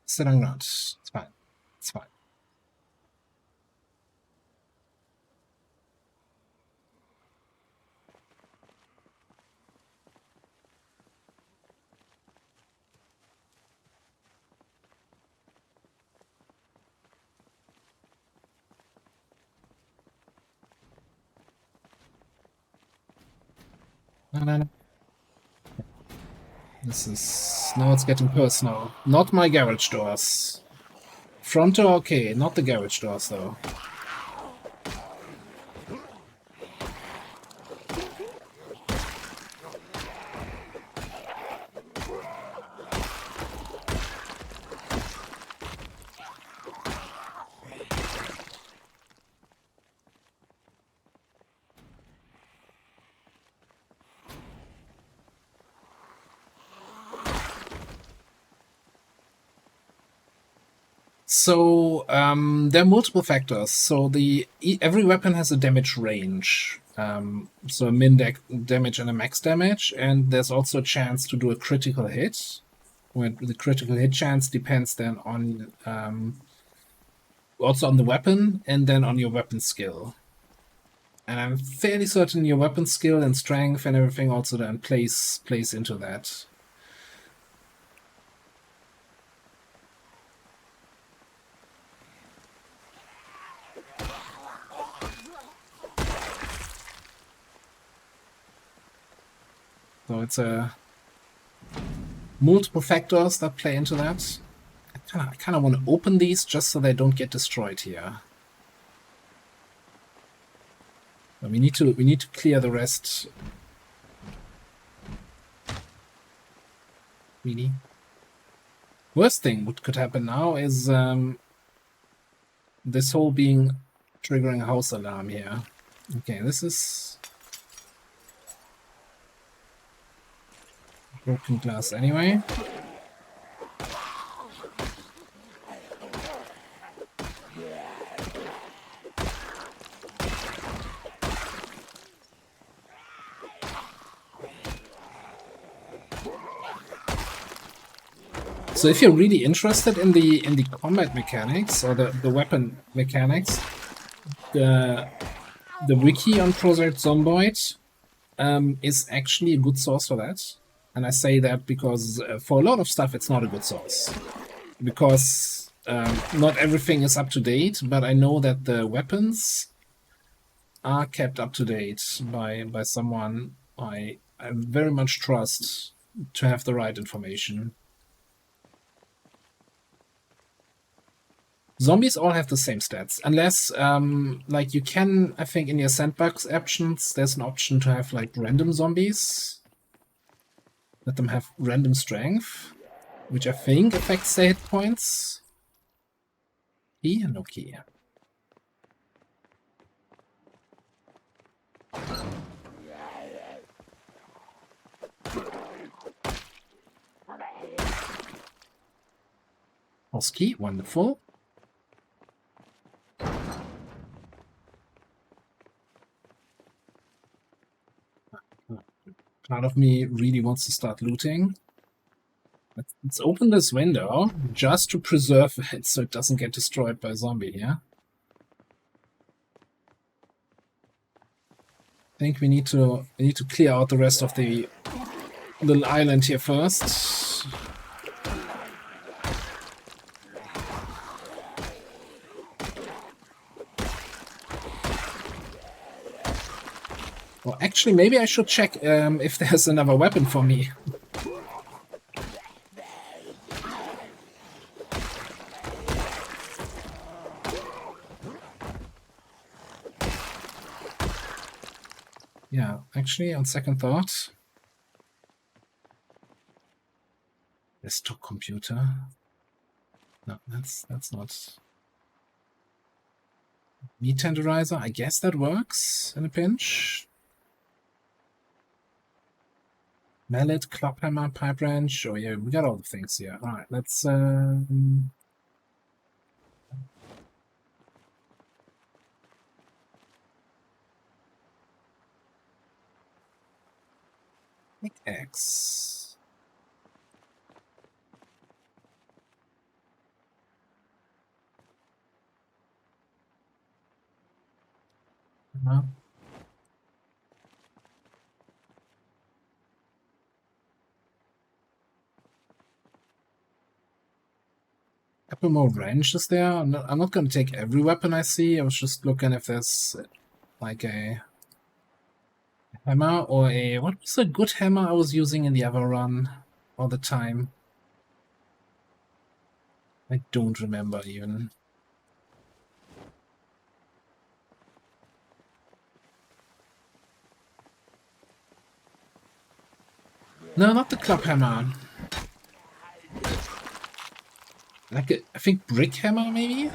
Sit on ground. It's fine. It's fine. No. This is... Now it's getting personal. Not my garage doors. Front door, okay. Not the garage doors, though. So there are multiple factors. So every weapon has a damage range. So a min damage and a max damage, and there's also a chance to do a critical hit. Where the critical hit chance depends then on also on the weapon and then on your weapon skill. And I'm fairly certain your weapon skill and strength and everything also then plays into that. So it's multiple factors that play into that. I kind of want to open these just so they don't get destroyed here. But we need to clear the rest. Really. Worst thing what could happen now is this whole being triggering a house alarm here. Okay, this is broken glass anyway. So if you're really interested in the combat mechanics or the weapon mechanics, the wiki on Crozet Zomboid is actually a good source for that. And I say that because for a lot of stuff it's not a good source. Because not everything is up to date, but I know that the weapons are kept up to date by someone I very much trust to have the right information. Zombies all have the same stats, unless, like you can, I think in your sandbox options, there's an option to have like random zombies. Let them have random strength, which I think affects their hit points. Key? No key. House key, wonderful. Part of me really wants to start looting. Let's open this window just to preserve it so it doesn't get destroyed by a zombie here. think we need to clear out the rest of the little island here first. Well, actually, maybe I should check if there's another weapon for me. Yeah, actually, on second thought. Desktop computer. No, that's not. Meat tenderizer, I guess that works in a pinch. Mallet, clubhammer, pipe wrench. Oh yeah, we got all the things here. Alright, let's X. No. Couple more wrenches there. I'm not gonna take every weapon I see. I was just looking if there's like a hammer or a... What was a good hammer I was using in the other run all the time? I don't remember even. No, not the club hammer. Like I think brick hammer maybe?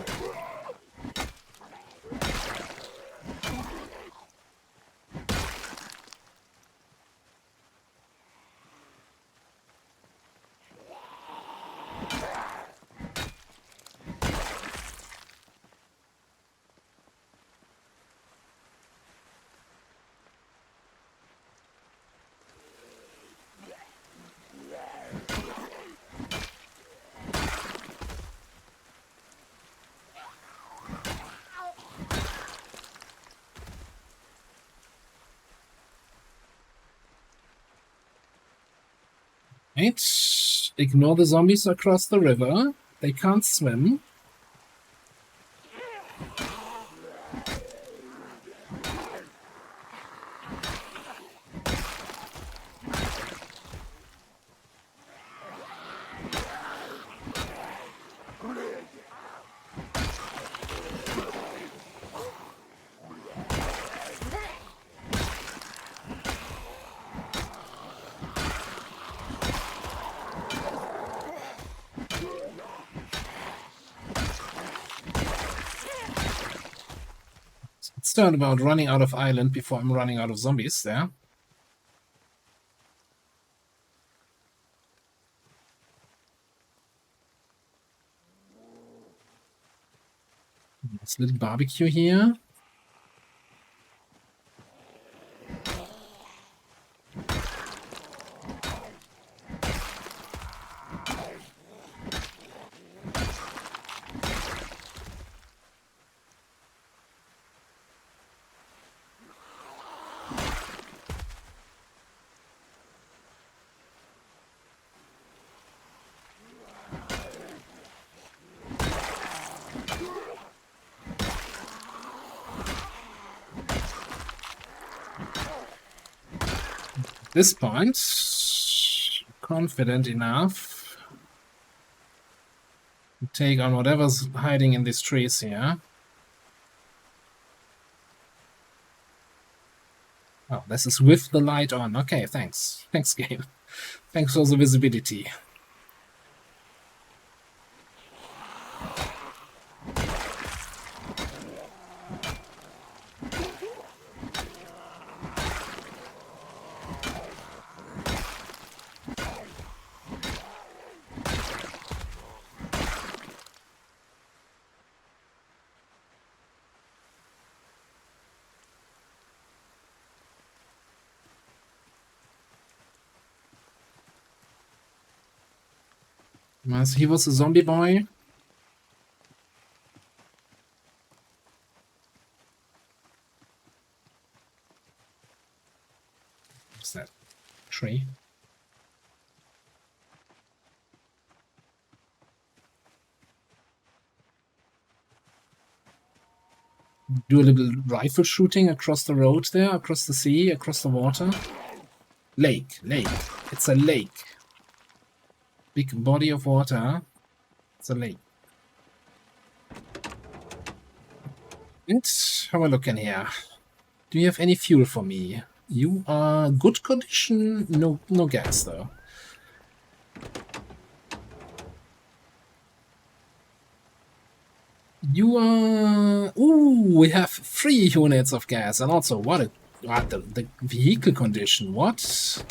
Right. Ignore the zombies across the river. They can't swim. It's not about running out of island before I'm running out of zombies there. Nice little barbecue here. This point, confident enough to take on whatever's hiding in these trees here. Oh, this is with the light on. Okay, thanks. Thanks, game. Thanks for the visibility. He was a zombie boy. What's that? Tree. Do a little rifle shooting across the road there, across the sea, across the water. Lake. It's a lake. Big body of water. It's a lake. And have a look in here. Do you have any fuel for me? You are good condition. No gas though. You are. Ooh, we have 3 units of gas, and also what the vehicle condition. What's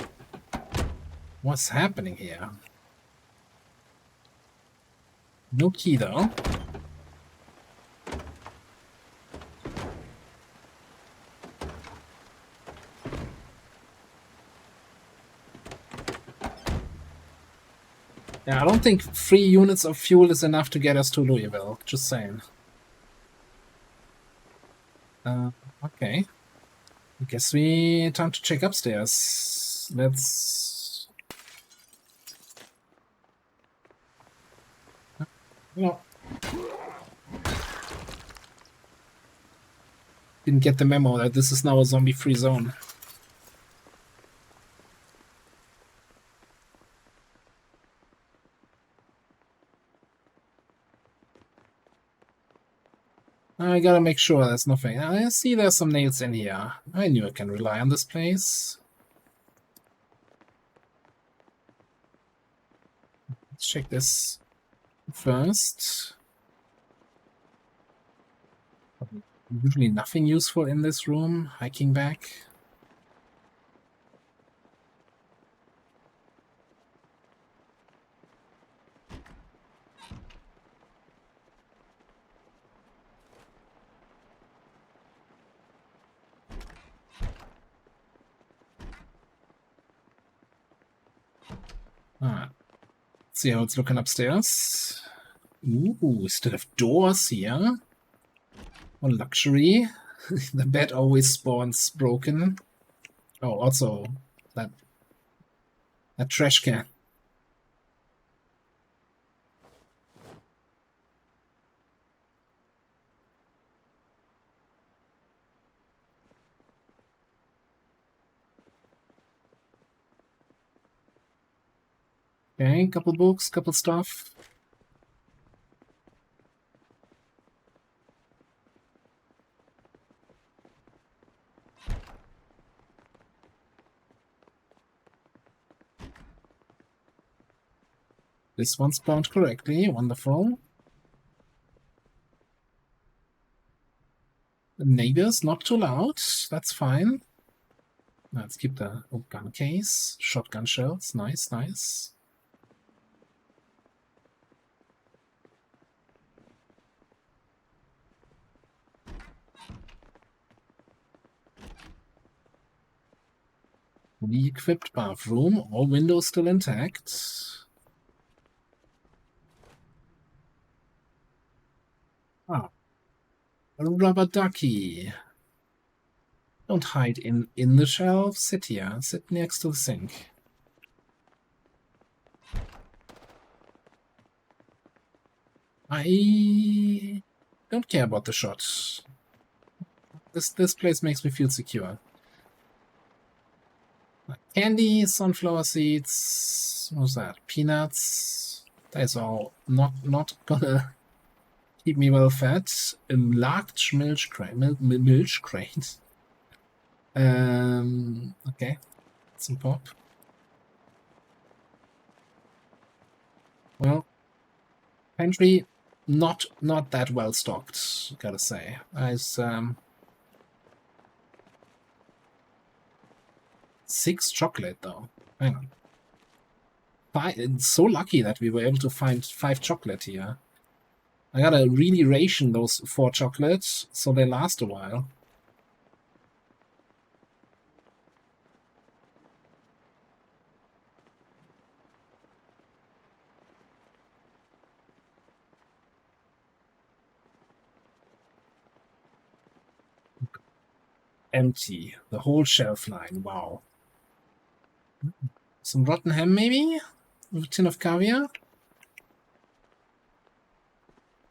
happening here? No key though. Yeah, I don't think 3 units of fuel is enough to get us to Louisville. Just saying. Okay. I guess we time to check upstairs. Let's. No. Didn't get the memo that this is now a zombie-free zone. I gotta make sure there's nothing. I see there's some nails in here. I knew I can rely on this place. Let's check this first. Usually nothing useful in this room. Hiking back. Let's see how it's looking upstairs. Ooh, we still have doors here. Oh, luxury. The bed always spawns broken. Oh, also that trash can. Okay, couple books, couple stuff. This one spawned correctly, wonderful. The neighbors not too loud, that's fine. Let's keep the gun case, shotgun shells, nice, nice. Fully equipped bathroom, all windows still intact. Ah, a rubber ducky. Don't hide in the shelf, sit here, sit next to the sink. I don't care about the shot. This place makes me feel secure. Candy, sunflower seeds, what's that? Peanuts. That's all not gonna keep me well fed. Large milk crate. Okay. Some pop. Well, pantry not that well stocked, gotta say. As 6 chocolate though. Hang on. It's so lucky that we were able to find 5 chocolate here. I gotta really ration those 4 chocolates so they last a while. Empty. The whole shelf line. Wow. Some rotten ham, maybe? With a tin of caviar?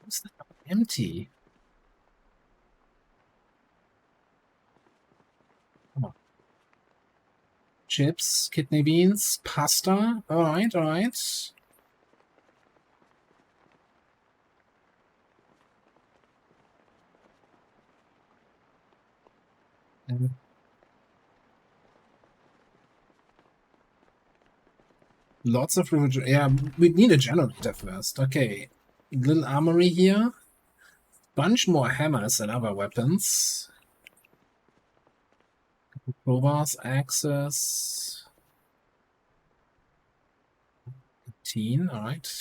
What's that? Empty. Come on. Chips, kidney beans, pasta. Alright, alright. Lots of refrigerator. Yeah, we need a generator first. Okay. Little armory here. Bunch more hammers and other weapons. Crowbars, axes. 18, alright.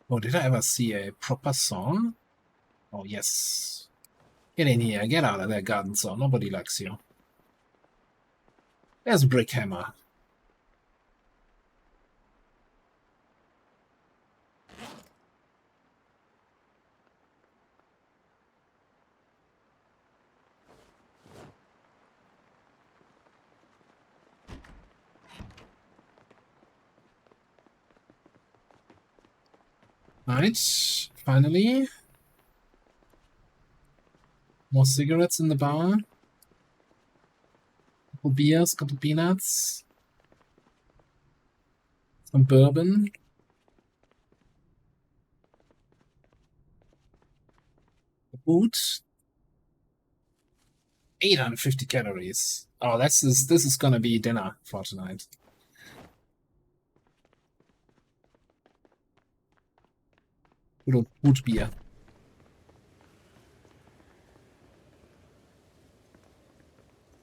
Oh, did I ever see a proper saw? Oh, yes. Get in here. Get out of there, garden saw. Nobody likes you. There's a brick hammer. Right, finally. More cigarettes in the bar. Couple beers, couple peanuts. Some bourbon. A boot. 850 calories. Oh, this is gonna be dinner for tonight. Good old boot beer.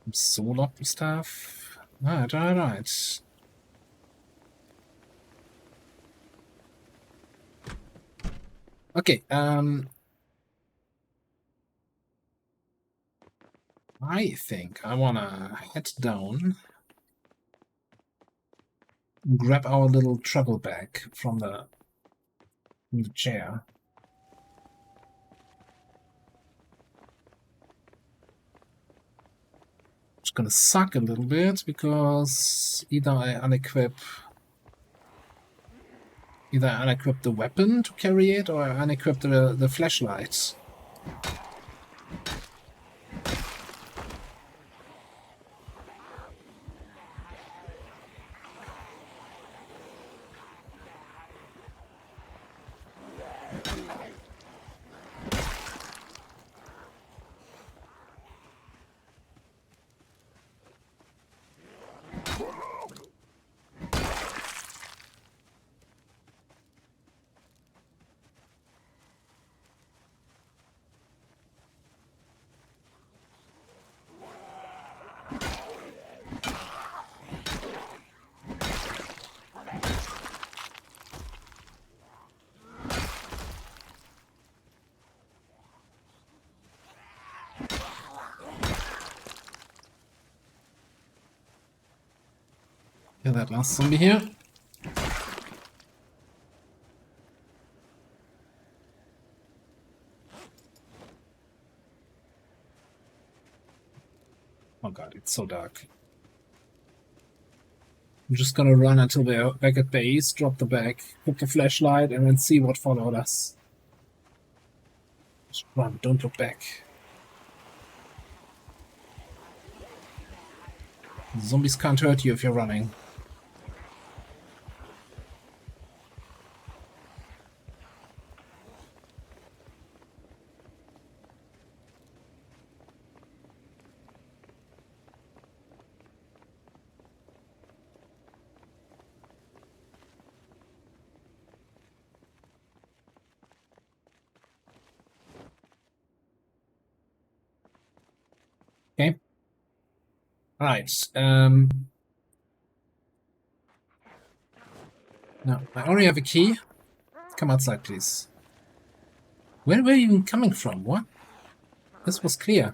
Some solar stuff. Alright. Okay, I think I wanna head down, grab our little travel bag from the chair. It's gonna suck a little bit because either I unequip the weapon to carry it, or I unequip the flashlight. Kill that last zombie here. Oh god, it's so dark. I'm just gonna run until we're back at base, drop the bag, put the flashlight, and then see what followed us. Just run, don't look back. Zombies can't hurt you if you're running. Okay. Alright, no, I already have a key. Come outside, please. Where were you even coming from? What? This was clear.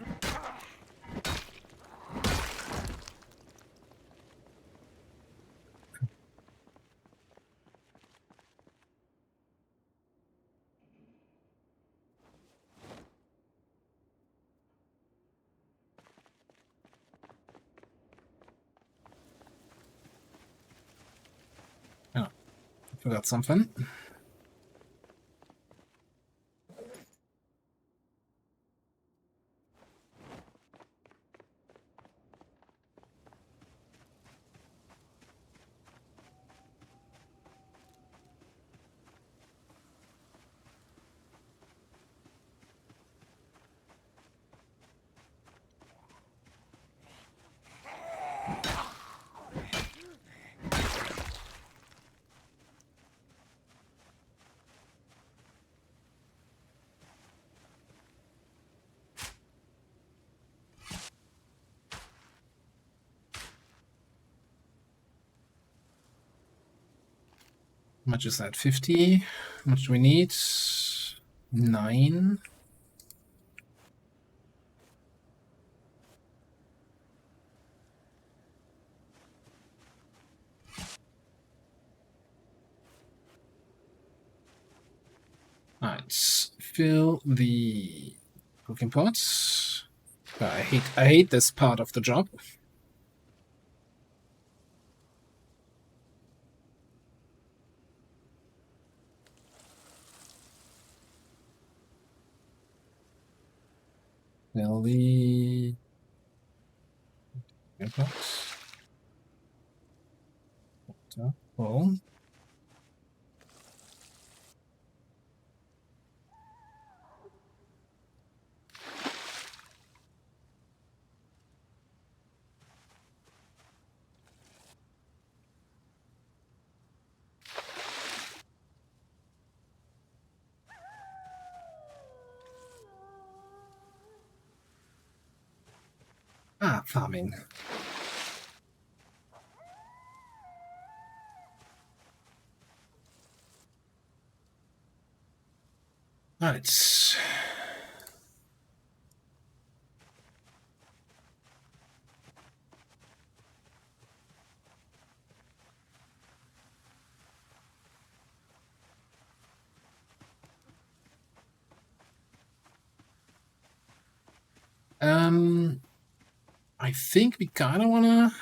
forgot something. How much is that? 50? How much do we need? 9. Alright, fill the cooking pot. I hate this part of the job. Fill the cooking pot. Water, full. Farming. Alright. I think we kinda wanna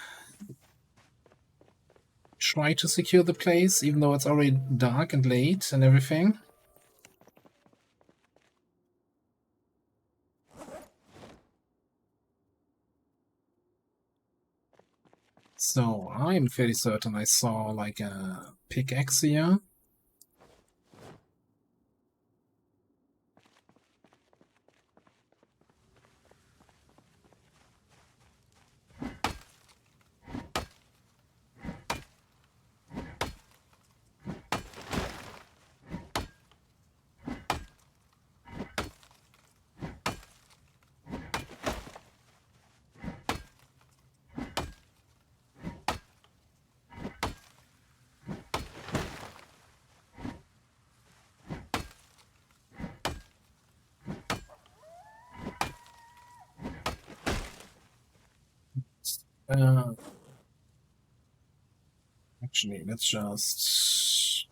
try to secure the place, even though it's already dark and late and everything. So I'm fairly certain I saw like a pickaxe here. Uh, Actually, let's just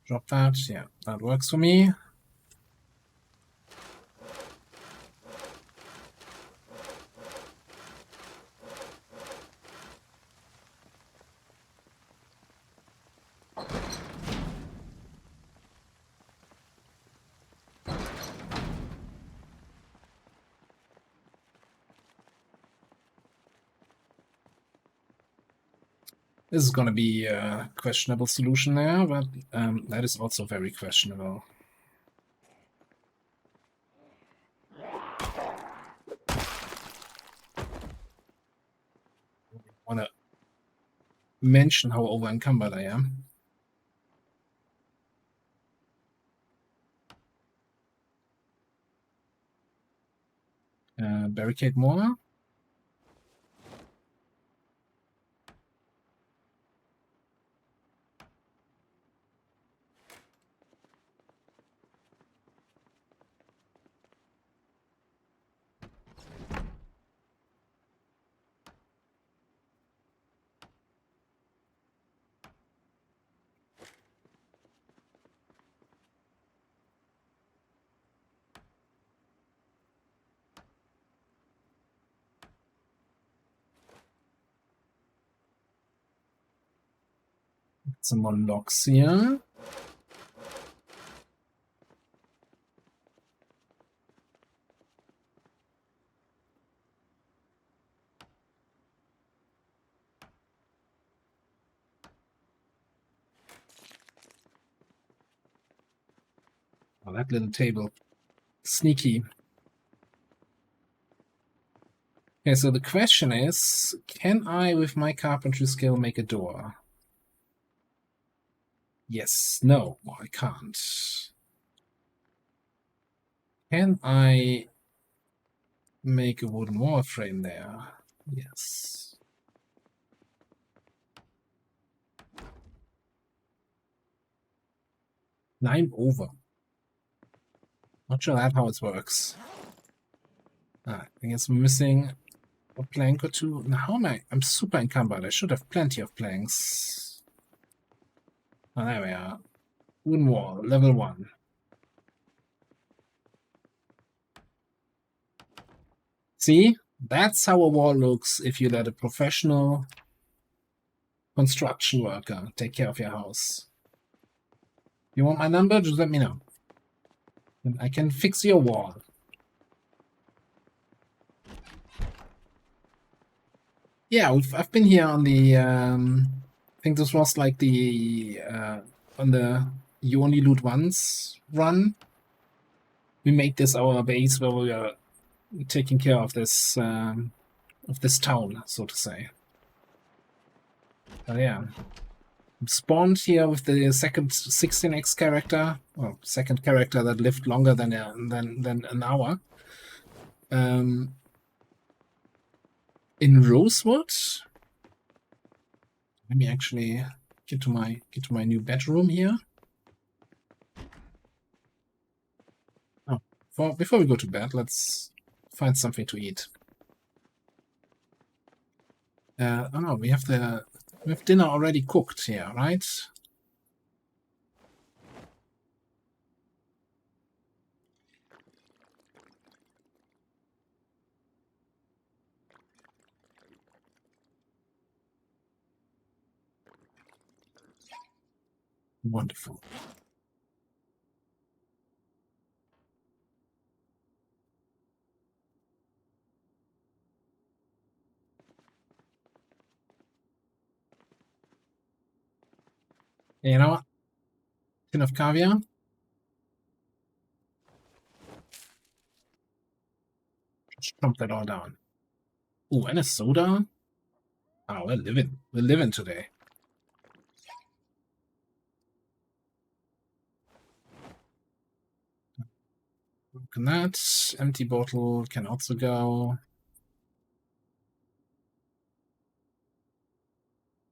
drop that. Yeah, that works for me. This is gonna be a questionable solution there, but that is also very questionable. Wanna mention how over encumbered I am. Barricade more. Some more locks here. Oh, that little table. Sneaky. Okay, so the question is, can I, with my carpentry skill, make a door? Yes. No, I can't. Can I make a wooden wall frame there? Yes. Climb over. Not sure that's how it works. I guess we're missing a plank or two. Now, how am I? I'm super encumbered. I should have plenty of planks. Oh, there we are. Wooden wall, level 1. See? That's how a wall looks if you let a professional construction worker take care of your house. You want my number? Just let me know. And I can fix your wall. Yeah, I've been here on the, I think this was like the, on the You Only Loot Once run. We made this our base where we are taking care of this town, so to say. But yeah. Spawned here with the second 16x character, or second character that lived longer than an hour. In Rosewood. Let me actually get to my new bedroom here. Oh, before we go to bed, let's find something to eat. Oh no, we have dinner already cooked here, right? Wonderful. You know what? Tin of caviar. Just dump that all down. Ooh, and a soda. Oh, we're living. We're living today. Broken that. Empty bottle can also go.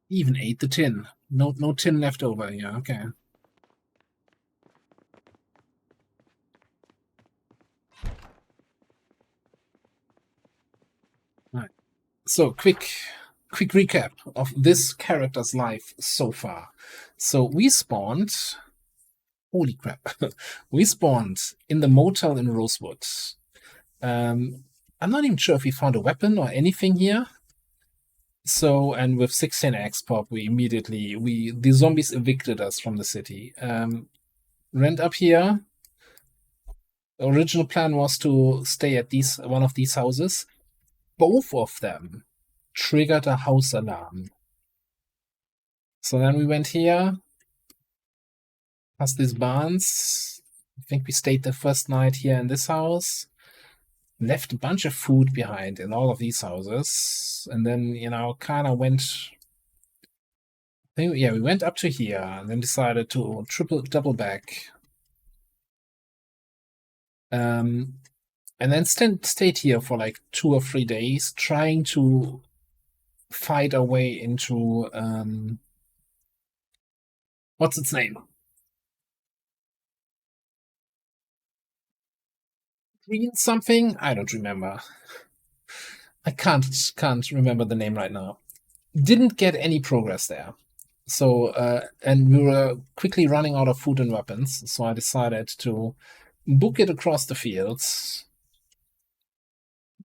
Even ate the tin. No tin left over. Yeah, okay. Right. So quick recap of this character's life so far. So we spawned. Holy crap! We spawned in the motel in Rosewood. I'm not even sure if we found a weapon or anything here. So, and with 16x pop, we immediately the zombies evicted us from the city. Went up here. The original plan was to stay at one of these houses. Both of them triggered a house alarm. So then we went here, past these barns. I think we stayed the first night here in this house. Left a bunch of food behind in all of these houses. And then, kind of went... we went up to here and then decided to double back. And then stayed here for like 2 or 3 days, trying to fight our way into what's its name? Green something? I don't remember. I can't remember the name right now. Didn't get any progress there. So and we were quickly running out of food and weapons, so I decided to book it across the fields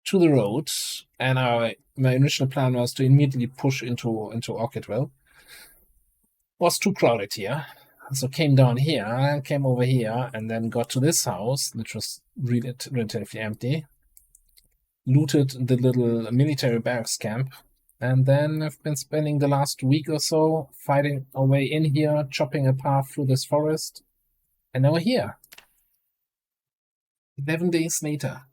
to the road, and my initial plan was to immediately push into Orchidville. Was too crowded here. So came down here, came over here, and then got to this house, which was relatively empty. Looted the little military barracks camp, and then I've been spending the last week or so fighting our way in here, chopping a path through this forest, and now we're here. 11 days later.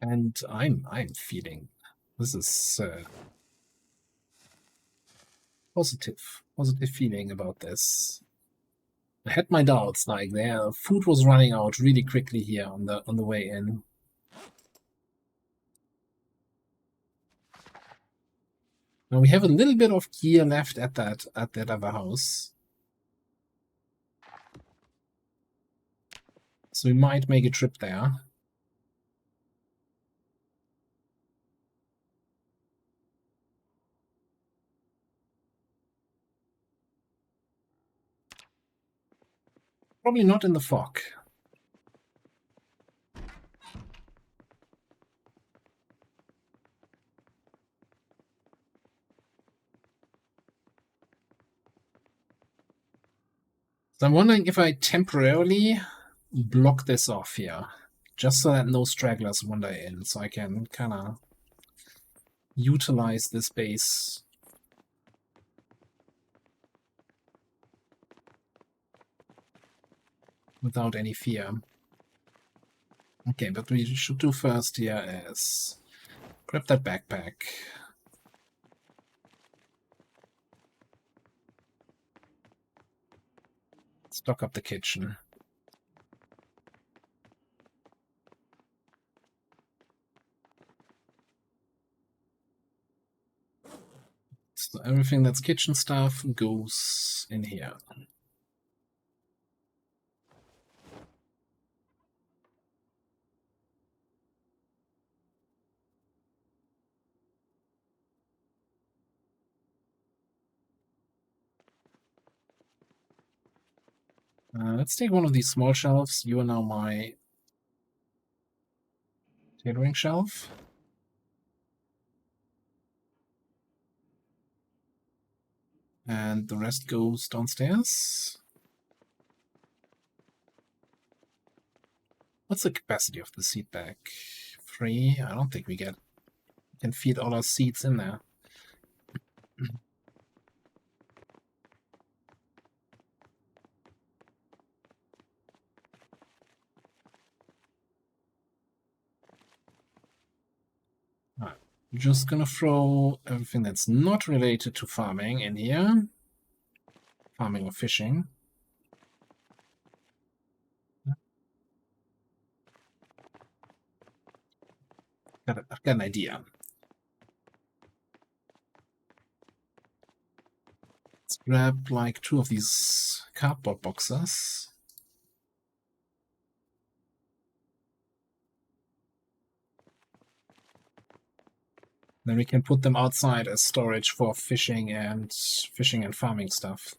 And I'm feeling this is positive feeling about this. I had my doubts, like their food was running out really quickly here on the way in. Now we have a little bit of gear left at that other house. So we might make a trip there. Probably not in the fog. So I'm wondering if I temporarily block this off here, just so that no stragglers wander in, so I can kind of utilize this base. Without any fear. Okay, but we should do first here is grab that backpack. Stock up the kitchen. So everything that's kitchen stuff goes in here. Let's take one of these small shelves. You are now my tailoring shelf. And the rest goes downstairs. What's the capacity of the seed bag? 3? I don't think we can feed all our seeds in there. Alright, I'm just gonna throw everything that's not related to farming in here. Farming or fishing. I've got an idea. Let's grab like 2 of these cardboard boxes. Then we can put them outside as storage for fishing and farming stuff.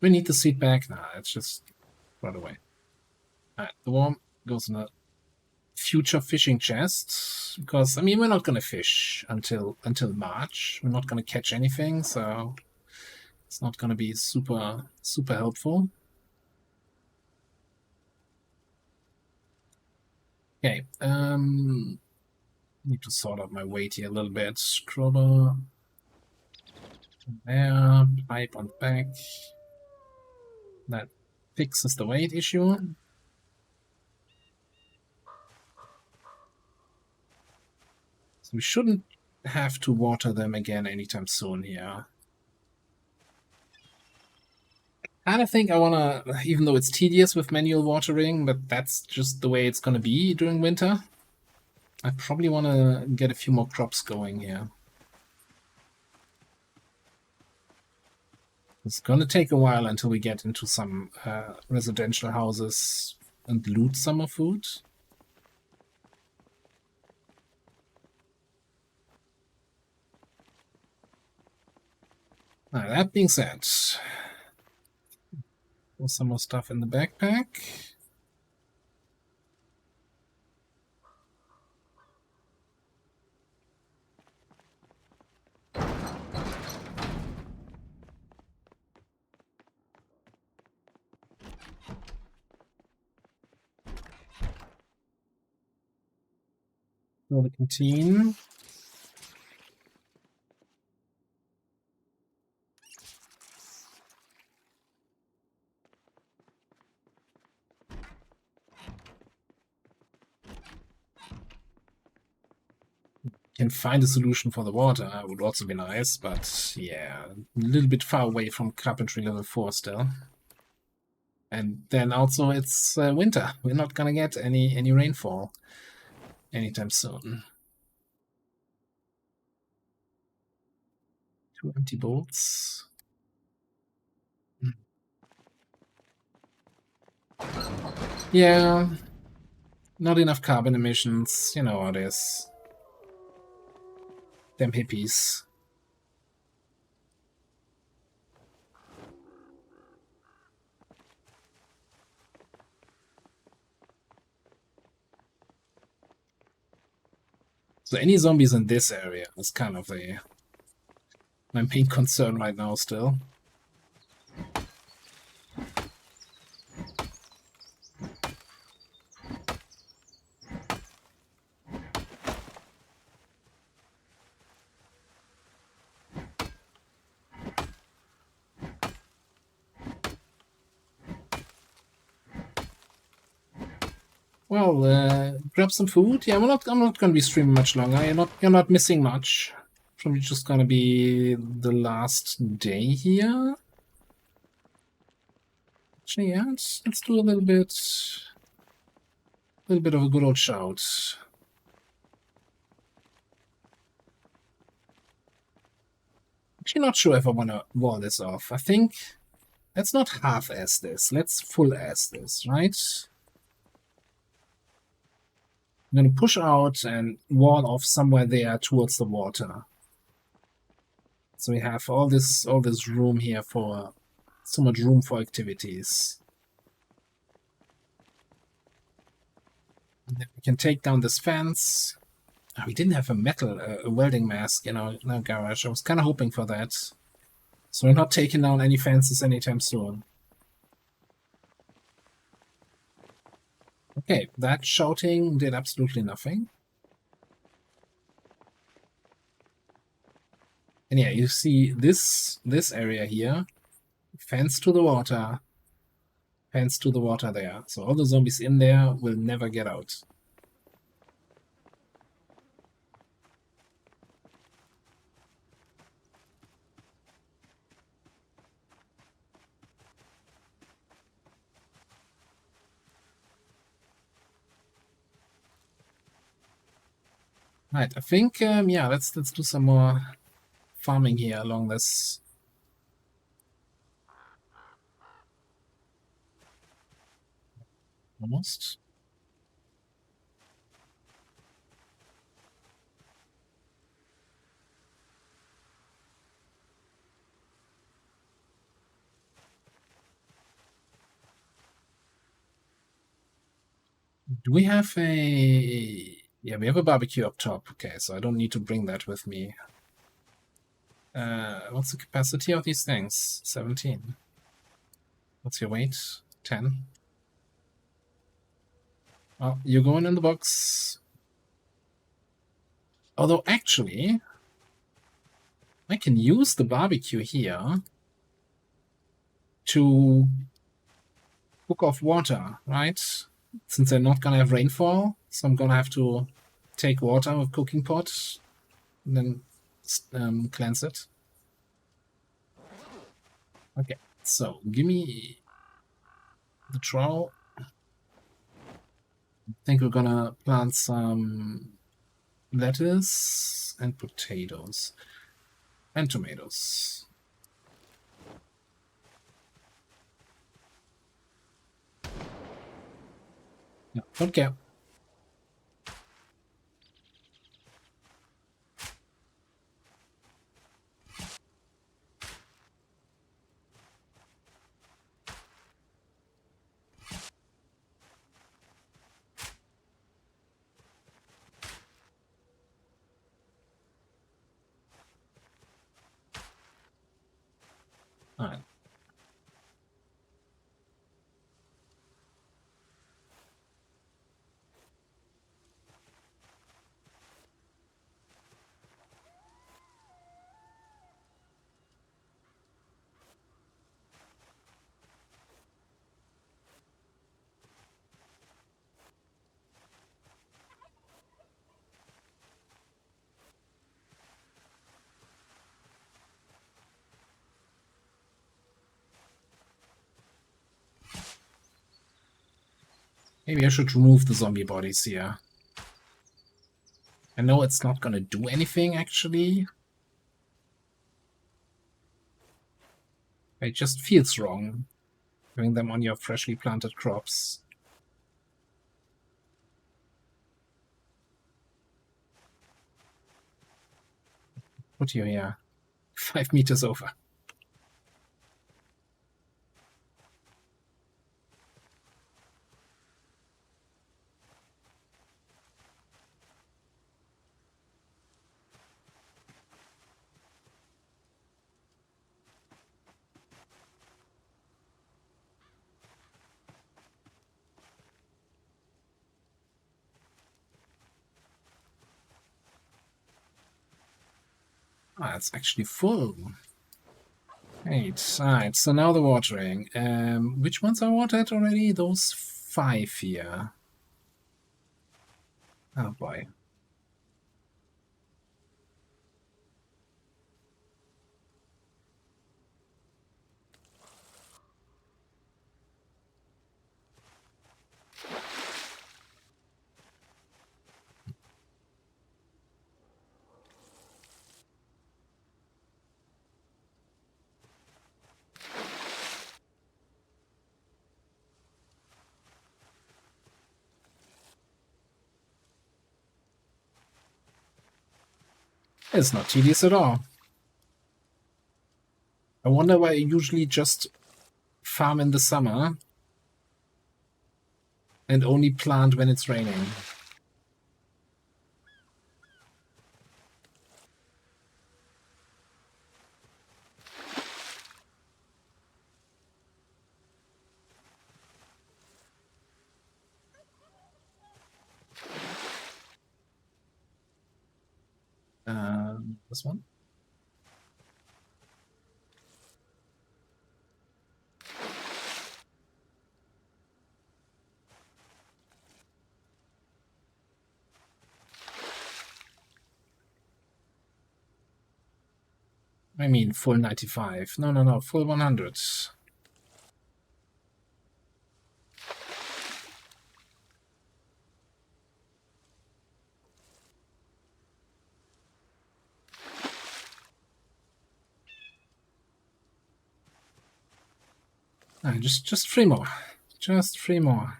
We need the seed back. Nah, it's just right away. Alright, the worm goes in a future fishing chest, because I mean we're not gonna fish until March. We're not gonna catch anything, so it's not gonna be super helpful. Okay, need to sort out my weight here a little bit. Scrubber there, pipe on the back. That fixes the weight issue. So we shouldn't have to water them again anytime soon here. kind of think I want to, even though it's tedious with manual watering, but that's just the way it's going to be during winter. I probably want to get a few more crops going here. It's going to take a while until we get into some residential houses and loot summer food. Now, that being said, there's some more stuff in the backpack. Fill the canteen. Can find a solution for the water would also be nice, but yeah, a little bit far away from carpentry level 4 still. And then also it's winter. We're not gonna get any rainfall anytime soon. 2 empty bolts. Yeah, not enough carbon emissions. You know how it is. Them hippies. So any zombies in this area is kind of my main concern right now still. Well, grab some food. Yeah, I'm not gonna be streaming much longer. You're not missing much. Probably just gonna be the last day here. Actually, yeah, let's do a little bit of a good old shout. Actually, not sure if I want to wall this off. I think let's not half-ass this. Let's full-ass this, right? I'm going to push out and wall off somewhere there towards the water. So we have all this room here for so much room for activities. And then we can take down this fence. Oh, we didn't have a welding mask in our garage. I was kind of hoping for that. So we're not taking down any fences anytime soon. Okay, that shouting did absolutely nothing. And yeah, you see this area here, fence to the water there. So all the zombies in there will never get out. Right, I think yeah, let's do some more farming here along this. Almost. Do we have a... Yeah, we have a barbecue up top. Okay, so I don't need to bring that with me. What's the capacity of these things? 17. What's your weight? 10. Oh, you're going in the box. Although, actually, I can use the barbecue here to cook off water, right? Since they're not gonna have rainfall, so I'm gonna have to take water with cooking pot and then cleanse it. Okay, So, give me the trowel. I think we're gonna plant some lettuce and potatoes and tomatoes. Yeah, don't care. Alright. Maybe I should remove the zombie bodies here. I know it's not gonna do anything, actually. It just feels wrong, having them on your freshly planted crops. Put you here. 5 meters over. Ah, it's actually full. Right, so now the watering. Which ones are watered already? Those 5 here. Oh boy. It's not tedious at all. I wonder why I usually just farm in the summer and only plant when it's raining. This one? I mean, full 95. No, full 100. Just 3 more. Just 3 more.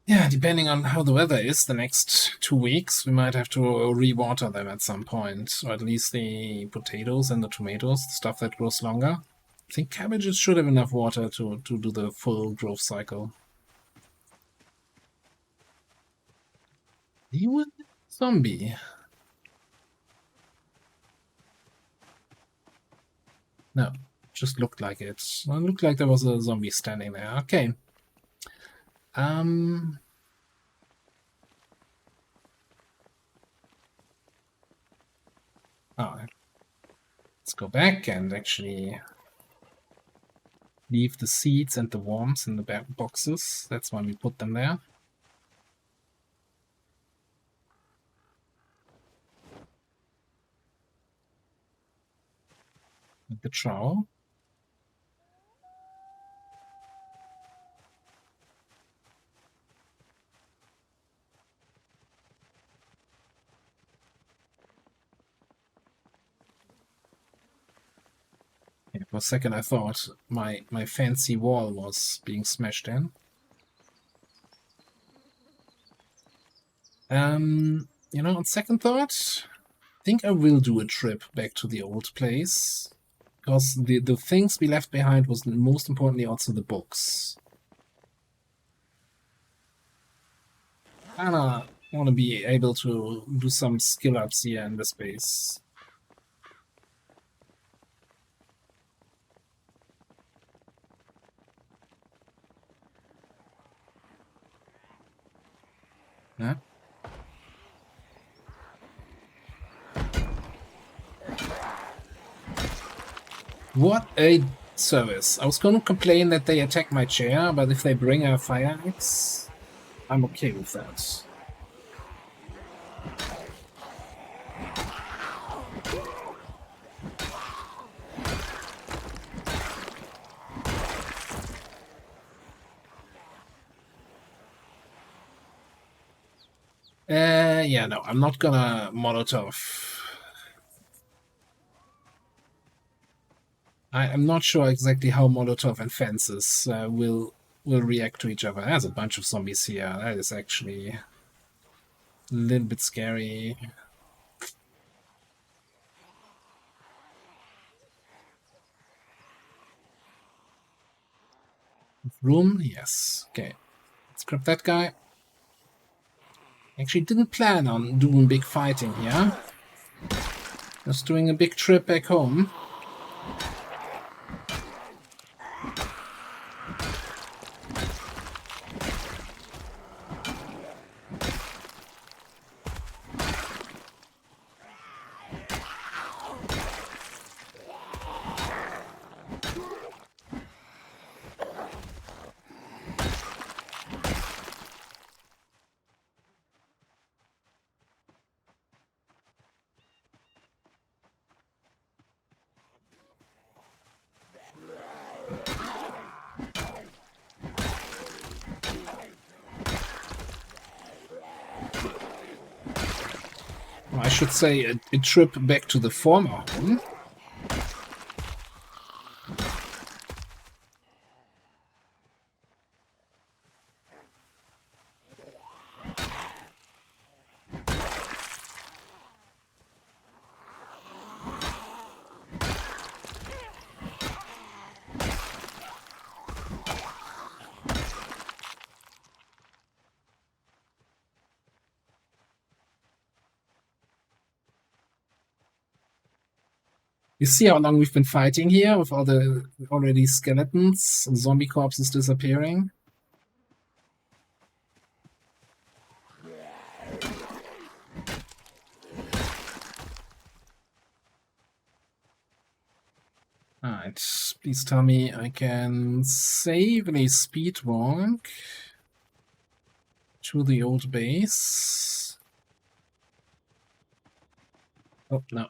Yeah, depending on how the weather is the next 2 weeks, we might have to re-water them at some point, or at least the potatoes and the tomatoes, the stuff that grows longer. I think cabbages should have enough water to do the full growth cycle. You would zombie. No, just looked like it. Well, it looked like there was a zombie standing there. Okay. Oh, let's go back and actually leave the seeds and the worms in the back boxes. That's why we put them there. With the trowel. Yeah, for a second I thought my fancy wall was being smashed in. You know, on second thought, I think I will do a trip back to the old place. Because the things we left behind was most importantly also the books. Kinda want to be able to do some skill ups here in the space. Yeah. What a service. I was going to complain that they attack my chair, but if they bring a fire axe, I'm okay with that. Yeah, no, I'm not gonna Molotov. I'm not sure exactly how Molotov and fences will react to each other. There's a bunch of zombies here. That is actually a little bit scary. Room? Yes. Okay. Let's grab that guy. Actually didn't plan on doing big fighting here. Just doing a big trip back home. I should say a trip back to the former home. You see how long we've been fighting here with all the already skeletons and zombie corpses disappearing? Alright, please tell me I can safely speed walk to the old base. Oh, no.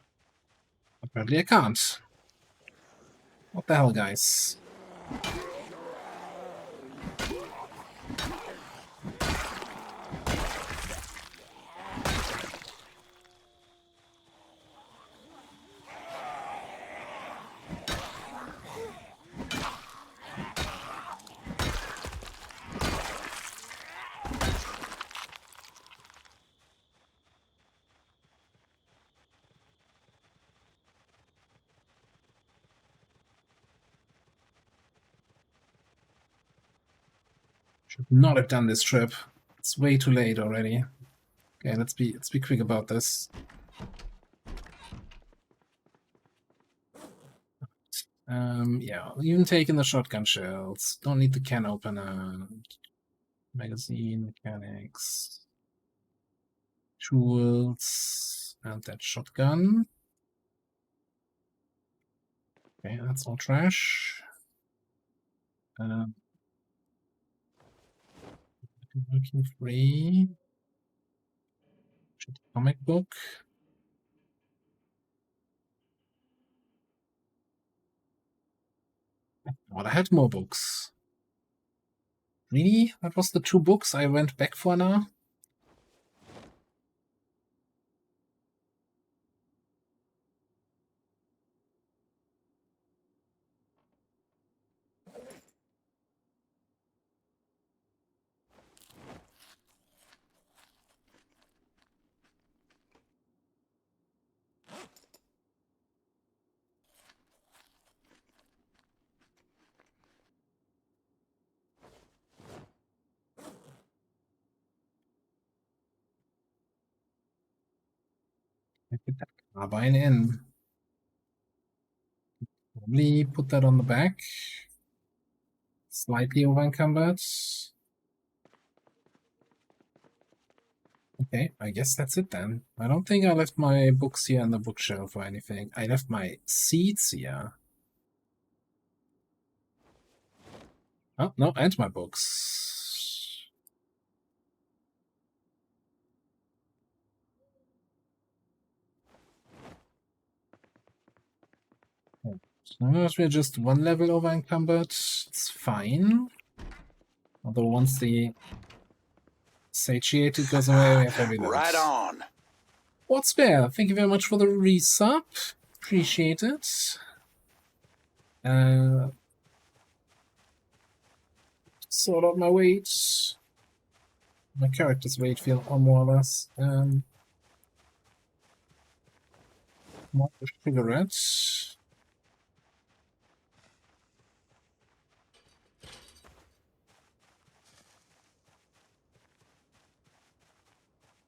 Apparently I can't. What the hell, guys? Should not have done this trip. It's way too late already. Okay, let's be quick about this. Yeah, even taking the shotgun shells. Don't need the can opener. Magazine, mechanics, tools, and that shotgun. Okay, that's all trash. Working free. Comic book. Well, I had more books. Really? That was the 2 books I went back for now? I put that carbine in. Probably put that on the back. Slightly over encumbered. Okay, I guess that's it then. I don't think I left my books here on the bookshelf or anything. I left my seats here. Oh, no, and my books. As long as we're just 1 level over encumbered, it's fine. Although once the satiated goes away, we have heavy loads. Right on. What's there? Thank you very much for the resub. Appreciate it. Sort out my weight. My character's weight feel more or less. More cigarette.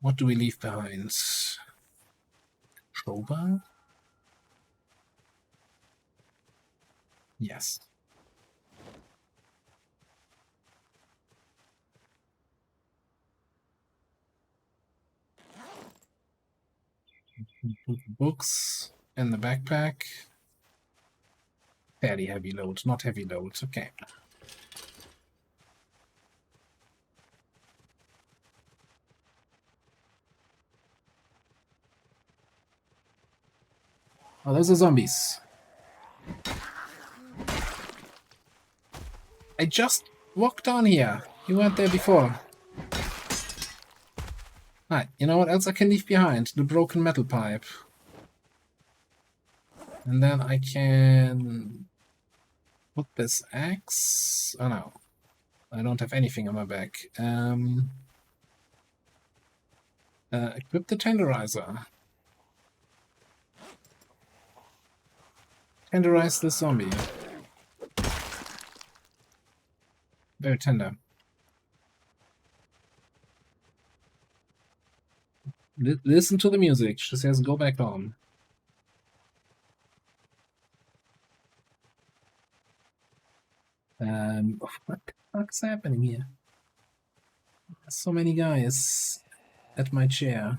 What do we leave behind? Crowbar? Yes. Books in the backpack. Fairly heavy load, not heavy load. Okay. Oh, those are zombies. I just walked down here. You weren't there before. Right, you know what else I can leave behind? The broken metal pipe. And then I can put this axe. Oh no. I don't have anything on my back. Equip the tenderizer. Tenderize the zombie. Very tender. Listen to the music. She says go back home. What the fuck's happening here? There's so many guys at my chair.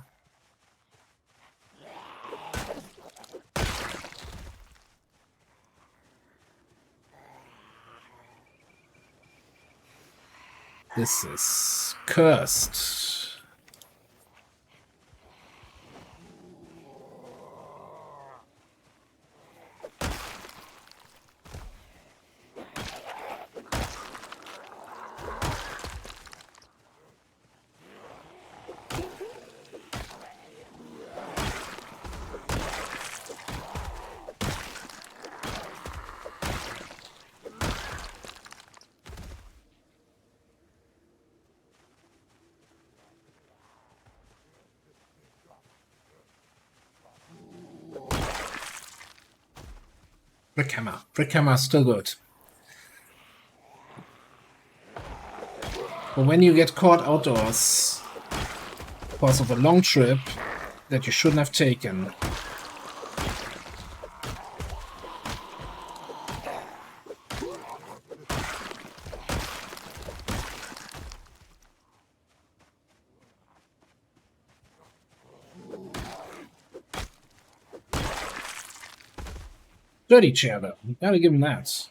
This is cursed. Brick hammer. Brick hammer is still good. But when you get caught outdoors because of a long trip that you shouldn't have taken, Dirty chair, though. You gotta give him that.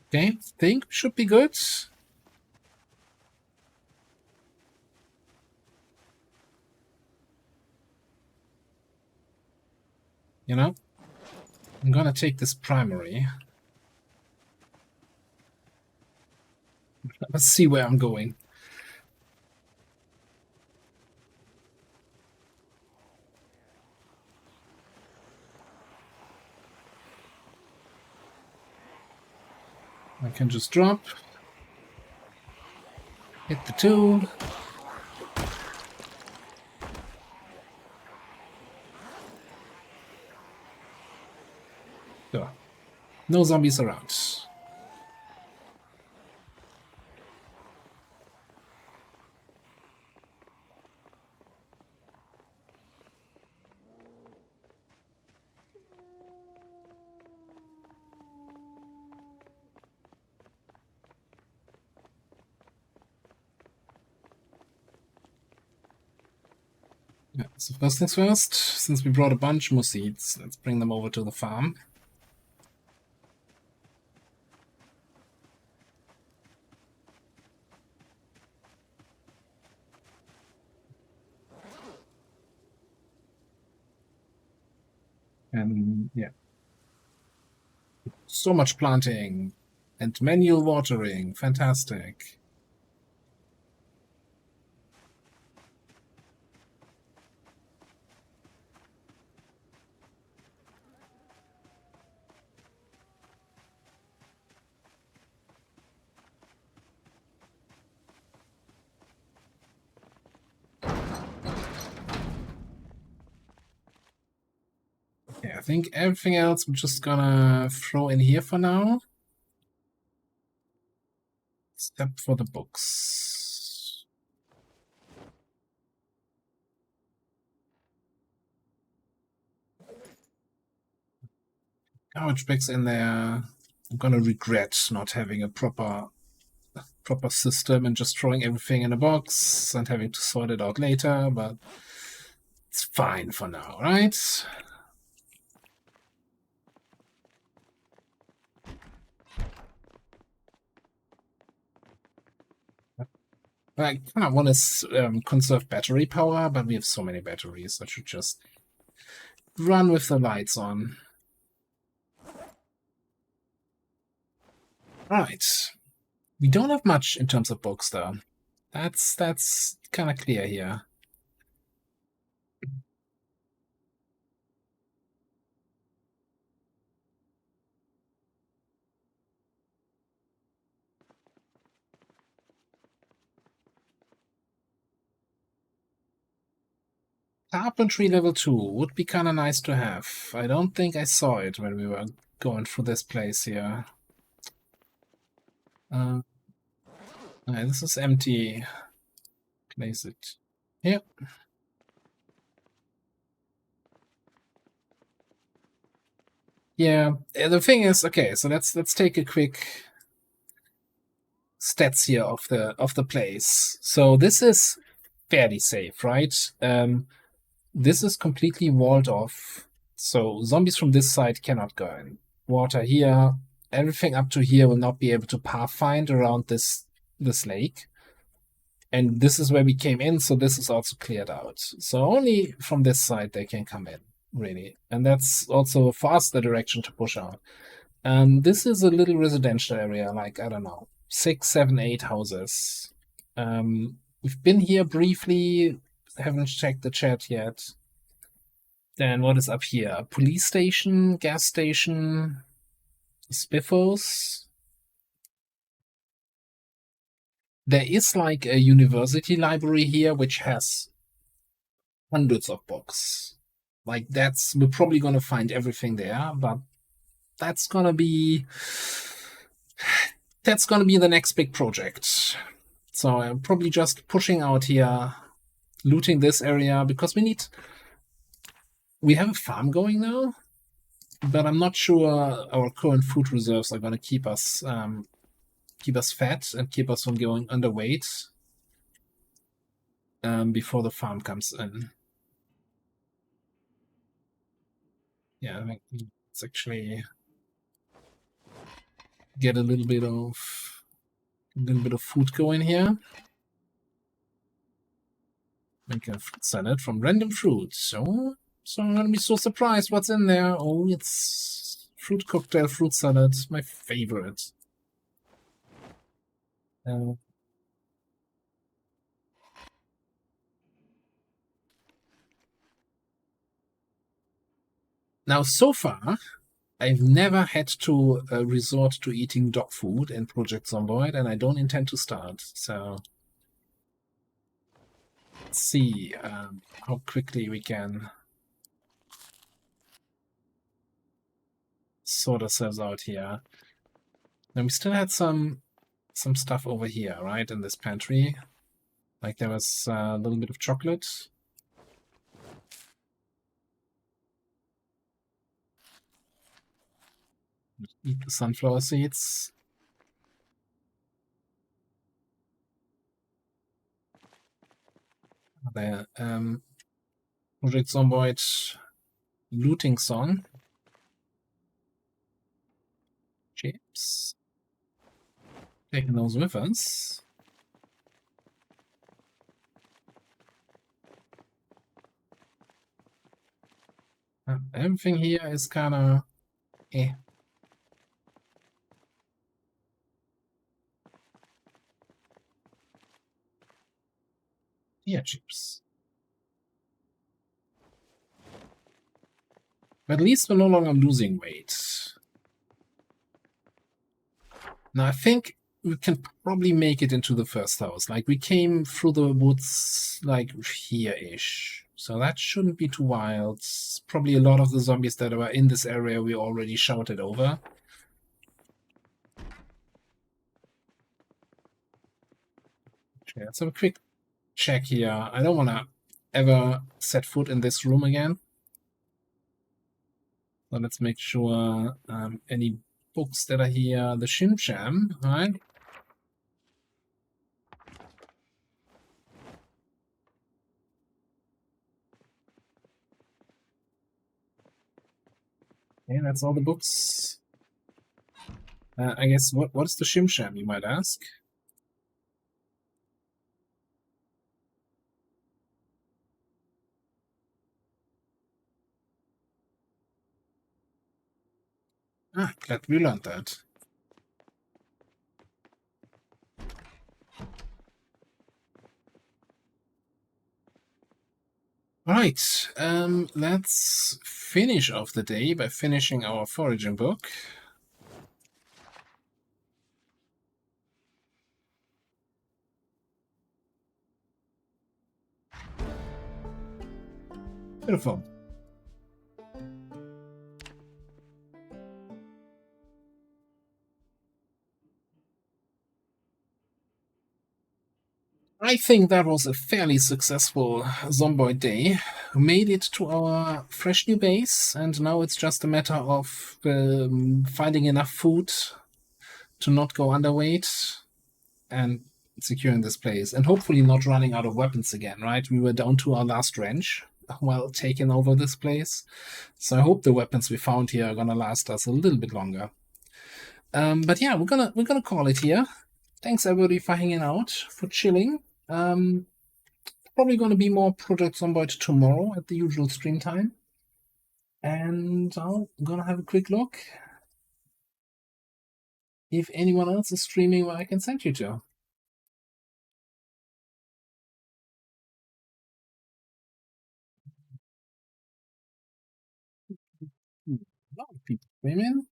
Okay, think should be good. You know, I'm gonna take this primary. Let's see where I'm going. I can just drop, hit the 2. Go. No zombies around. Yeah, so first things first, since we brought a bunch more seeds, let's bring them over to the farm. And yeah. So much planting and manual watering. Fantastic. Okay, I think everything else we're just gonna throw in here for now. Except for the books. Garbage bags in there. I'm gonna regret not having a proper system and just throwing everything in a box and having to sort it out later, but it's fine for now, right? I kind of want to conserve battery power, but we have so many batteries. I should just run with the lights on. Right. We don't have much in terms of books, though. That's kind of clear here. Carpentry level 2 would be kind of nice to have. I don't think I saw it when we were going through this place here. This is empty. Place it here. Yeah, the thing is, okay, so let's take a quick stats here of the place. So this is fairly safe, right? This is completely walled off, so zombies from this side cannot go in. Water here, everything up to here will not be able to pathfind around this lake. And this is where we came in, so this is also cleared out. So only from this side they can come in, really. And that's also for us the direction to push out. This is a little residential area, like, I don't know, 6, 7, 8 houses. We've been here briefly, haven't checked the chat yet. Then what is up here? Police station, gas station, Spiffos. There is like a university library here which has hundreds of books. Like we're probably gonna find everything there, but that's gonna be the next big project. So I'm probably just pushing out here, looting this area because we have a farm going now, but I'm not sure our current food reserves are gonna keep us fat and keep us from going underweight before the farm comes in. Yeah, let's actually get a little bit of food going here. Make a fruit salad from random fruits. So I'm gonna be so surprised what's in there. Oh, it's fruit cocktail, fruit salad, my favorite. Now, so far, I've never had to resort to eating dog food in Project Zomboid, and I don't intend to start. So let's see how quickly we can sort ourselves out here. Now we still had some stuff over here, right, in this pantry. Like there was a little bit of chocolate. Eat the sunflower seeds. The Project Zomboid looting song. Chips. Taking those with us. Everything here is kind of eh. Yeah, chips. But at least we're no longer losing weight. Now I think we can probably make it into the first house. Like we came through the woods like here-ish. So that shouldn't be too wild. Probably a lot of the zombies that were in this area we already shouted over. Okay, let's have a quick check here. I don't want to ever set foot in this room again. So let's make sure any books that are here. The Shim Sham, right? Okay, that's all the books. I guess what is the Shim Sham, you might ask? Ah, glad we learned that. Right, let's finish off the day by finishing our foraging book. Beautiful. I think that was a fairly successful Zomboid day. We made it to our fresh new base, and now it's just a matter of finding enough food to not go underweight and securing this place, and hopefully not running out of weapons again, right? We were down to our last wrench while taking over this place. So I hope the weapons we found here are gonna last us a little bit longer. But yeah, we're gonna call it here. Thanks everybody for hanging out, for chilling. Probably going to be more Project Zomboid tomorrow at the usual stream time. And I'm going to have a quick look if anyone else is streaming where I can send you to. A lot of people streaming.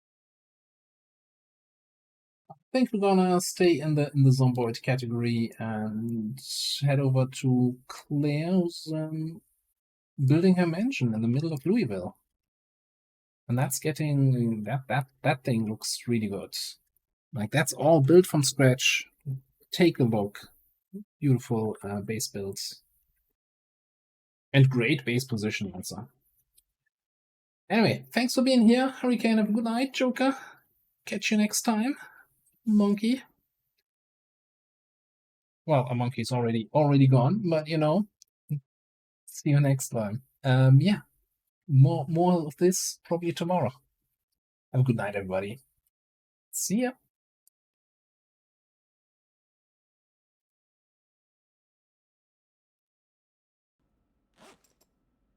think we're gonna stay in the Zomboid category and head over to Claire, who's building her mansion in the middle of Louisville. And that's getting that thing looks really good. Like that's all built from scratch. Take a look. Beautiful base builds. And great base position also. Anyway, thanks for being here, Hurricane. Have a good night, Joker. Catch you next time, Monkey. Well, a monkey's already gone, but you know. See you next time. Yeah. More of this probably tomorrow. Have a good night, everybody. See ya.